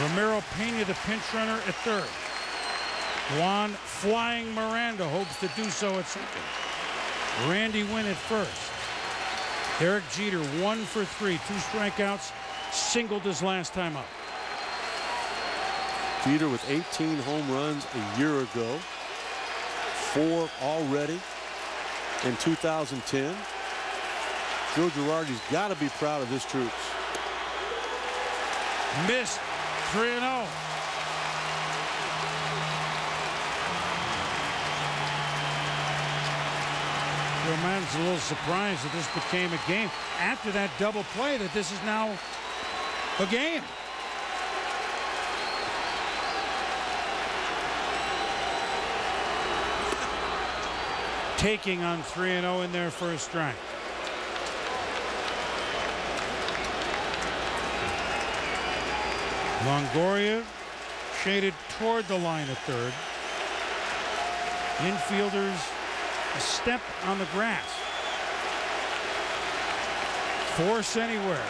Ramiro Pena, the pinch runner at third. Juan Flying Miranda hopes to do so at second. Randy Wynn at first. Derek Jeter 1 for 3, 2 strikeouts, singled his last time up. Jeter with 18 home runs a year ago, 4 already in 2010. Joe Girardi's got to be proud of his troops. Missed, 3-0. Man's a little surprised that this became a game after that double play, that this is now a game. Taking on 3-0 in their first strike. Longoria shaded toward the line at third. Infielders a step on the grass. Force anywhere.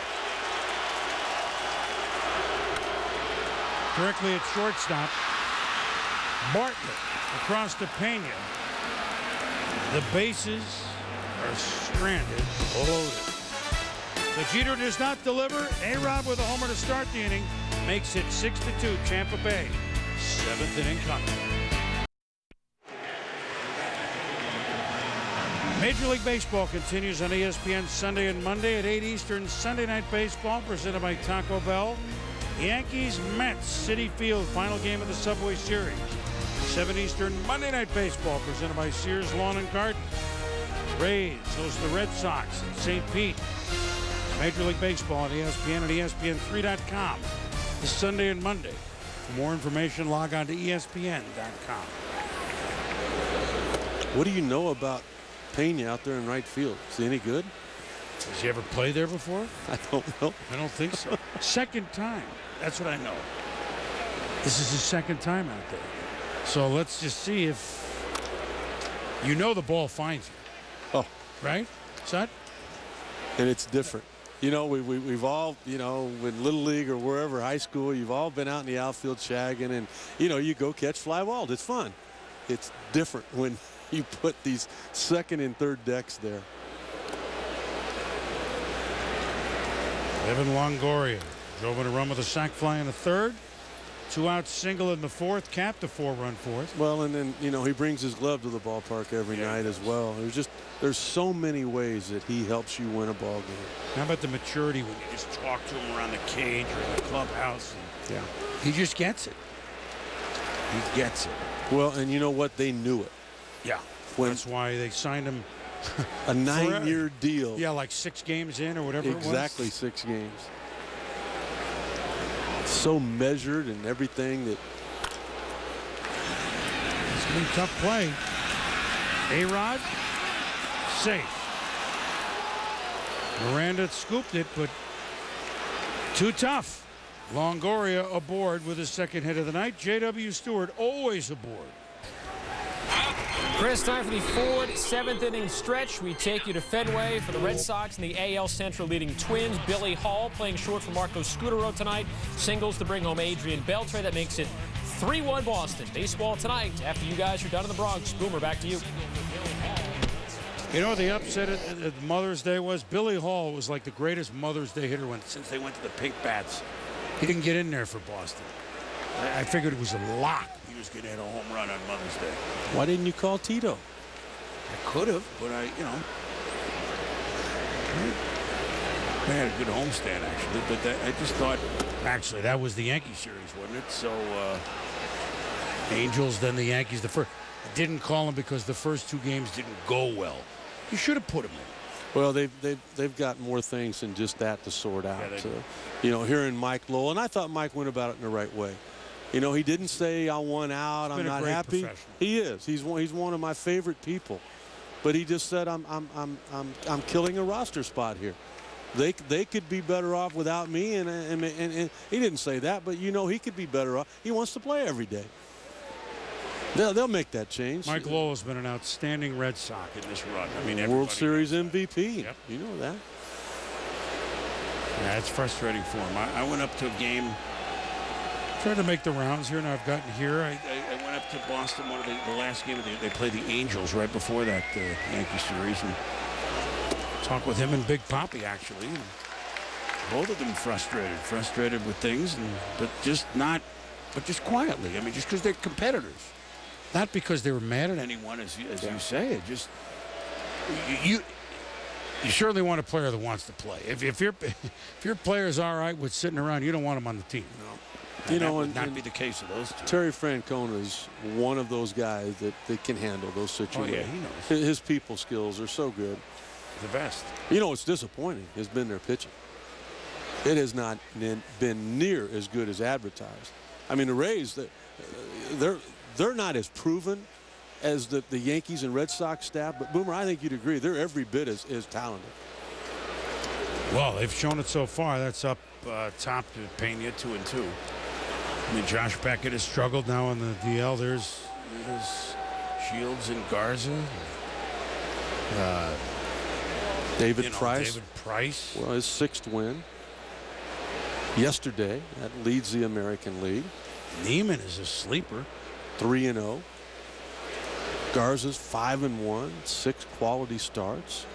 Directly at shortstop. Bartlett across to Pena. The bases are stranded, loaded. So Jeter does not deliver. A-Rod with a homer to start the inning makes it 6-2. Tampa Bay, 7th inning coming. Major League Baseball continues on ESPN Sunday and Monday at 8 Eastern. Sunday Night Baseball presented by Taco Bell. Yankees, Mets, Citi Field, final game of the Subway Series. 7 Eastern Monday Night Baseball presented by Sears Lawn and Garden. Rays host the Red Sox in St. Pete. Major League Baseball on ESPN and ESPN3.com this Sunday and Monday. For more information, log on to ESPN.com. What do you know about Pena out there in right field? Is he any good? Has he ever played there before? I don't know. I don't think so. Second time. That's what I know. This is his second time out there. So let's just see if the ball finds you. Oh. Right? Sut? And it's different. You know, we've all, in Little League or wherever, high school, you've all been out in the outfield shagging and, you go catch fly balls. It's fun. It's different when you put these second and third decks there. Evan Longoria drove in a run with a sac fly in the third. 2-out single in the fourth, capped a 4-run fourth. Well, and then, he brings his glove to the ballpark every night as well. There's so many ways that he helps you win a ball game. How about the maturity when you just talk to him around the cage or in the clubhouse? Yeah. He just gets it. He gets it. Well, and you know what? They knew it. Yeah. That's why they signed him. A 9-year deal. Yeah, like 6 games in or whatever Exactly, it was. 6 games. So measured and everything that. It's going to be a tough play. A-Rod, safe. Miranda scooped it, but too tough. Longoria aboard with his second hit of the night. J.W. Stewart always aboard. Chris, time for the Ford 7th inning stretch. We take you to Fenway for the Red Sox and the AL Central leading Twins. Billy Hall playing short for Marco Scutaro tonight. Singles to bring home Adrian Beltre. That makes it 3-1 Boston. Baseball tonight after you guys are done in the Bronx. Boomer, back to you. You know what the upset at Mother's Day was? Billy Hall was like the greatest Mother's Day hitter since they went to the Pink Bats. He didn't get in there for Boston. I figured it was a lock. He was going to hit a home run on Mother's Day. Why didn't you call Tito? I could have, but I had a good homestand, actually. But I just thought, actually, that was the Yankee series, wasn't it? So, Angels, then the Yankees. The first. I didn't call him because the first 2 games didn't go well. You should have put him in. Well, they've got more things than just that to sort out. Yeah, hearing Mike Lowell, and I thought Mike went about it in the right way. He didn't say I won out, I'm not happy. He is. He's one of my favorite people. But he just said I'm killing a roster spot here. They could be better off without me, and he didn't say that, but he could be better off. He wants to play every day. They'll make that change. Mike Lowell has been an outstanding Red Sox in this run. I mean, World Series MVP. Yep. You know that. Yeah, it's frustrating for him. I went up to a game, tried to make the rounds here, and I've gotten here. I went up to Boston, one of the last game. They played the Angels right before that Yankee series, and talked with him and Big Papi, actually. And both of them frustrated with things, but just quietly. I mean, just because they're competitors. Not because they were mad at anyone, as you say. It just you certainly want a player that wants to play. If your player's all right with sitting around, you don't want him on the team. No. That would not be the case of those two. Terry Francona is one of those guys that can handle those situations. Oh, yeah, he knows. His people skills are so good. The best. It's disappointing has been their pitching. It has not been near as good as advertised. I mean, the Rays, they're not as proven as the Yankees and Red Sox staff, but Boomer, I think you'd agree they're every bit as talented. Well, they've shown it so far. That's up top to Pena 2-2. I mean, Josh Beckett has struggled now in the DL. There's Shields and Garza. David Price. David Price. Well, his 6th win yesterday. That leads the American League. Neiman is a sleeper. 3-0. Garza's 5-1, 6 quality starts.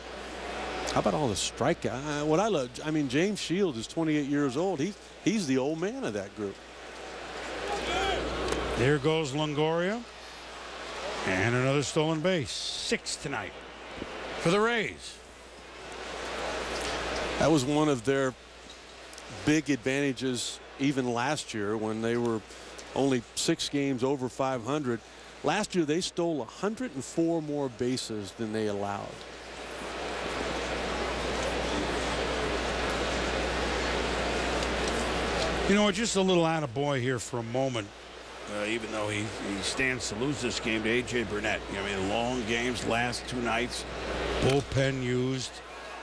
How about all the strikeout? What I love, I mean, James Shields is 28 years old. He's the old man of that group. There goes Longoria. And another stolen base. 6 tonight for the Rays. That was one of their big advantages even last year when they were only 6 games over 500. Last year they stole 104 more bases than they allowed. Just a little attaboy here for a moment, even though he stands to lose this game, to A.J. Burnett. Long games, last 2 nights, bullpen used.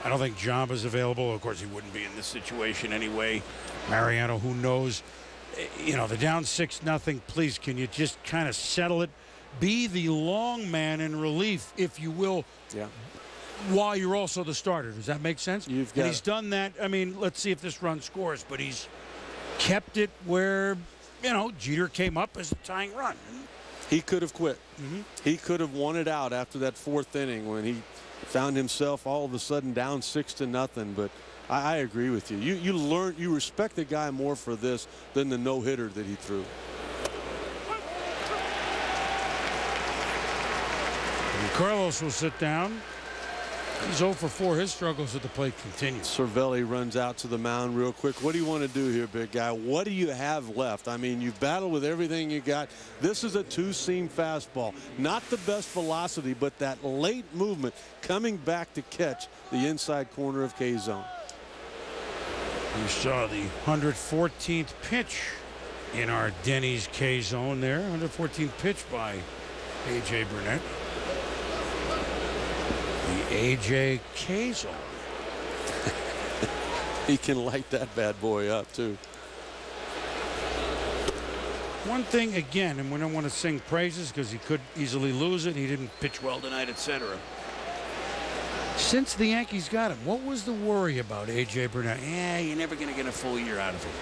I don't think Job is available. Of course, he wouldn't be in this situation anyway. Mariano, who knows? You know, they're down 6-0. Please, can you just kind of settle it? Be the long man in relief, if you will, while you're also the starter. Does that make sense? And he's done that. I mean, let's see if this run scores, but he's kept it where, you know, Jeter came up as a tying run. He could have quit. He could have won it out after that 4th inning when he found himself all of a sudden down 6-0. But I agree with you. You respect the guy more for this than the no-hitter that he threw. And Carlos will sit down. He's 0 for 4. His struggles at the plate continue. Cervelli runs out to the mound real quick. What do you want to do here, big guy? What do you have left? I mean, you've battled with everything you got. This is a 2-seam fastball. Not the best velocity, but that late movement coming back to catch the inside corner of K-zone. You saw the 114th pitch in our Denny's K-zone there. 114th pitch by A.J. Burnett. The A.J. K-zone. He can light that bad boy up, too. One thing, again, and we don't want to sing praises because he could easily lose it. He didn't pitch well tonight, etc. Since the Yankees got him, what was the worry about A.J. Burnett? Yeah, you're never going to get a full year out of him.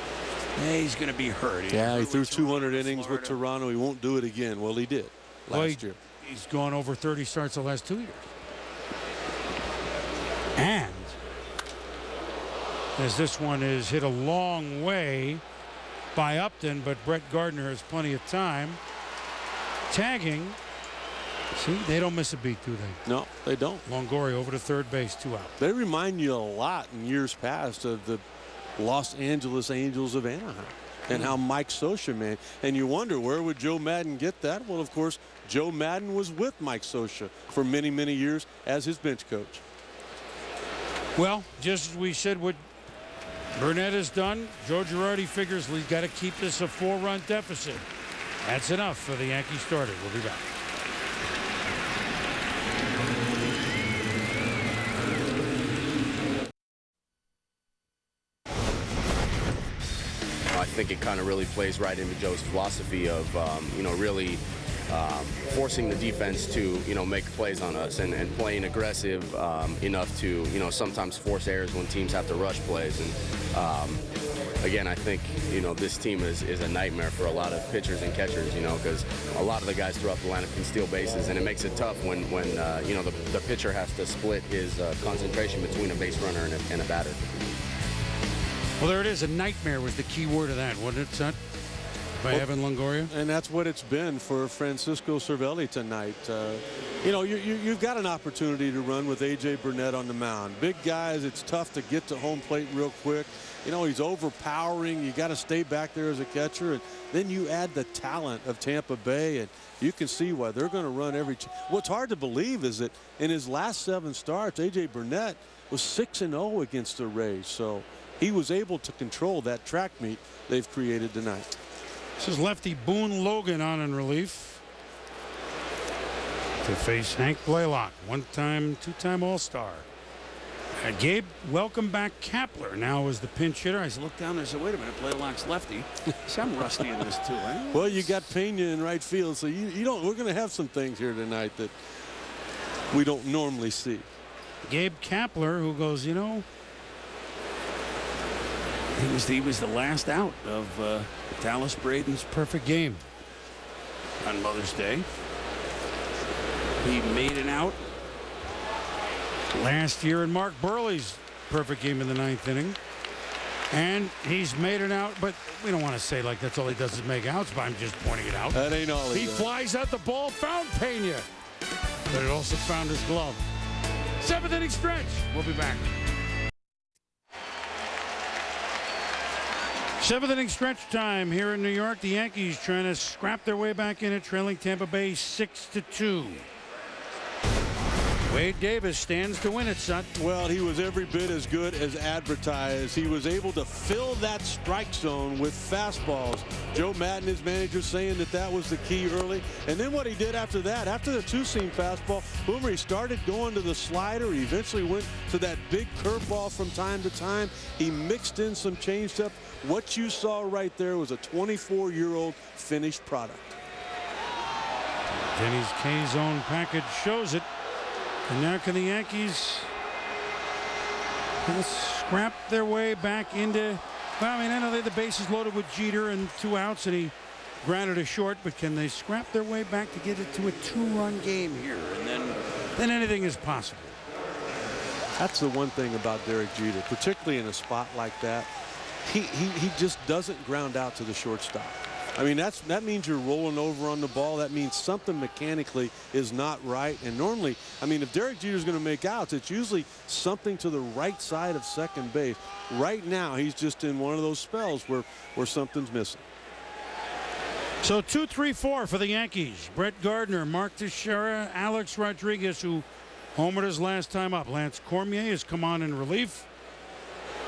Yeah, he's going to be hurt. He threw 200 innings with Toronto. He won't do it again. Well, he did last year. He's gone over 30 starts the last 2 years. And as this one is hit a long way by Upton, but Brett Gardner has plenty of time. Tagging. See, they don't miss a beat, do they? No, they don't. Longoria over to third base, 2 out. They remind you a lot in years past of the Los Angeles Angels of Anaheim and how Mike Scioscia, man. And you wonder, where would Joe Madden get that? Well, of course, Joe Madden was with Mike Scioscia for many, many years as his bench coach. Well, just as we said what Burnett has done, Joe Girardi figures he's got to keep this a 4-run deficit. That's enough for the Yankee starter. We'll be back. I think it kind of really plays right into Joe's philosophy of, you know, really forcing the defense to, you know, make plays on us and playing aggressive enough to, you know, sometimes force errors when teams have to rush plays. And again, I think, you know, this team is a nightmare for a lot of pitchers and catchers, you know, because a lot of the guys throughout the lineup can steal bases, and it makes it tough when you know, the pitcher has to split his concentration between a base runner and a batter. Well, there it is. A nightmare was the key word of that, wasn't it, son? By Evan Longoria. And that's what it's been for Francisco Cervelli tonight. You know, you've got an opportunity to run with A.J. Burnett on the mound. Big guys, it's tough to get to home plate real quick. You know, he's overpowering. You got to stay back there as a catcher. And then you add the talent of Tampa Bay, and you can see why they're going to run every. What's hard to believe is that in his last 7 starts, A.J. Burnett was 6-0 against the Rays. So he was able to control that track meet they've created tonight. This is lefty Boone Logan on in relief to face Hank Blaylock, 1-time, 2-time All-Star. Gabe, welcome back Kapler now as the pinch hitter. I looked down there and said, wait a minute, Blaylock's lefty. So I'm rusty in this too. Eh? Well, you got Pena in right field, so you don't. We're going to have some things here tonight that we don't normally see. Gabe Kapler, who goes, you know, he was the last out of Dallas Braden's perfect game on Mother's Day. He made an out last year in Mark Burley's perfect game in the 9th inning. And he's made it out, but we don't want to say like that's all he does is make outs, but I'm just pointing it out. That ain't all he flies out the ball, found Pena, but it also found his glove. 7th inning stretch. We'll be back. 7th inning stretch time here in New York. The Yankees trying to scrap their way back in it, trailing Tampa Bay 6-2. Wade Davis stands to win it, son. Well, he was every bit as good as advertised. He was able to fill that strike zone with fastballs. Joe Madden, his manager, saying that was the key early. And then what he did after that, after the two-seam fastball, Boomer, he started going to the slider. He eventually went to that big curveball from time to time. He mixed in some changeup. What you saw right there was a 24-year-old finished product. Denny's K-zone package shows it. And now can the Yankees scrap their way back into, well, I mean, I know they had the bases loaded with Jeter and 2 outs, and he grounded a short, but can they scrap their way back to get it to a 2-run game here? And then anything is possible. That's the one thing about Derek Jeter, particularly in a spot like that. He just doesn't ground out to the shortstop. I mean, that means you're rolling over on the ball. That means something mechanically is not right. And normally, I mean, if Derek Jeter's going to make outs, it's usually something to the right side of second base. Right now, he's just in one of those spells where something's missing. So 2-3-4 for the Yankees. Brett Gardner, Mark Teixeira, Alex Rodriguez, who homered his last time up. Lance Cormier has come on in relief.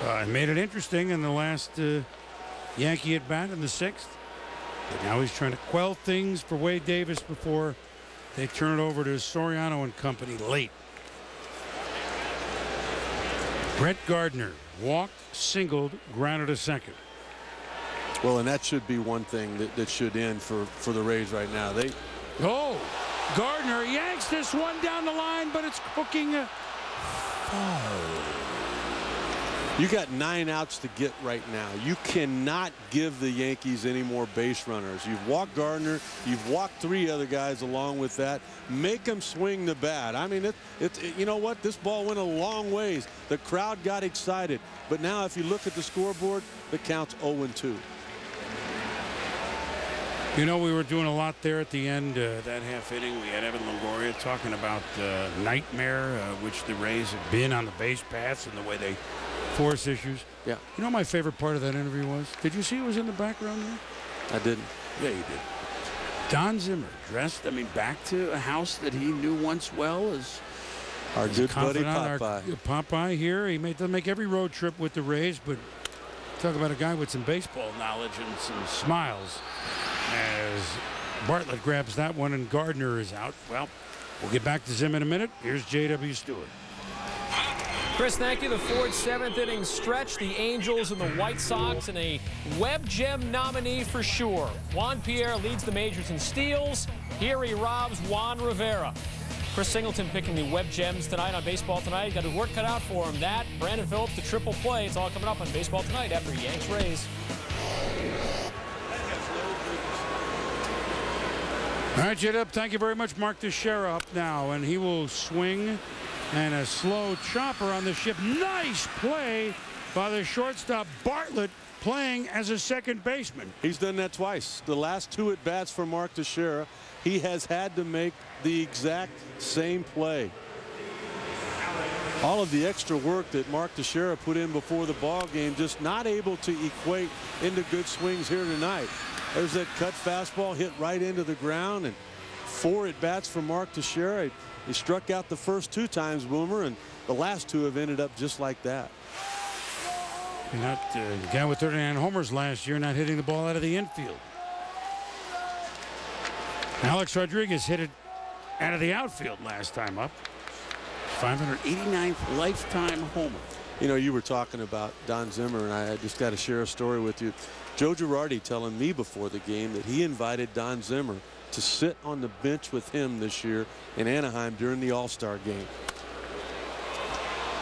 And made it interesting in the last Yankee at bat in the 6th. But now he's trying to quell things for Wade Davis before they turn it over to Soriano and company late. Brett Gardner walked, singled, grounded a second. Well, and that should be one thing that should end for the Rays right now. Gardner yanks this one down the line, but it's hooking. You got 9 outs to get right now. You cannot give the Yankees any more base runners. You've walked Gardner. You've walked 3 other guys along with that. Make them swing the bat. I mean, you know what? This ball went a long ways. The crowd got excited. But now if you look at the scoreboard, the count's 0-2. You know, we were doing a lot there at the end, that half inning. We had Evan Longoria talking about nightmare, which the Rays have been on the base paths and the way they force issues. Yeah. You know what my favorite part of that interview was? Did you see it was in the background there? I didn't. Yeah, you did. Don Zimmer dressed, back to a house that he knew once well as our good buddy Popeye. Popeye here. He doesn't make every road trip with the Rays, but talk about a guy with some baseball knowledge and some smiles. As Bartlett grabs that one and Gardner is out. Well, we'll get back to Zim in a minute. Here's J.W. Stewart. Chris, thank you. The 4th, 7th inning stretch. The Angels and the White Sox and a Web Gem nominee for sure. Juan Pierre leads the majors in steals. Here he robs Juan Rivera. Chris Singleton picking the Web Gems tonight on Baseball Tonight. Got his work cut out for him. That, Brandon Phillips, the triple play. It's all coming up on Baseball Tonight after Yanks Rays. All right, J-Dub, thank you very much. Mark Teixeira up now, and he will swing. And a slow chopper on the ship. Nice play by the shortstop. Bartlett playing as a second baseman. He's done that twice. The last 2 at-bats for Mark Teixeira, he has had to make the exact same play. All of the extra work that Mark Teixeira put in before the ball game, just not able to equate into good swings here tonight. There's that cut fastball hit right into the ground, and 4 at-bats for Mark Teixeira. He struck out the first 2 times, Boomer, and the last 2 have ended up just like that. Not guy with 39 homers last year, not hitting the ball out of the infield. Alex Rodriguez hit it out of the outfield last time up. 589th lifetime homer. You know, you were talking about Don Zimmer, and I just got to share a story with you. Joe Girardi telling me before the game that he invited Don Zimmer to sit on the bench with him this year in Anaheim during the All-Star game.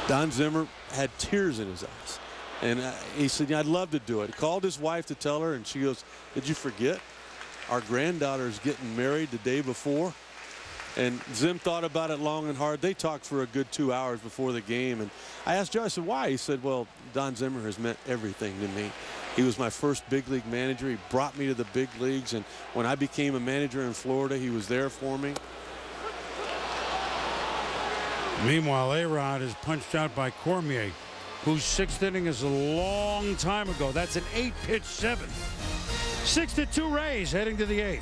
Don Zimmer had tears in his eyes, and he said, I'd love to do it. He called his wife to tell her, and she goes, did you forget? Our granddaughter's getting married the day before. And Zim thought about it long and hard. They talked for a good 2 hours before the game, and I asked Joe, I said, why? He said, well, Don Zimmer has meant everything to me. He was my first big league manager. He brought me to the big leagues, and when I became a manager in Florida, he was there for me. Meanwhile, A-Rod is punched out by Cormier, whose 6th inning is a long time ago. That's an 8-pitch 7th. 6-2 Rays heading to the 8th.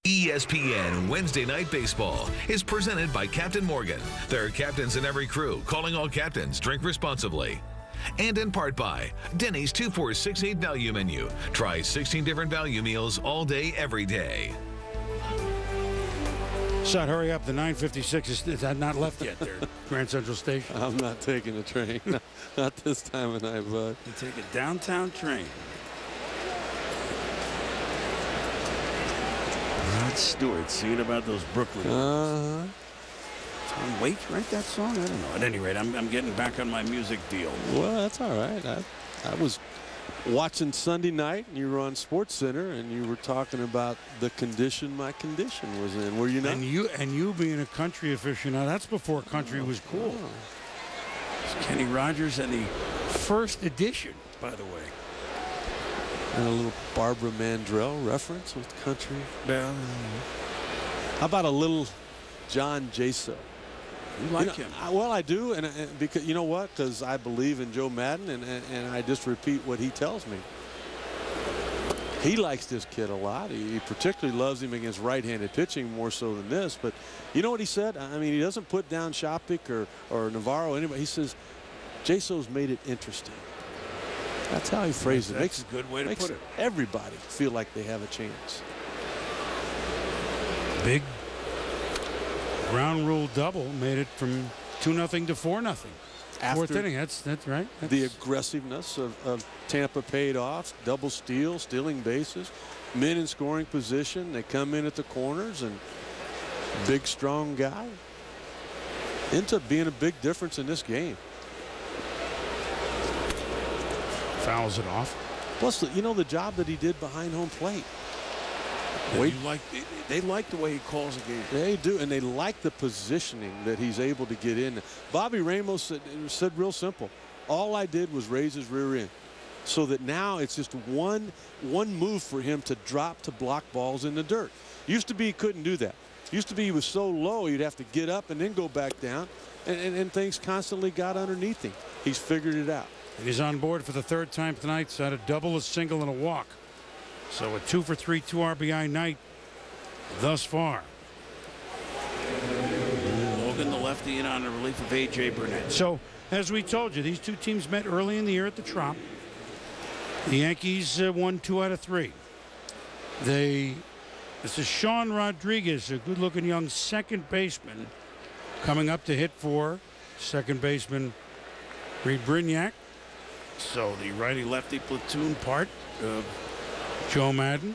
ESPN Wednesday Night Baseball is presented by Captain Morgan. There are captains in every crew. Calling all captains. Drink responsibly. And in part by Denny's 2468 value menu. Try 16 different value meals all day, every day. Sud, hurry up. The 9:56 is not left yet there. Grand Central Station. I'm not taking a train. Not this time of night, bud. You take a downtown train. Rod Stewart singing about those Brooklyn. Tom Waits write that song? I don't know. At any rate, I'm getting back on my music deal. Well, that's all right. I was watching Sunday night, and you were on Sports Center, and you were talking about the condition my condition was in. Were you not? And you being a country aficionado, that's before country was cool. It's Kenny Rogers and the first edition, by the way. And a little Barbara Mandrell reference with country. Yeah. How about a little John Jaso? You like him? Well, I do, and because you know what? Because I believe in Joe Madden, and I just repeat what he tells me. He likes this kid a lot. He particularly loves him against right-handed pitching more so than this. But you know what he said? I mean, he doesn't put down Shopik or Navarro or anybody. He says Jaso's made it interesting. That's how he phrased it. That's a good way to put it. Everybody feel like they have a chance. Big ground rule double made it from 2-0 to 4-0. Fourth inning. That's right. The aggressiveness of Tampa paid off. Double steal, stealing bases, men in scoring position. They come in at the corners, and big, strong guy ends up being a big difference in this game. Fouls it off. Plus, you know, the job that he did behind home plate. They like the way he calls a game. They do, and they like the positioning that he's able to get in. Bobby Ramos said real simple. All I did was raise his rear end, so that now it's just one move for him to drop to block balls in the dirt. Used to be he couldn't do that. Used to be he was so low he'd have to get up and then go back down, and things constantly got underneath him. He's figured it out. And he's on board for the third time tonight. So had a double, a single, and a walk. So a 2 for 3, 2 RBI night thus far. Logan, the lefty, in on the relief of A.J. Burnett. So, as we told you, these two teams met early in the year at the Trop. The Yankees won 2 out of 3. This is Sean Rodriguez, a good-looking young second baseman, coming up to hit for second baseman Reed Brignac. So the righty-lefty platoon part of Joe Madden.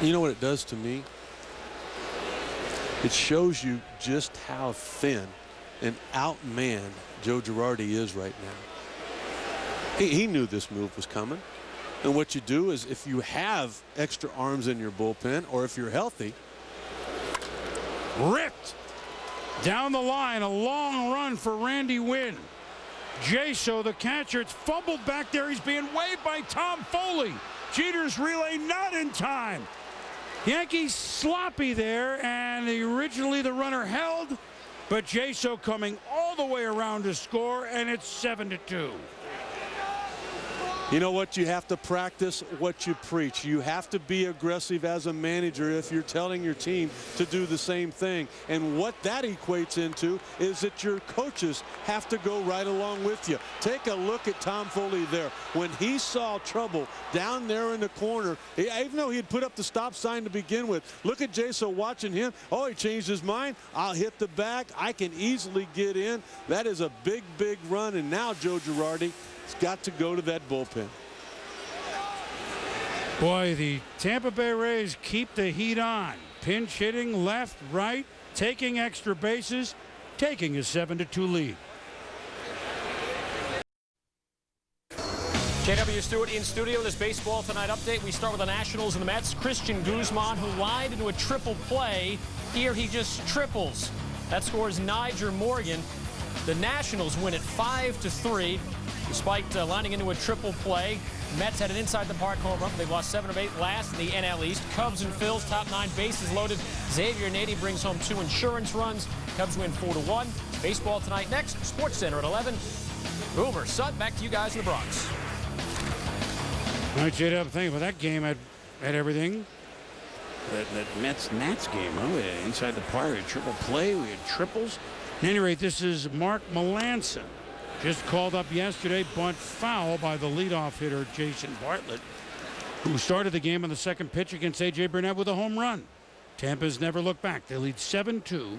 You know what it does to me? It shows you just how thin and outmanned Joe Girardi is right now. He knew this move was coming. And what you do is, if you have extra arms in your bullpen, or if you're healthy. Ripped down the line, a long run for Randy Wynn. Jaso, the catcher, it's fumbled back there. He's being waved by Tom Foley. Jeter's relay not in time. Yankees sloppy there, and originally the runner held, but Jaso coming all the way around to score, and it's 7-2. You know what? You have to practice what you preach. You have to be aggressive as a manager if you're telling your team to do the same thing. And what that equates into is that your coaches have to go right along with you. Take a look at Tom Foley there. When he saw trouble down there in the corner, even though he had put up the stop sign to begin with, look at Jaso watching him. Oh, he changed his mind. I'll hit the bag. I can easily get in. That is a big, big run. And now Joe Girardi has got to go to that bullpen. Boy, the Tampa Bay Rays keep the heat on. Pinch hitting left, right, taking extra bases, taking a 7-2 lead. J.W. Stewart in studio. This Baseball Tonight update. We start with the Nationals and the Mets. Christian Guzman, who lined into a triple play. Here he just triples. That scores Nyjer Morgan. The Nationals win it 5-3. Despite lining into a triple play, Mets had an inside the park home run. They lost 7 of 8 last in the NL East. Cubs and Phils top 9 bases loaded. Xavier Nady brings home 2 insurance runs. Cubs win 4-1. Baseball Tonight next. Sports Center at 11. Boomer, Sud, back to you guys in the Bronx. I should have thinking about that game had everything. That Mets-Nats game, huh? We had inside the park, we had triple play, we had triples. At any rate, this is Mark Melanson. Just called up yesterday, bunt foul by the leadoff hitter, Jason Bartlett, who started the game on the second pitch against A.J. Burnett with a home run. Tampa's never looked back. They lead 7-2,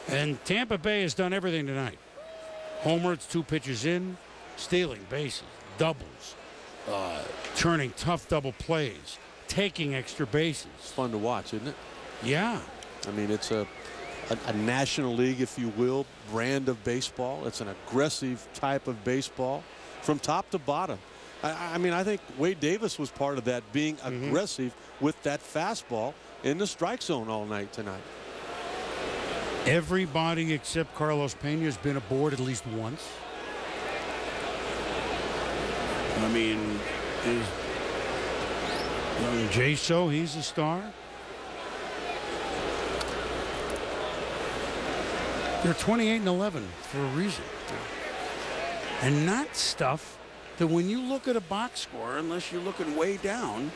and Tampa Bay has done everything tonight. Homers, 2 pitches in, stealing bases, doubles, turning tough double plays, taking extra bases. It's fun to watch, isn't it? Yeah. I mean, it's a National League, if you will, brand of baseball. It's an aggressive type of baseball from top to bottom. I mean, I think Wade Davis was part of that, being aggressive with that fastball in the strike zone all night tonight. Everybody except Carlos Pena has been aboard at least once. I mean, is J-So, he's a star. They're 28-11 for a reason. And not stuff that when you look at a box score, or unless you're looking way down.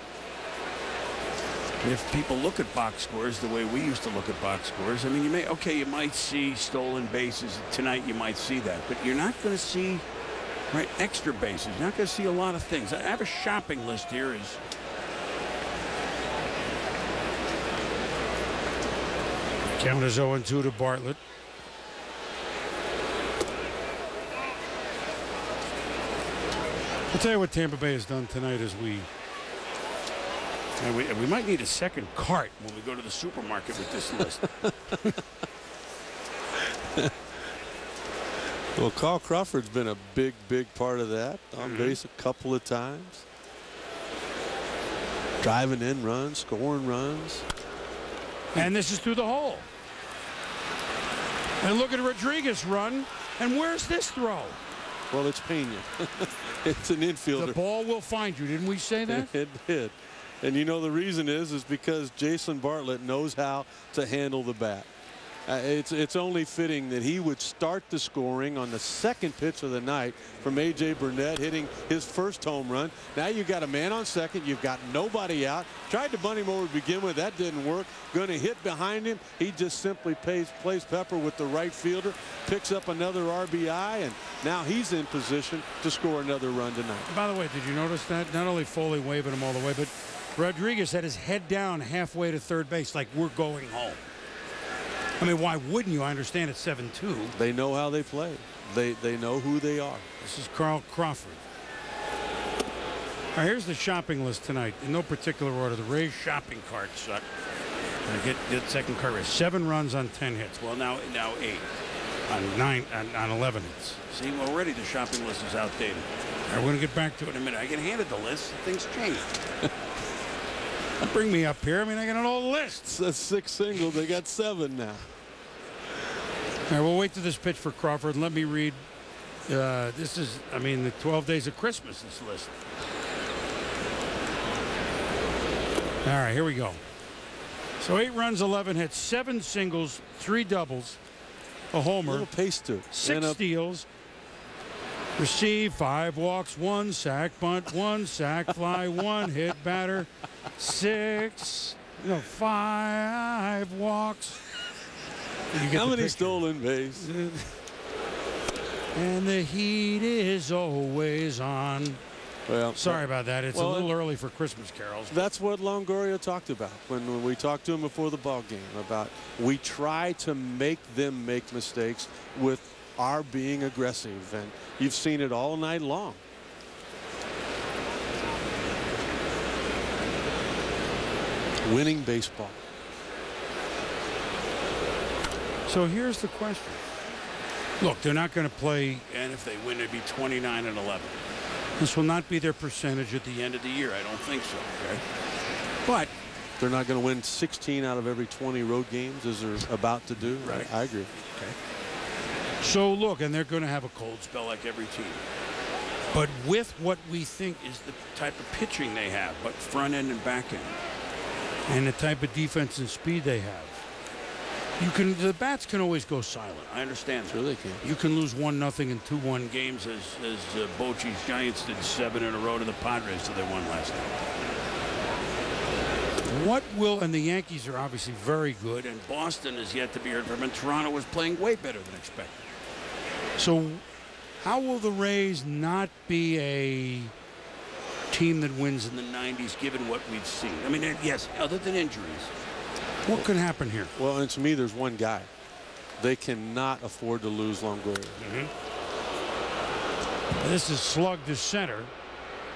If people look at box scores the way we used to look at box scores, I mean, you might see stolen bases tonight. You might see that, but you're not going to see extra bases. You're not going to see a lot of things. I have a shopping list here. Count is 0-2 to Bartlett. I'll tell you what Tampa Bay has done tonight as we might need a second cart when we go to the supermarket with this list. Well, Carl Crawford's been a big part of that. On base a couple of times. Driving in runs, scoring runs. And this is through the hole. And look at Rodriguez run. And where's this throw? Well, it's Pena. It's an infielder. The ball will find you. Didn't we say that? It did. And you know the reason is because Jason Bartlett knows how to handle the bat. It's only fitting that he would start the scoring on the second pitch of the night from A.J. Burnett hitting his first home run. Now you've got a man on second. You've got nobody out. Tried to bunt him over to begin with. That didn't work. Going to hit behind him. He just simply plays pepper with the right fielder. Picks up another RBI. And now he's in position to score another run tonight. By the way, did you notice that? Not only Foley waving him all the way, but Rodriguez had his head down halfway to third base like we're going home. I mean, why wouldn't you? I understand it's 7-2. They know how they play. They know who they are. This is Carl Crawford. All right, here's the shopping list tonight. In no particular order. The Rays shopping cart suck. Get second cart race. 7 runs on 10 hits. Well, now 8. On 11 hits. See, already the shopping list is outdated. All right, we're going to get back to it in a minute. I get handed the list. Things change. Bring me up here. I mean, I got an old list. It's a 6 single. They got 7 now. All right, we'll wait to this pitch for Crawford. Let me read. This is, I mean, the 12 days of Christmas, this list. All right, here we go. So 8 runs, 11 hits, 7 singles, 3 doubles, a homer. A little pace to it. 6 steals. Receive, 5 walks, 1 sack, bunt, 1 sack, fly, 1 hit, batter, 5 walks. How many stolen base? And the heat is always on. Well, sorry about that. It's a little early for Christmas carols. That's what Longoria talked about when we talked to him before the ball game about we try to make them make mistakes with our being aggressive, and you've seen it all night long. Winning baseball. So here's the question. Look, they're not going to play, and if they win, it'd be 29-11. This will not be their percentage at The end of the year, I don't think so. Okay, but they're not going to win 16 out of every 20 road games as they're about to do. Right. I agree. Okay. So look, and they're going to have a cold Spell like every team. but with what we think Is the type of pitching they have, but front end and back end. and the type of defense and speed they have, The bats can always go silent. I understand. Sure they can. You can lose 1-0 and 2-1 games as Bochy's Giants did 7 in a row to the Padres, so they won last night. And the Yankees are obviously very good, and Boston is yet to be heard from, and Toronto was playing way better than expected. So how will the Rays not be a team that wins in the 90s, given what we've seen? I mean, yes, other than injuries. What could happen here? Well, and to me, there's one guy. They cannot afford to lose Longoria. This is slugged to center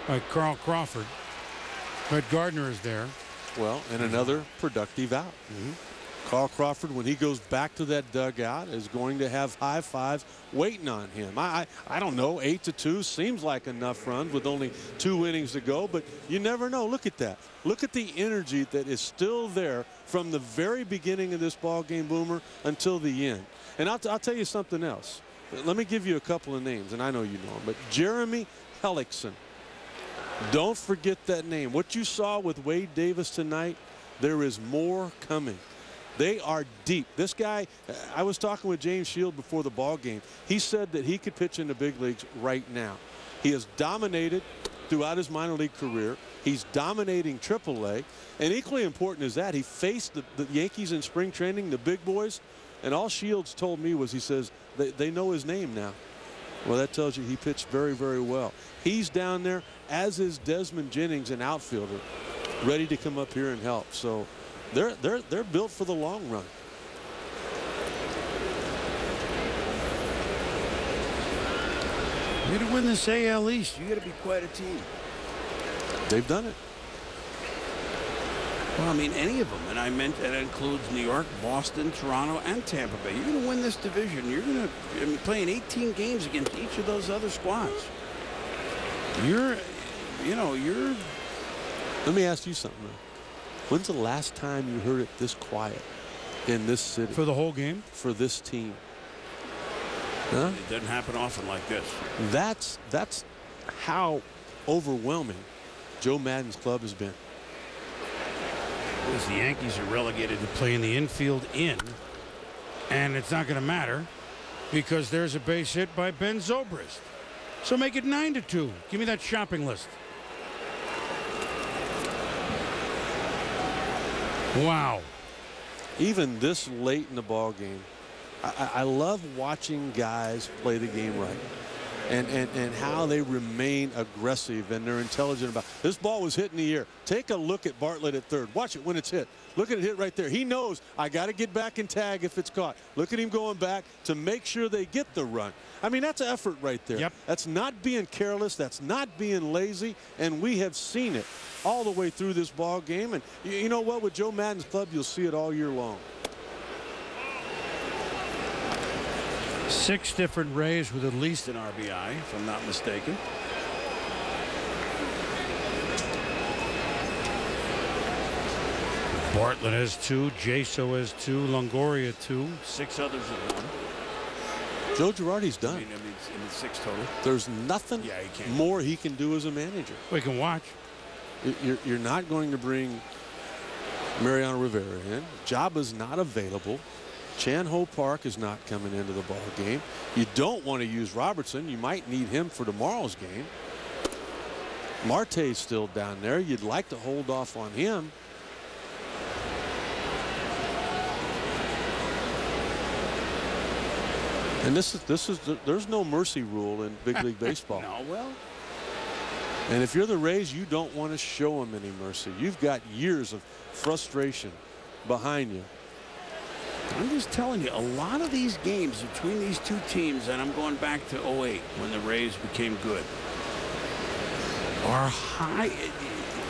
by Carl Crawford. But Gardner is there. Well, and another productive out. Carl Crawford, when he goes back to that dugout, is going to have high fives waiting on him. I don't know, 8-2 seems like enough runs with only 2 innings to go, but you never know. Look at that. Look at the energy that is still there from the very beginning of this ball game, Boomer, until the end. And I'll tell you something else. Let me give you a couple of names, and I know you know them, but Jeremy Hellickson. Don't forget that name. What you saw with Wade Davis tonight, there is more coming. They are deep. This guy, I was talking with James Shield before the ball game. He said that he could pitch in the big leagues right now. He has dominated throughout his minor league career. He's dominating AAA. And equally important is that he faced the Yankees in spring training, the big boys. And all Shields told me was, he says, they know his name now. Well, that tells you he pitched very, very well. He's down there, as is Desmond Jennings, an outfielder, ready to come up here and help. So they're built for the long run. You're to win this AL East, you got to be quite a team. They've done it. Well, I mean, any of them, and I meant that includes New York, Boston, Toronto, and Tampa Bay. You're going to win this division. You're going to be playing 18 games against each of those other squads. Let me ask you something, though. When's the last time you heard it this quiet in this city? For the whole game? For this team. Huh? It doesn't happen often like this. That's how overwhelming Joe Maddon's club has been. Because the Yankees are relegated to play in the infield and it's not going to matter because there's a base hit by Ben Zobrist. So make it 9-2. Give me that shopping list. Wow. Even this late in the ball game, I love watching guys play the game right. And how they remain aggressive and they're intelligent about it. This ball was hit in the air. Take a look at Bartlett at third. Watch it when it's hit. Look at it hit right there. He knows I got to get back and tag if it's caught. Look at him going back to make sure they get the run. I mean, that's effort right there. Yep. That's not being careless. That's not being lazy. And we have seen it all the way through this ball game. And you know what? With Joe Maddon's club, you'll see it all year long. 6 different Rays with at least an RBI, if I'm not mistaken. Bartlett has 2, Jaso has 2, Longoria 2, 6 others have 1. Joe Girardi's done. I mean, 6 total. There's nothing more he can do as a manager. We can watch. You're not going to bring Mariano Rivera in. Jaba's not available. Chan-Ho Park is not coming into the ball game. You don't want to use Robertson. You might need him for tomorrow's game. Marte's still down there. You'd like to hold off on him. And there's no mercy rule in big league baseball. No, well. And if you're the Rays, you don't want to show them any mercy. You've got years of frustration behind you. I'm just telling you, a lot of these games between these two teams, and I'm going back to 08 when the Rays became good, are high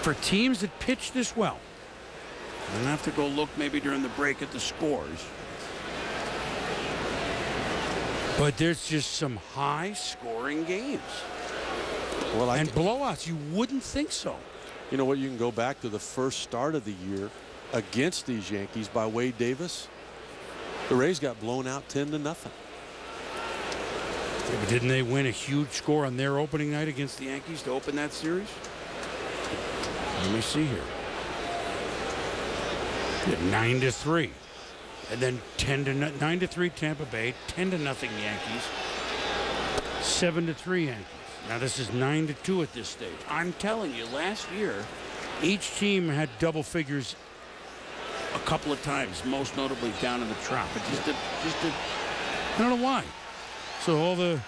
for teams that pitch this well. I'm going to have to go look maybe during the break at the scores. But there's just some high-scoring games. Well, and blowouts, you wouldn't think so. You know what? You can go back to the first start of the year against these Yankees by Wade Davis. The Rays got blown out 10-0. Yeah, but didn't they win a huge score on their opening night against the Yankees to open that series? Let me see here. 9-3. And then 9-3 Tampa Bay, 10-0 Yankees, 7-3 Yankees. Now this is 9-2 at this stage. I'm telling you, last year, each team had double figures a couple of times, most notably down in the Trop. But I don't know why. So all the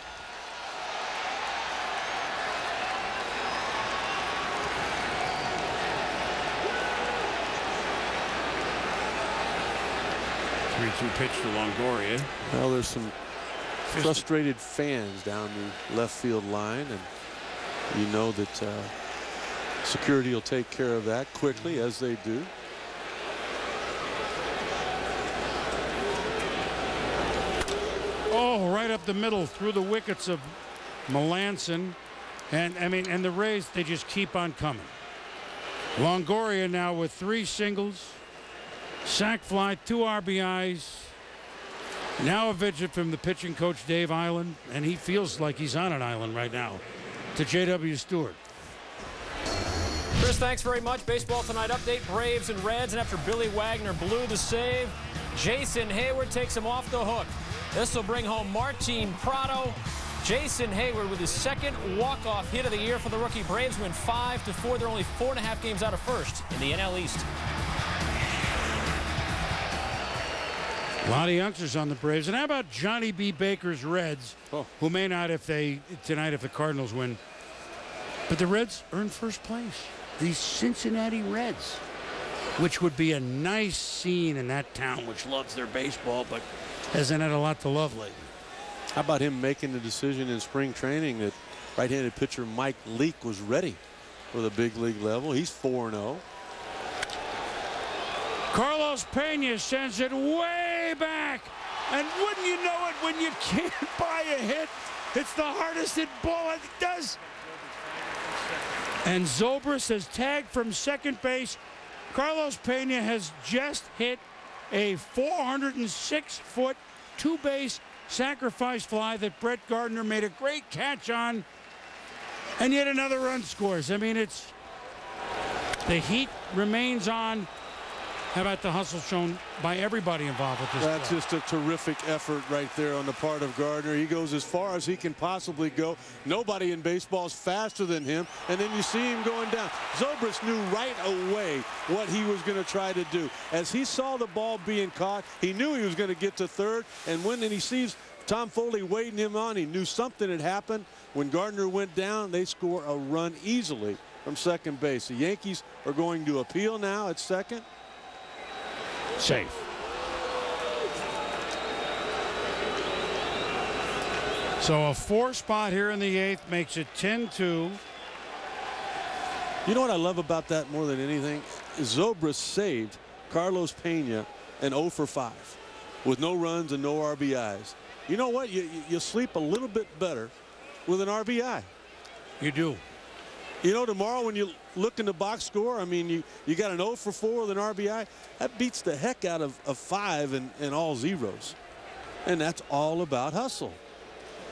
3-2 pitch to Longoria. Well, there's some frustrated fans down the left field line, and you know that security will take care of that quickly, as they do. Oh, right up the middle through the wickets of Melanson. And the Rays, they just keep on coming. Longoria now with 3 singles, sac fly, 2 RBIs. Now a visit from the pitching coach, Dave Island, and he feels like he's on an island right now, to J.W. Stewart. Chris, thanks very much. Baseball Tonight update, Braves and Reds. And after Billy Wagner blew the save, Jason Hayward takes him off the hook. This will bring home Martin Prado. Jason Hayward with his second walk-off hit of the year for the rookie. Braves win 5-4. They're only 4.5 games out of first in the NL East. A lot of youngsters on the Braves. And how about Johnny B. Baker's Reds, who may not tonight if the Cardinals win. But the Reds earn first place. The Cincinnati Reds, which would be a nice scene in that town, which loves their baseball, but hasn't had a lot to love lately. How about him making the decision in spring training that right-handed pitcher Mike Leake was ready for the big league level? He's 4-0. Carlos Pena sends it way back. And wouldn't you know it, when you can't buy a hit, it's the hardest hit ball it does. And Zobrist has tagged from second base. Carlos Pena has just hit a 406-foot two-base sacrifice fly that Brett Gardner made a great catch on. And yet another run scores. I mean, the heat remains on. How about the hustle shown by everybody involved with this? That's just a terrific effort right there on the part of Gardner. He goes as far as he can possibly go. Nobody in baseball is faster than him. And then you see him going down. Zobrist knew right away what he was going to try to do. As he saw the ball being caught, he knew he was going to get to third. And when he sees Tom Foley waiting him on, he knew something had happened. When Gardner went down, they score a run easily from second base. The Yankees are going to appeal now at second. Safe. So a 4 spot here in the 8th makes it 10-2. You know what I love about that more than anything? Zobrist saved Carlos Pena an 0 for 5 with no runs and no RBIs. You know what? You sleep a little bit better with an RBI. You do. You know, tomorrow when you look in the box score, I mean, you got an 0 for 4 with an RBI. That beats the heck out of 5 and all zeros. And that's all about hustle.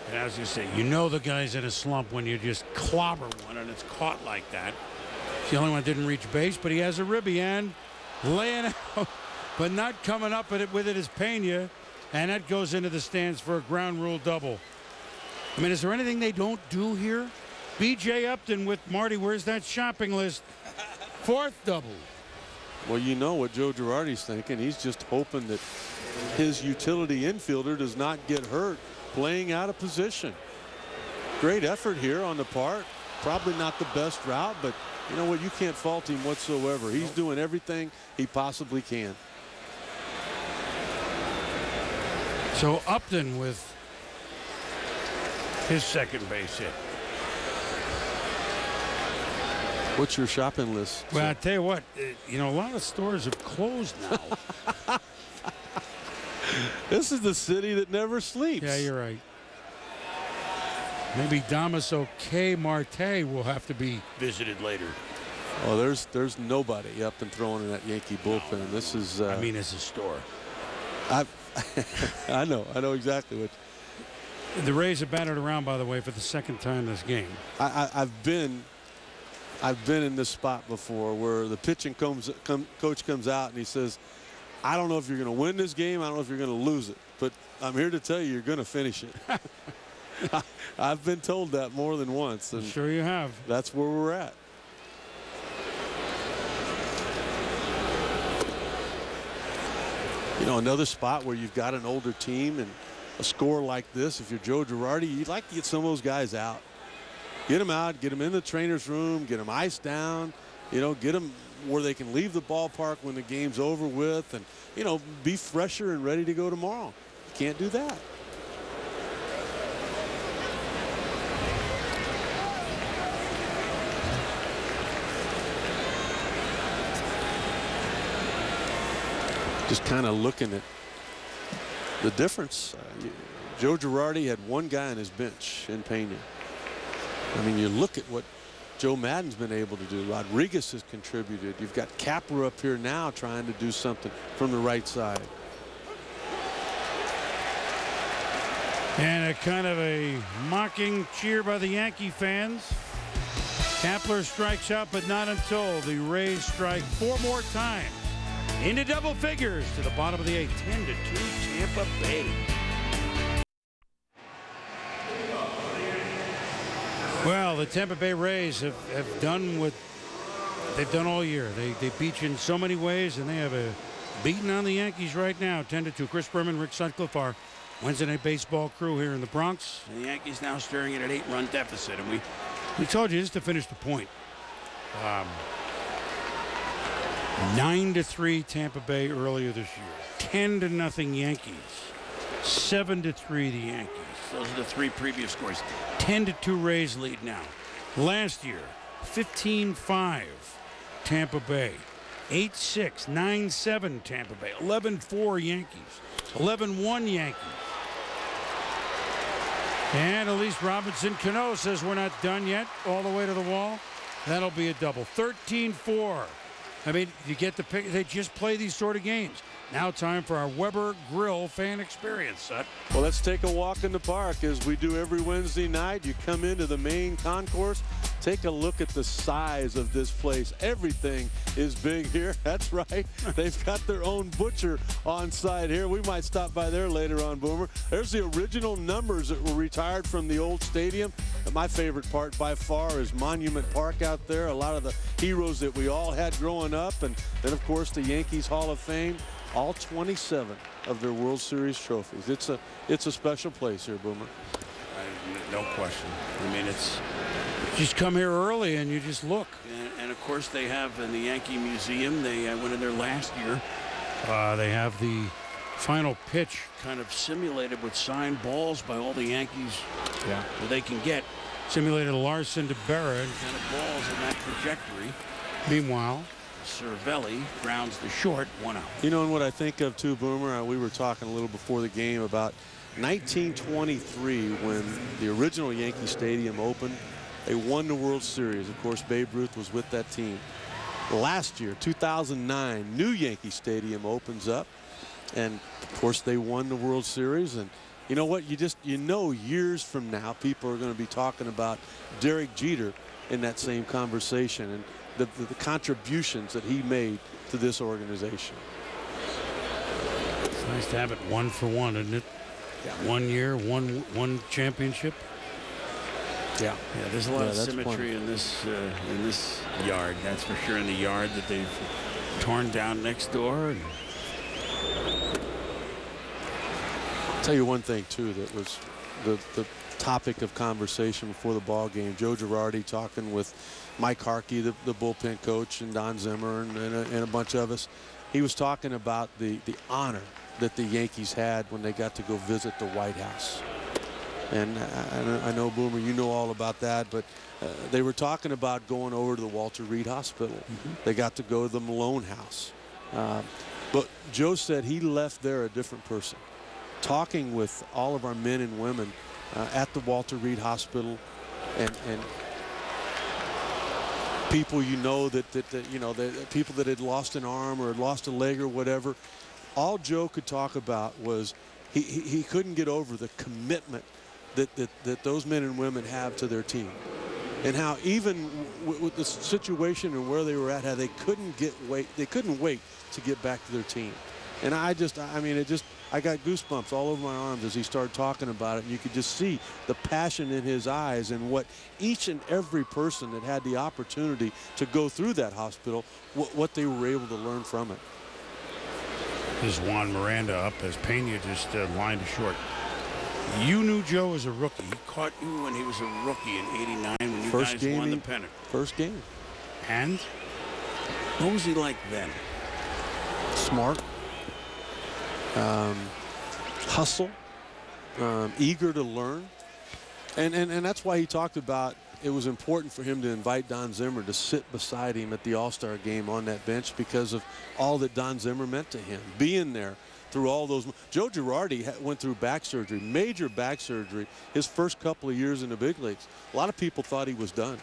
And as you say, you know the guy's in a slump when you just clobber one and it's caught like that. It's the only one that didn't reach base, but he has a ribby and laying out, but not coming up with it is Pena. And that goes into the stands for a ground rule double. I mean, is there anything they don't do here? B.J. Upton with Marty, where's that shopping list? 4th double. Well, you know what Joe Girardi's thinking. He's just hoping that his utility infielder does not get hurt playing out of position. Great effort here on the part. Probably not the best route, but you know what? You can't fault him whatsoever. He's doing everything he possibly can. So Upton with his second base hit. What's your shopping list? Well, I tell you what, you know, a lot of stores have closed now. This is the city that never sleeps. Yeah, you're right. Maybe Damaso K. Marte will have to be visited later. Oh, there's nobody up and throwing in that Yankee bullpen. No. This is. I mean, it's a store. I know exactly what. The Rays have batted around, by the way, for the second time this game. I've been in this spot before where the pitching coach comes out and he says, I don't know if you're going to win this game. I don't know if you're going to lose it. But I'm here to tell you, you're going to finish it. I've been told that more than once. And sure you have. That's where we're at. You know, another spot where you've got an older team and a score like this, if you're Joe Girardi, you'd like to get some of those guys out. Get them out, get them in the trainer's room, get them iced down, you know, get them where they can leave the ballpark when the game's over with and, you know, be fresher and ready to go tomorrow. You can't do that. Just kind of looking at the difference. Joe Girardi had one guy on his bench in Pena. I mean, you look at what Joe Madden's been able to do. Rodriguez has contributed. You've got Capra up here now trying to do something from the right side. And a kind of a mocking cheer by the Yankee fans. Kapler strikes out, but not until the Rays strike 4 more times. Into double figures to the bottom of the 8th. 10-2 Tampa Bay. Well, the Tampa Bay Rays have done what they've done all year. They beat you in so many ways, and they have a beating on the Yankees right now. 10-2. Chris Berman, Rick Sutcliffe, our Wednesday Night Baseball crew here in the Bronx. And the Yankees now staring at an 8-run deficit, and we told you just to finish the point. 9-3 Tampa Bay earlier this year. 10-0 Yankees. 7-3 the Yankees. Those are the 3 previous scores. 10-2 Rays lead now. Last year, 15-5 Tampa Bay. 8-6, 9-7 Tampa Bay. 11-4 Yankees. 11-1 Yankees. And Elise Robinson Cano says we're not done yet. All the way to the wall. That'll be a double. 13-4. I mean, you get the pick. They just play these sort of games. Now time for our Weber Grill fan experience, Sut. Well, let's take a walk in the park as we do every Wednesday night. You come into the main concourse. Take a look at the size of this place. Everything is big here. That's right. They've got their own butcher on site here. We might stop by there later on, Boomer. There's the original numbers that were retired from the old stadium. My favorite part by far is Monument Park out there. A lot of the heroes that we all had growing up. And then, of course, the Yankees Hall of Fame. All 27 of their World Series trophies. It's a special place here, Boomer. No question. I mean, it's just come here early and you just look. And of course, they have in the Yankee Museum. They went in there last year. They have the final pitch kind of simulated with signed balls by all the Yankees. Yeah, that they can get. Simulated Larson to Berra. Kind of balls in that trajectory. Meanwhile, Cervelli grounds the short, 1 out. You know, and what I think of too, Boomer, we were talking a little before the game about 1923 when the original Yankee Stadium opened. They won the World Series. Of course, Babe Ruth was with that team. Last year, 2009, new Yankee Stadium opens up. And, of course, they won the World Series. And you know what? You know years from now, people are going to be talking about Derek Jeter in that same conversation. And the contributions that he made to this organization. It's nice to have it 1 for 1, isn't it? Yeah. 1 year, one championship. Yeah, there's a lot of symmetry in this yard. That's for sure. In the yard that they've torn down next door. And I'll tell you one thing too that was the topic of conversation before the ball game. Joe Girardi talking with Mike Harkey, the bullpen coach, and Don Zimmer, and a bunch of us. He was talking about the honor that the Yankees had when they got to go visit the White House. And I know, Boomer, you know all about that, but they were talking about going over to the Walter Reed Hospital. Mm-hmm. They got to go to the Malone House. But Joe said he left there a different person. Talking with all of our men and women at the Walter Reed Hospital and people that people that had lost an arm or had lost a leg or whatever. All Joe could talk about was he couldn't get over the commitment that those men and women have to their team, and how even with the situation and where they were at, how they couldn't wait to get back to their team. And I got goosebumps all over my arms as he started talking about it. And you could just see the passion in his eyes and what each and every person that had the opportunity to go through that hospital, what they were able to learn from it. Here's Juan Miranda up as Pena just lined short. You knew Joe as a rookie. He caught you when he was a rookie in '89 when you First guys game won the pennant. First game. And what was he like then? Smart. Hustle. Eager to learn. And that's why he talked about it was important for him to invite Don Zimmer to sit beside him at the All-Star game on that bench because of all that Don Zimmer meant to him. Being there through all those. Joe Girardi went through back surgery, major back surgery, his first couple of years in the big leagues. A lot of people thought he was done.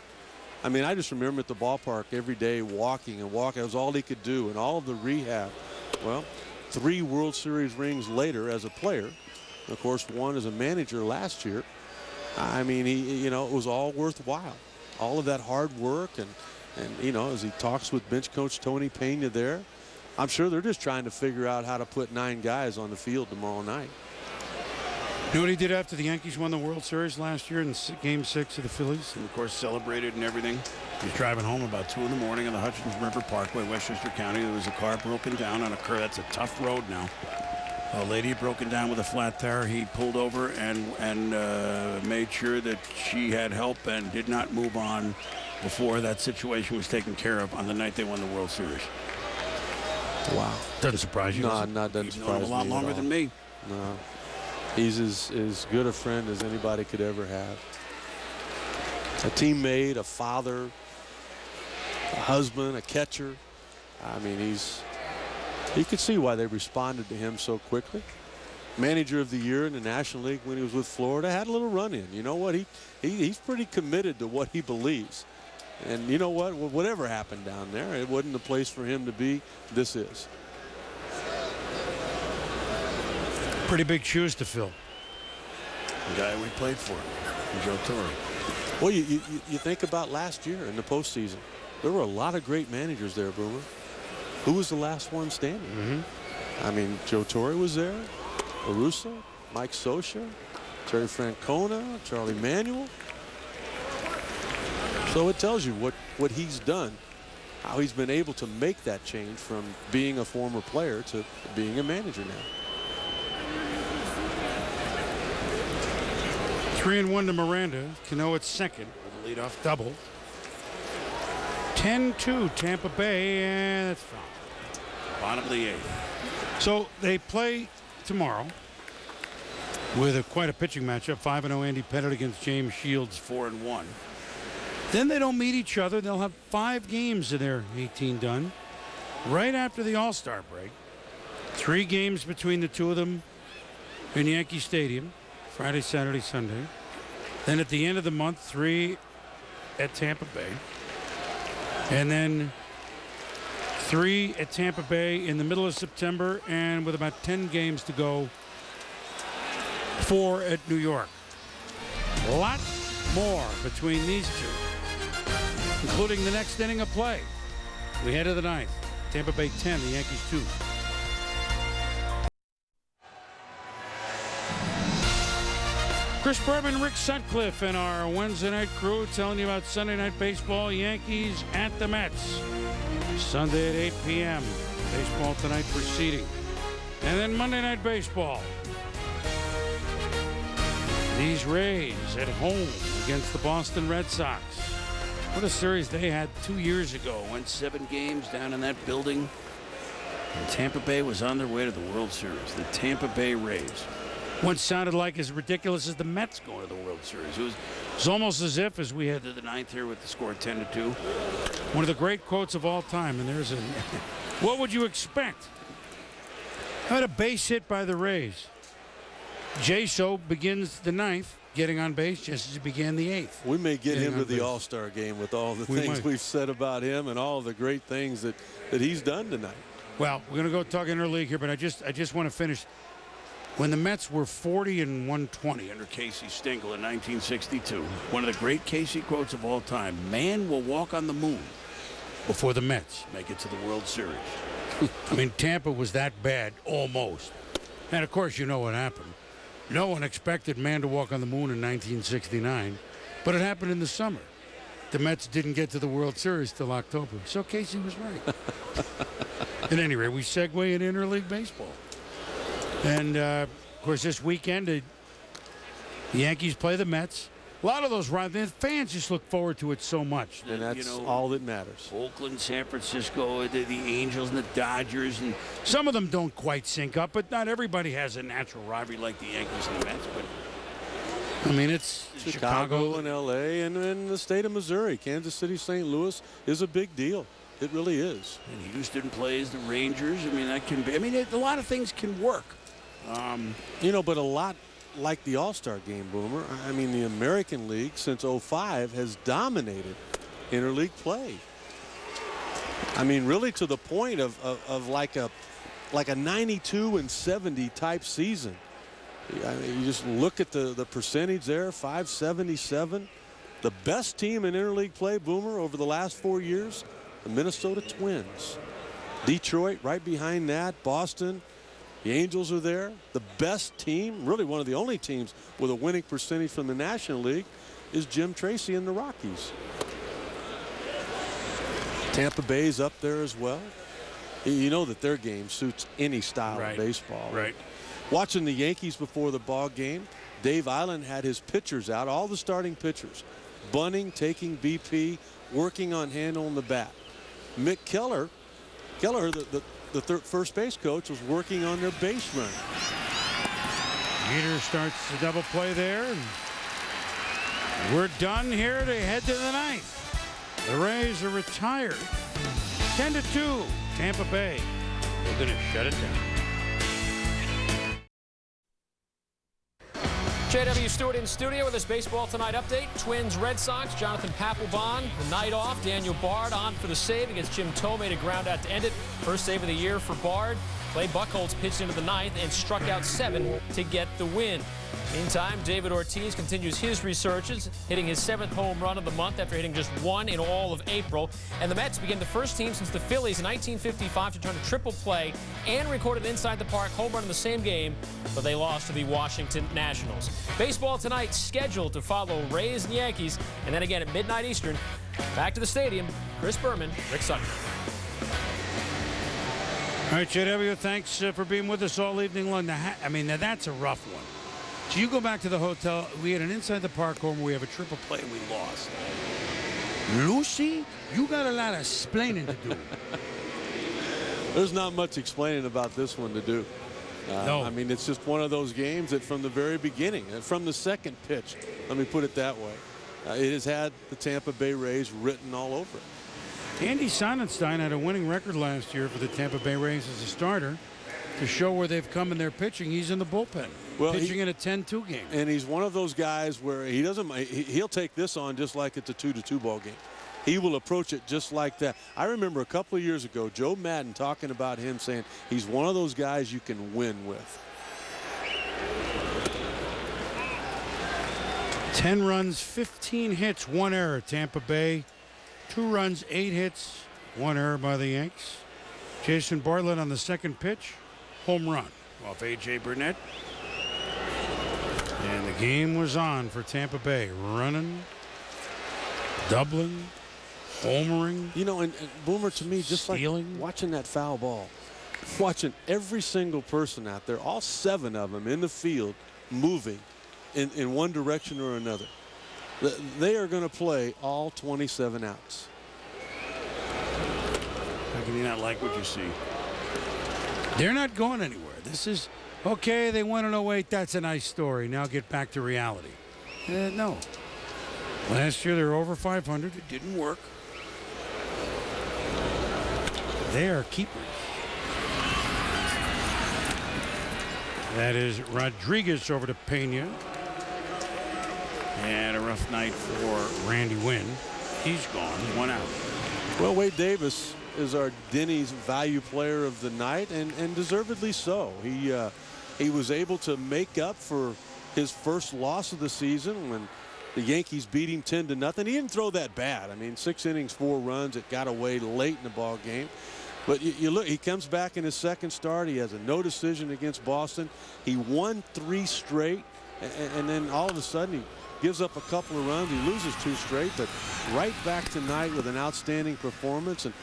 I mean, I just remember at the ballpark every day walking and walking. It was all he could do, and all of the rehab. Well, 3 World Series rings later as a player, of course, 1 as a manager last year. I mean, it was all worthwhile. All of that hard work and as he talks with bench coach Tony Pena there, I'm sure they're just trying to figure out how to put 9 guys on the field tomorrow night. You know what he did after the Yankees won the World Series last year in Game 6 of the Phillies? And of course, celebrated and everything. He was driving home about 2 in the morning on the Hutchins River Parkway, Westchester County. There was a car broken down on a curve. That's a tough road now. A lady broken down with a flat tire. He pulled over and made sure that she had help and did not move on before that situation was taken care of on the night they won the World Series. Wow. Doesn't surprise you? No, does it? not doesn't He's surprise me known him a lot longer than me. No. He's as good a friend as anybody could ever have. A teammate, a father, a husband, a catcher. I mean, you could see why they responded to him so quickly. Manager of the year in the National League when he was with Florida, had a little run-in. You know what? He's pretty committed to what he believes. And you know what? Whatever happened down there, it wasn't the place for him to be. This is. Pretty big shoes to fill. The guy we played for, Joe Torre. Well, you think about last year in the postseason. There were a lot of great managers there, Boomer. Who was the last one standing? Mm-hmm. I mean, Joe Torre was there, Arusa, Mike Scioscia, Terry Francona, Charlie Manuel. So it tells you what he's done, how he's been able to make that change from being a former player to being a manager now. 3-1 to Miranda. Cano at second with a leadoff double. 10-2 Tampa Bay, and that's foul. Bottom of the 8th. So they play tomorrow with quite a pitching matchup. 5-0 Andy Pettitte against James Shields. 4-1. Then they don't meet each other. They'll have 5 games of their 18 done right after the All-Star break. 3 games between the two of them in Yankee Stadium, Friday, Saturday, Sunday. Then at the end of the month, 3 at Tampa Bay. And then 3 at Tampa Bay in the middle of September, and with about 10 games to go, 4 at New York. A lot more between these two, including the next inning of play. We head to the 9th. Tampa Bay 10, the Yankees 2. Chris Berman, Rick Sutcliffe, and our Wednesday night crew telling you about Sunday Night Baseball. Yankees at the Mets. Sunday at 8 p.m. Baseball tonight proceeding. And then Monday Night Baseball. These Rays at home against the Boston Red Sox. What a series they had 2 years ago. Went 7 games down in that building. And Tampa Bay was on their way to the World Series. The Tampa Bay Rays. What sounded like as ridiculous as the Mets going to the World Series. It was almost as if, as we head to the 9th here with the score 10-2. One of the great quotes of all time, and there's a what would you expect? How about a base hit by the Rays? J-So begins the 9th, getting on base just as he began the 8th. We may get him to the All-Star game with all the things we've said about him and all the great things that he's done tonight. Well, we're going to go talk interleague here, but I just want to finish. When the Mets were 40-120 under Casey Stengel in 1962, one of the great Casey quotes of all time, man will walk on the moon before the Mets make it to the World Series. I mean, Tampa was that bad, almost. And, of course, you know what happened. No one expected man to walk on the moon in 1969, but it happened in the summer. The Mets didn't get to the World Series till October, so Casey was right. At any rate, we segue into interleague baseball. And, of course, this weekend, the Yankees play the Mets. A lot of those the fans just look forward to it so much. And that's all that matters. Oakland, San Francisco, the Angels and the Dodgers. And some of them don't quite sync up, but not everybody has a natural rivalry like the Yankees and the Mets. But I mean, it's Chicago and L.A. and then the state of Missouri. Kansas City, St. Louis is a big deal. It really is. And Houston plays the Rangers. I mean, that can be. I mean, a lot of things can work. But a lot like the All-Star game, Boomer. I mean, the American League since '05 has dominated interleague play. I mean, really to the point of like a 92-70 type season. I mean, you just look at the percentage there, 577. The best team in interleague play, Boomer, over the last 4 years, the Minnesota Twins. Detroit right behind that, Boston. The Angels are there. The best team, really one of the only teams with a winning percentage from the National League, is Jim Tracy and the Rockies. Tampa Bay's up there as well. You know that their game suits any style of baseball. Right. Watching the Yankees before the ball game, Dave Island had his pitchers out, all the starting pitchers, bunting, taking BP, working on handling the bat. Mick Keller, the first base coach, was working on their base running. Jeter starts the double play there, and we're done here to head to the ninth. The Rays are retired. 10-2, Tampa Bay. They're going to shut it down. J.W. Stewart in studio with his Baseball Tonight update. Twins, Red Sox, Jonathan Papelbon, the night off. Daniel Bard on for the save against Jim Thome, made a ground out to end it. First save of the year for Bard. Clay Buchholz pitched into the ninth and struck out 7 to get the win. Meantime, David Ortiz continues his resurgence, hitting his 7th home run of the month after hitting just 1 in all of April. And the Mets became the first team since the Phillies in 1955 to turn a triple play and record an inside the park home run in the same game, but they lost to the Washington Nationals. Baseball Tonight scheduled to follow Rays and Yankees, and then again at midnight Eastern. Back to the stadium, Chris Berman, Rick Sutton. All right, JW, thanks for being with us all evening long. Now, I mean, now that's a rough one. So you go back to the hotel. We had an inside the park home where we have a triple play and we lost. Lucy, you got a lot of explaining to do. There's not much explaining about this one to do. No. I mean, it's just one of those games that from the very beginning, from the second pitch, let me put it that way, it has had the Tampa Bay Rays written all over it. Andy Sonnenstein had a winning record last year for the Tampa Bay Rays as a starter. To show where they've come in their pitching, he's in the bullpen, pitching in a 10-2 game. And he's one of those guys where he doesn't. He'll take this on just like it's a 2-2 ball game. He will approach it just like that. I remember a couple of years ago, Joe Madden talking about him, saying he's one of those guys you can win with. 10 runs, 15 hits, 1 error. Tampa Bay, 2 runs, 8 hits, 1 error by the Yanks. Jason Bartlett on the second pitch. Home run off A.J. Burnett. And the game was on for Tampa Bay. Running, doubling, homering. You know, and Boomer, to me, just stealing. Like watching that foul ball, watching every single person out there, all 7 of them in the field, moving in one direction or another. They are going to play all 27 outs. How can you not like what you see? They're not going anywhere. This is, okay, they won in 08. That's a nice story. Now get back to reality. No. Last year they were over 500. It didn't work. They are keepers. That is Rodriguez over to Pena. And a rough night for Randy Wynn. He's gone. 1 out. Well, Wade Davis is our Denny's value player of the night, and deservedly so. He was able to make up for his first loss of the season when the Yankees beat him 10-0. He didn't throw that bad. I mean, 6 innings, 4 runs. It got away late in the ball game. But you look, he comes back in his second start. He has a no decision against Boston. He won 3 straight, and then all of a sudden he gives up a couple of runs. He loses 2 straight, but right back tonight with an outstanding performance. And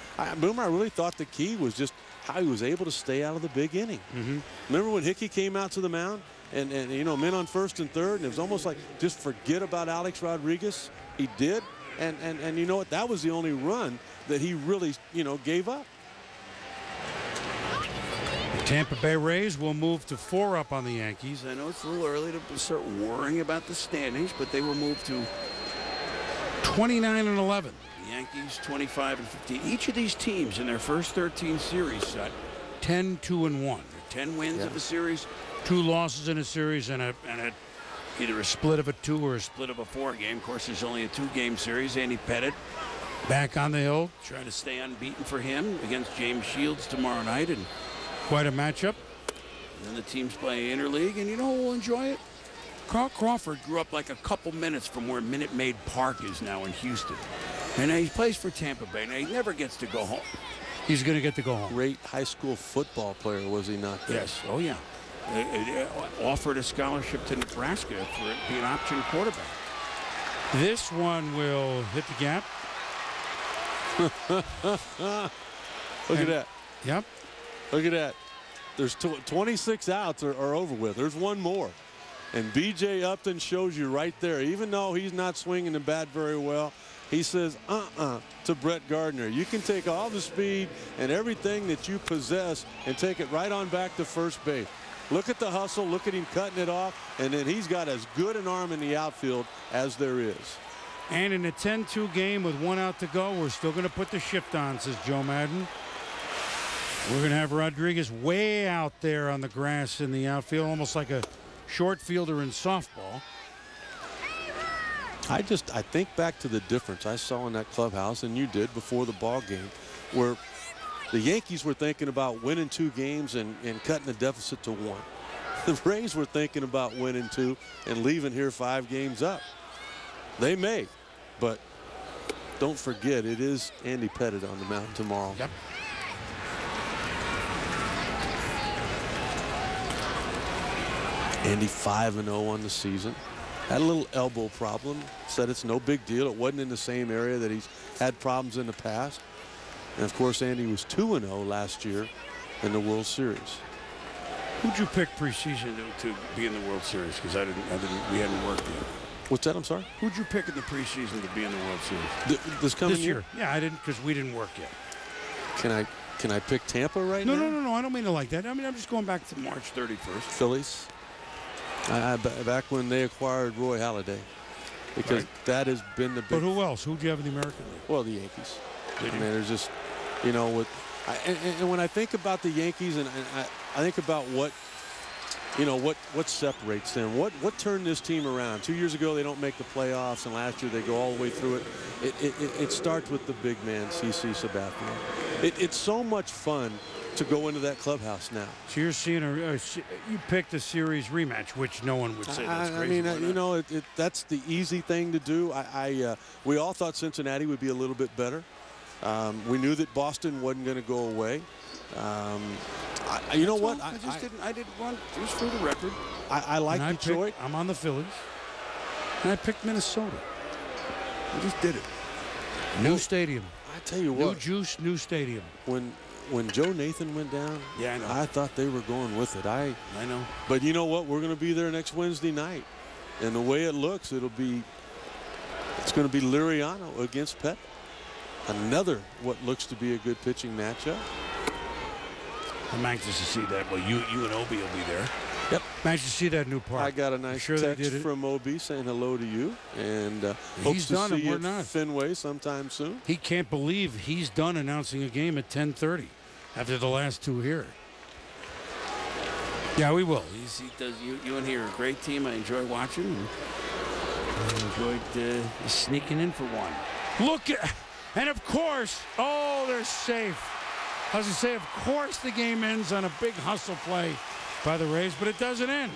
Boomer, I really thought the key was just how he was able to stay out of the big inning. Remember when Hickey came out to the mound and you know, men on first and third, and it was almost like just forget about Alex Rodriguez? He did, and you know what? That was the only run that he really, you know, gave up. The Tampa Bay Rays will move to 4 up on the Yankees. I know it's a little early to start worrying about the standings, but they will move to 29-11. the Yankees 25-15. Each of these teams in their first 13 series set 10-2-1. 10 wins of a series, 2 losses in a series, and either a split of a 2 or a split of a 4 game. Of course, there's only a 2-game series. Andy Pettit back on the hill. trying to stay unbeaten for him against James Shields tomorrow night. And Quite a matchup. then the teams play interleague, and you know who will enjoy it? Carl Crawford grew up like a couple minutes from where Minute Maid Park is now in Houston. And he plays for Tampa Bay. Now, he never gets to go home. He's going to get to go home. Great high school football player, was he not? Yes. Oh, yeah. They offered a scholarship to Nebraska for it to be an option quarterback. This one will hit the gap. Look at that. Yep. Look at that. There's 26 outs are over with. There's one more. And B.J. Upton shows you right there, even though he's not swinging the bat very well, he says, to Brett Gardner. You can take all the speed and everything that you possess and take it right on back to first base. Look at the hustle. Look at him cutting it off. And then he's got as good an arm in the outfield as there is. And in a 10-2 game with 1 out to go, we're still going to put the shift on, says Joe Madden. We're going to have Rodriguez way out there on the grass in the outfield, almost like a short fielder in softball. I think back to the difference I saw in that clubhouse, and you did before the ball game, where the Yankees were thinking about winning 2 games and cutting the deficit to 1. The Rays were thinking about winning 2 and leaving here 5 games up. They may, but don't forget, it is Andy Pettit on the mound tomorrow. Yep. Andy 5-0 on the season. Had a little elbow problem. Said it's no big deal. It wasn't in the same area that he's had problems in the past. And of course, Andy was 2-0 last year in the World Series. Who'd you pick preseason To be in the World Series, because we hadn't worked yet. What's that? I'm sorry? Who'd you pick in the preseason to be in the World Series? This coming this year? Yeah, I didn't, because we didn't work yet. Can I pick Tampa right now? No. I don't mean it like that. I mean, I'm just going back to March 31st. Phillies. Back when they acquired Roy Halladay, because that has been the big. But who else? Who do you have in the American League? Well, the Yankees. I mean, there's just, you know, and when I think about the Yankees, and I think about what, you know, what separates them, what turned this team around. 2 years ago, they don't make the playoffs, and last year they go all the way through it. It starts with the big man, CC Sabathia. It's so much fun to go into that clubhouse now. So you're seeing you picked a series rematch, which no one would say that's crazy. I mean, you know, that's the easy thing to do. We all thought Cincinnati would be a little bit better. We knew that Boston wasn't going to go away. You know what? I didn't want, just for the record. I like Detroit. I'm on the Phillies. And I picked Minnesota. I just did it. New stadium. I tell you what. New juice, new stadium. When Joe Nathan went down, yeah, I know. I thought they were going with it. I know. But you know what? We're going to be there next Wednesday night. And the way it looks, it's going to be Liriano against Pet. Another what looks to be a good pitching matchup. I'm anxious to see that. Well, you and Obi will be there. Yep. I'm anxious to see that new park. I got a nice text from Obi saying hello to you, and hopes to see you at Fenway sometime soon. He can't believe he's done announcing a game at 10:30 after the last 2 here. Yeah, we will. He does. You and he are a great team. I enjoy watching. I enjoyed sneaking in for one. Look at, and of course, they're safe. I was going to say, of course, the game ends on a big hustle play by the Rays, but it doesn't end.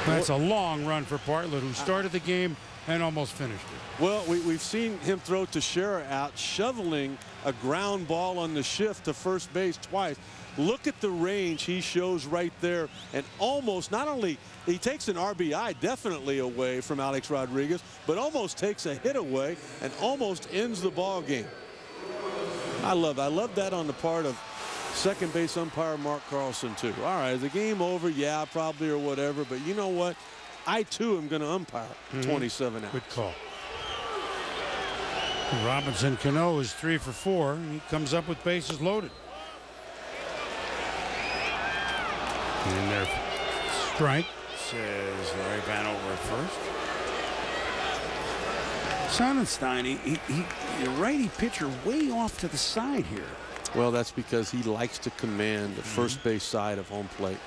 That's a long run for Bartlett, who started the game and almost finished it. Well, we've seen him throw Teixeira out, shoveling a ground ball on the shift to first base twice. Look at the range he shows right there, and almost, not only he takes an RBI definitely away from Alex Rodriguez, but almost takes a hit away and almost ends the ball game. I love that on the part of second base umpire Mark Carlson too. All right, is the game over? Yeah, probably, or whatever, but you know what? I too am going to umpire 27 outs. Good call. Robinson Cano is 3 for 4, and he comes up with bases loaded. And their strike. Says Larry Vanover at first. Sonnenstein, the righty pitcher way off to the side here. Well, that's because he likes to command the first base side of home plate.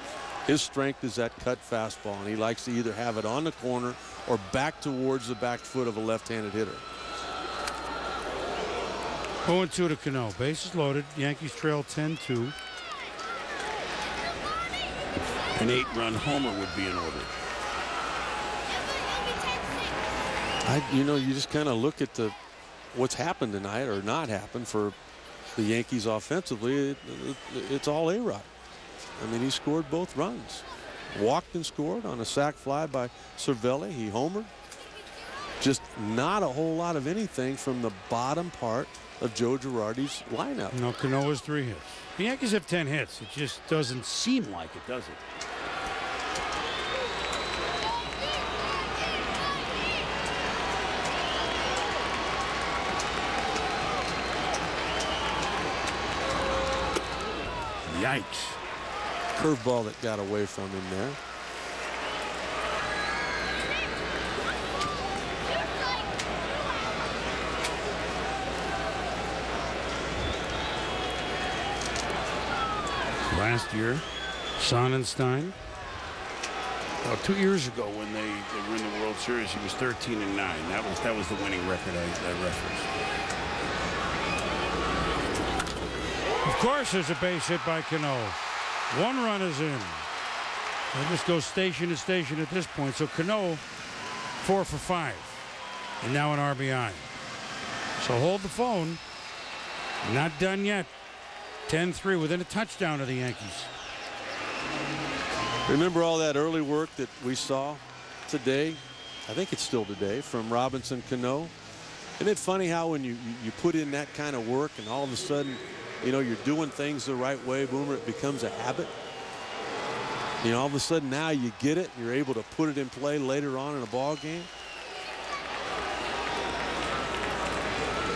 His strength is that cut fastball, and he likes to either have it on the corner or back towards the back foot of a left-handed hitter. 0-2 to Cano. Bases loaded. Yankees trail 10-2. An 8-run homer would be in order. You just kind of look at what's happened tonight or not happened for the Yankees offensively. It's all A-Rod. I mean, he scored both runs. Walked and scored on a sac fly by Cervelli. He homered. Just not a whole lot of anything from the bottom part of Joe Girardi's lineup. No, Cano has 3 hits. The Yankees have 10 hits. It just doesn't seem like it, does it? Yikes. Curveball that got away from him there. Last year, Sonnenstein. Well, 2 years ago when they win the World Series, he was 13-9. That was the winning record I referenced. Of course, there's a base hit by Cano. 1 run is in. They just go station to station at this point. So Cano, 4 for 5, and now an RBI. So hold the phone. Not done yet. 10-3 within a touchdown of the Yankees. Remember all that early work that we saw today? I think it's still today from Robinson Cano. Isn't it funny how when you put in that kind of work and all of a sudden, you're doing things the right way, Boomer, it becomes a habit. All of a sudden now you get it. You're able to put it in play later on in a ball game.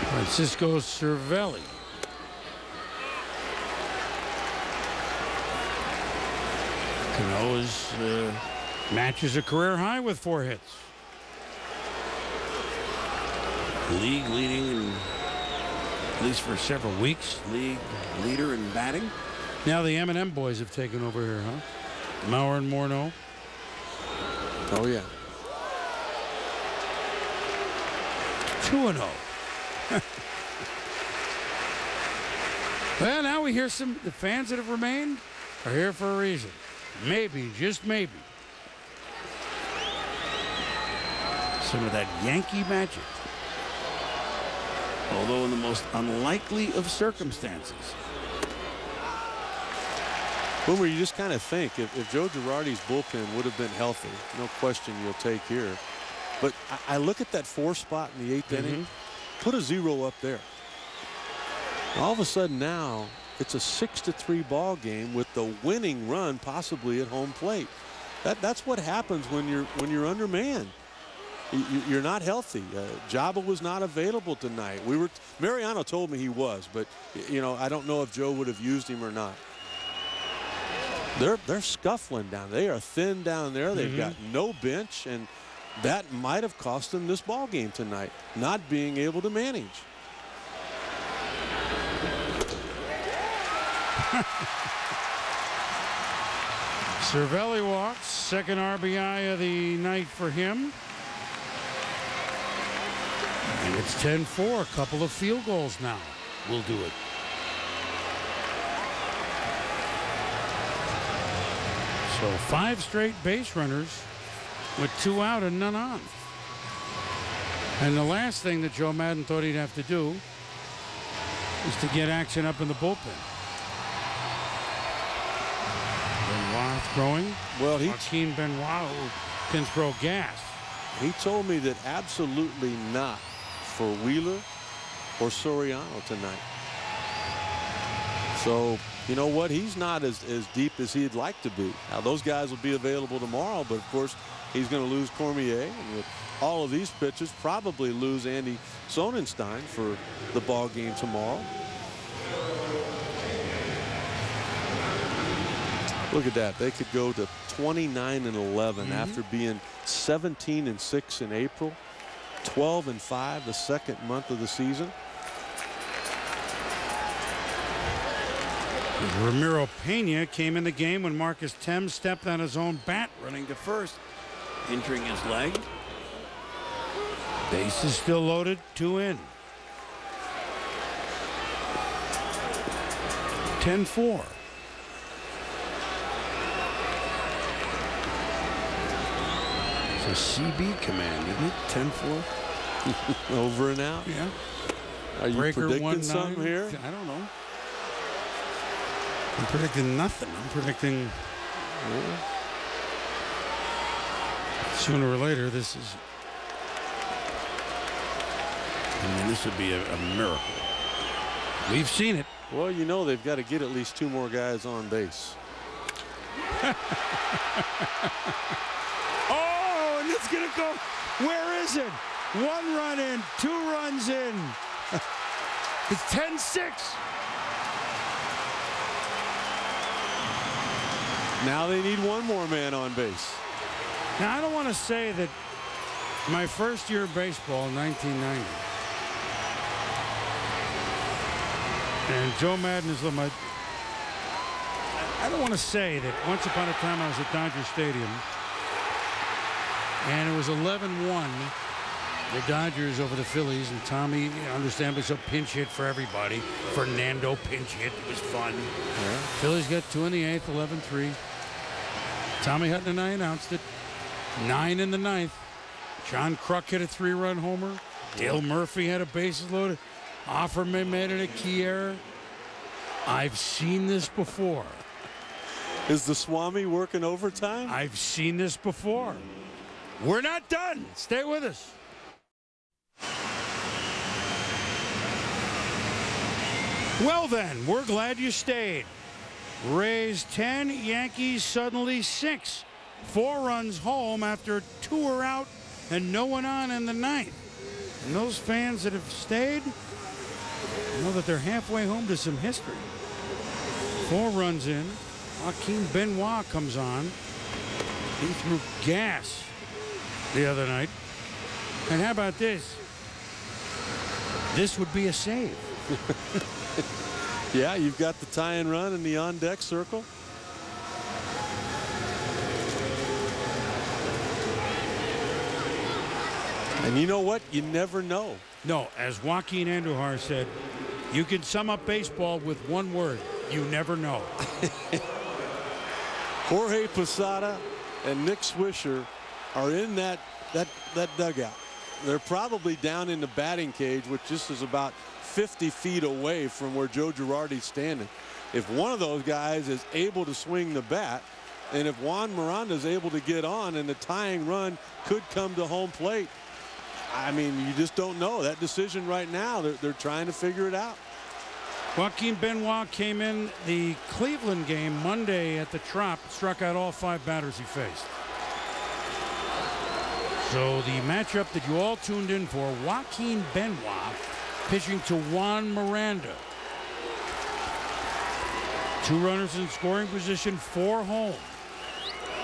Francisco Cervelli. Cano matches a career high with 4 hits. League leading, at least for several weeks, league leader in batting. Now the M&M boys have taken over here, huh? Mauer and Morneau. Oh, yeah. 2-0. Well, now we hear the fans that have remained are here for a reason. Maybe, just maybe. Some of that Yankee magic. Although in the most unlikely of circumstances. Boomer, you just kind of think if Joe Girardi's bullpen would have been healthy, no question you'll take here. But I look at that 4 spot in the 8th inning, put a 0 up there. All of a sudden now it's a 6-3 ball game with the winning run possibly at home plate. That's what happens when you're undermanned. You're not healthy. Jabba was not available tonight. Mariano told me he was, but I don't know if Joe would have used him or not. They're scuffling down. They are thin down there. They've got no bench, and that might have cost them this ball game tonight, not being able to manage. Cervelli walks, second RBI of the night for him. And it's 10-4. A couple of field goals now will do it. So 5 straight base runners with 2 out and none on. And the last thing that Joe Madden thought he'd have to do is to get action up in the bullpen. Benoit throwing. Well, Joaquin Benoit, who can throw gas. he told me that absolutely not for Wheeler or Soriano tonight. So, you know what? He's not as deep as he'd like to be. Now, those guys will be available tomorrow, but of course, he's going to lose Cormier. And with all of these pitches, probably lose Andy Sonnenstein for the ball game tomorrow. Look at that. They could go to 29-11 after being 17-6 in April, 12-5 the second month of the season. Ramiro Pena came in the game when Marcus Thames stepped on his own bat, running to first, Injuring his leg. Base is still loaded, 2 in. 10-4. It's a CB command, isn't it? 10-4. Over and out. Yeah. Are you Breaker predicting 1-9. something here? I don't know. I'm predicting nothing. I'm predicting sooner or later this is. I mean, this would be a miracle. We've seen it. Well, you know they've got to get at least 2 more guys on base. Oh, and it's going to go. Where is it? 1 run in, 2 runs in. It's 10-6. Now they need 1 more man on base. Now, I don't want to say that my first year of baseball in 1990, and Joe Madden is my. I don't want to say that once upon a time I was at Dodger Stadium and it was 11-1. The Dodgers over the Phillies, and Tommy, understandably so, pinch hit for everybody. Fernando pinch hit. It was fun. Yeah. Phillies got 2 in the 8th, 11-3. Tommy Hutton and I announced it. 9 in the 9th. John Kruk hit a 3-run homer. Dale Murphy had a bases loaded. Offerman made it a key error. I've seen this before. Is the Swami working overtime? I've seen this before. We're not done. Stay with us. Well then, we're glad you stayed. Rays 10, Yankees suddenly 6. 4 runs home after 2 are out and no one on in the 9th. And those fans that have stayed know that they're halfway home to some history. 4 runs in. Joaquin Benoit comes on. He threw gas the other night. And how about this? This would be a save. Yeah, you've got the tie-in run in the on-deck circle. And you know what? You never know. No, as Joaquin Andujar said, you can sum up baseball with 1 word. You never know. Jorge Posada and Nick Swisher are in that dugout. They're probably down in the batting cage, which just is about 50 feet away from where Joe Girardi's standing. If one of those guys is able to swing the bat, and if Juan Miranda is able to get on and the tying run could come to home plate, I mean, you just don't know. That decision right now, they're trying to figure it out. Joaquin Benoit came in the Cleveland game Monday at the Trop, struck out all 5 batters he faced. So the matchup that you all tuned in for, Joaquin Benoit pitching to Juan Miranda. 2 runners in scoring position, 4 home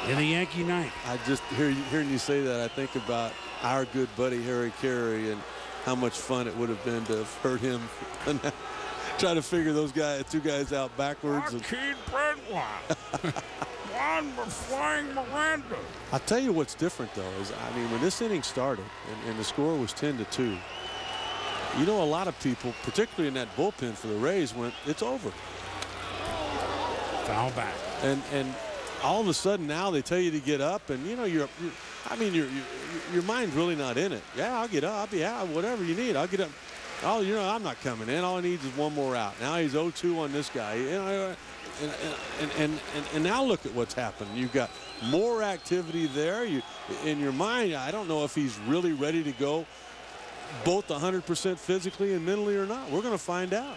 in the Yankee ninth. I just hearing you say that, I think about our good buddy Harry Carey and how much fun it would have been to have heard him try to figure those 2 guys out backwards. Joaquin Benoit. Juan flying Miranda. I'll tell you what's different though is, I mean, when this inning started and the score was 10-2, you know, a lot of people, particularly in that bullpen for the Rays, went, it's over. Foul back. And all of a sudden now they tell you to get up, and your mind's really not in it. Yeah, I'll get up. Yeah, whatever you need, I'll get up. Oh, I'm not coming in. All he needs is one more out. Now he's 0-2 on this guy. And now look at what's happened. You've got more activity there. In your mind, I don't know if he's really ready to go both 100% physically and mentally or not. We're going to find out.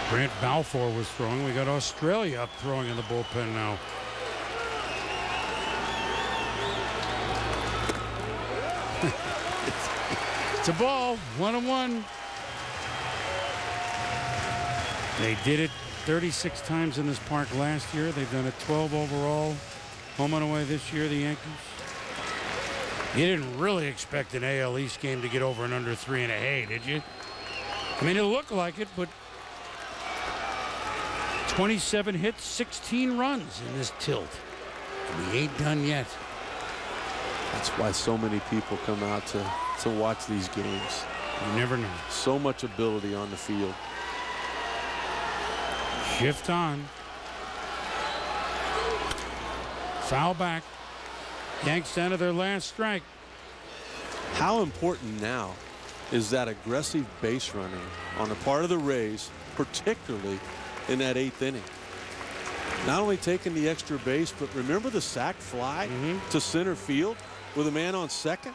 Grant Balfour was throwing. We got Australia up throwing in the bullpen now. It's a ball, 1-1. They did it 36 times in this park last year. They've done it 12 overall. Home and away this year, the Yankees. You didn't really expect an AL East game to get over and under 3.5, did you? I mean, it looked like it, but 27 hits, 16 runs in this tilt. And we ain't done yet. That's why so many people come out to watch these games. You never know. So much ability on the field. Shift on. Foul back. Yanks down to their last strike. How important now is that aggressive base running on the part of the Rays, particularly in that 8th inning? Not only taking the extra base, but remember the sac fly to center field with a man on second?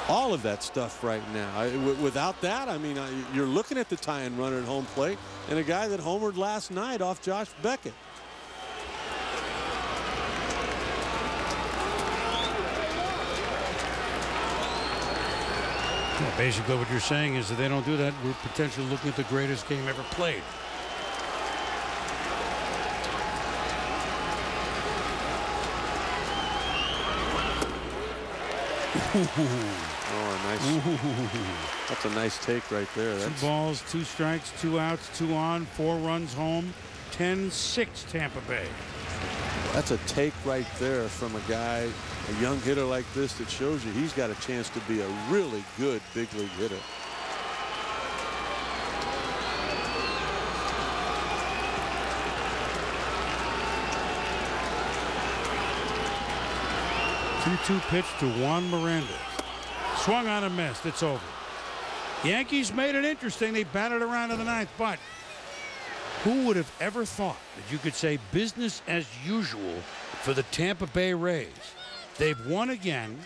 All of that stuff right now. Without that, I mean, you're looking at the tying runner at home plate and a guy that homered last night off Josh Beckett. Well, basically what you're saying is that they don't do that, we're potentially looking at the greatest game ever played. Oh, nice. That's a nice take right there. That's 2 balls, 2 strikes, 2 outs, 2 on, 4 runs home, 10-6 Tampa Bay. That's a take right there from a guy, a young hitter like this, that shows you he's got a chance to be a really good big league hitter. Two pitch to Juan Miranda. Swung on and missed. It's over. Yankees made it interesting. They batted around in the 9th, but who would have ever thought that you could say business as usual for the Tampa Bay Rays? They've won again,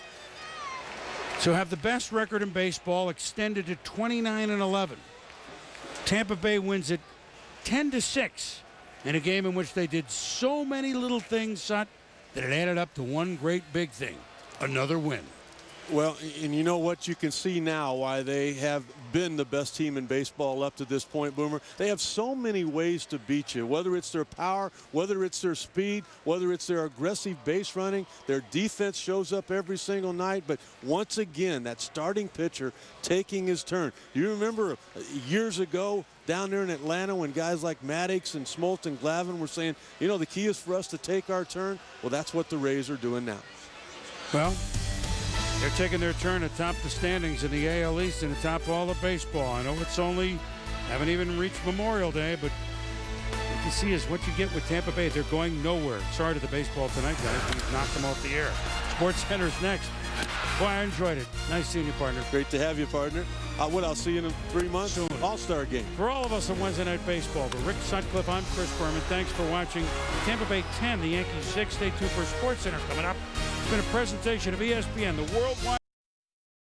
so have the best record in baseball extended to 29-11. Tampa Bay wins it 10-6 in a game in which they did so many little things, Sut, that it added up to one great big thing, another win. Well, and you know what? You can see now why they have been the best team in baseball up to this point, Boomer. They have so many ways to beat you, whether it's their power, whether it's their speed, whether it's their aggressive base running. Their defense shows up every single night. But once again, that starting pitcher taking his turn. You remember years ago down there in Atlanta when guys like Maddox and Smoltz and Glavine were saying, you know, the key is for us to take our turn? Well, that's what the Rays are doing now. Well, they're taking their turn atop the standings in the AL East and atop all of baseball. I know it's only, haven't even reached Memorial Day, but you can see is what you get with Tampa Bay. They're going nowhere. Sorry to the baseball tonight, guys. We've knocked them off the air. Sports Center's next. Boy, I enjoyed it. Nice seeing you, partner. Great to have you, partner. I'll see you in 3 months. Soon. All-Star game. For all of us on Wednesday Night Baseball, for Rick Sutcliffe, I'm Chris Berman. Thanks for watching. Tampa Bay 10, the Yankees 6. Stay tuned for Sports Center coming up. It's been a presentation of ESPN, the worldwide.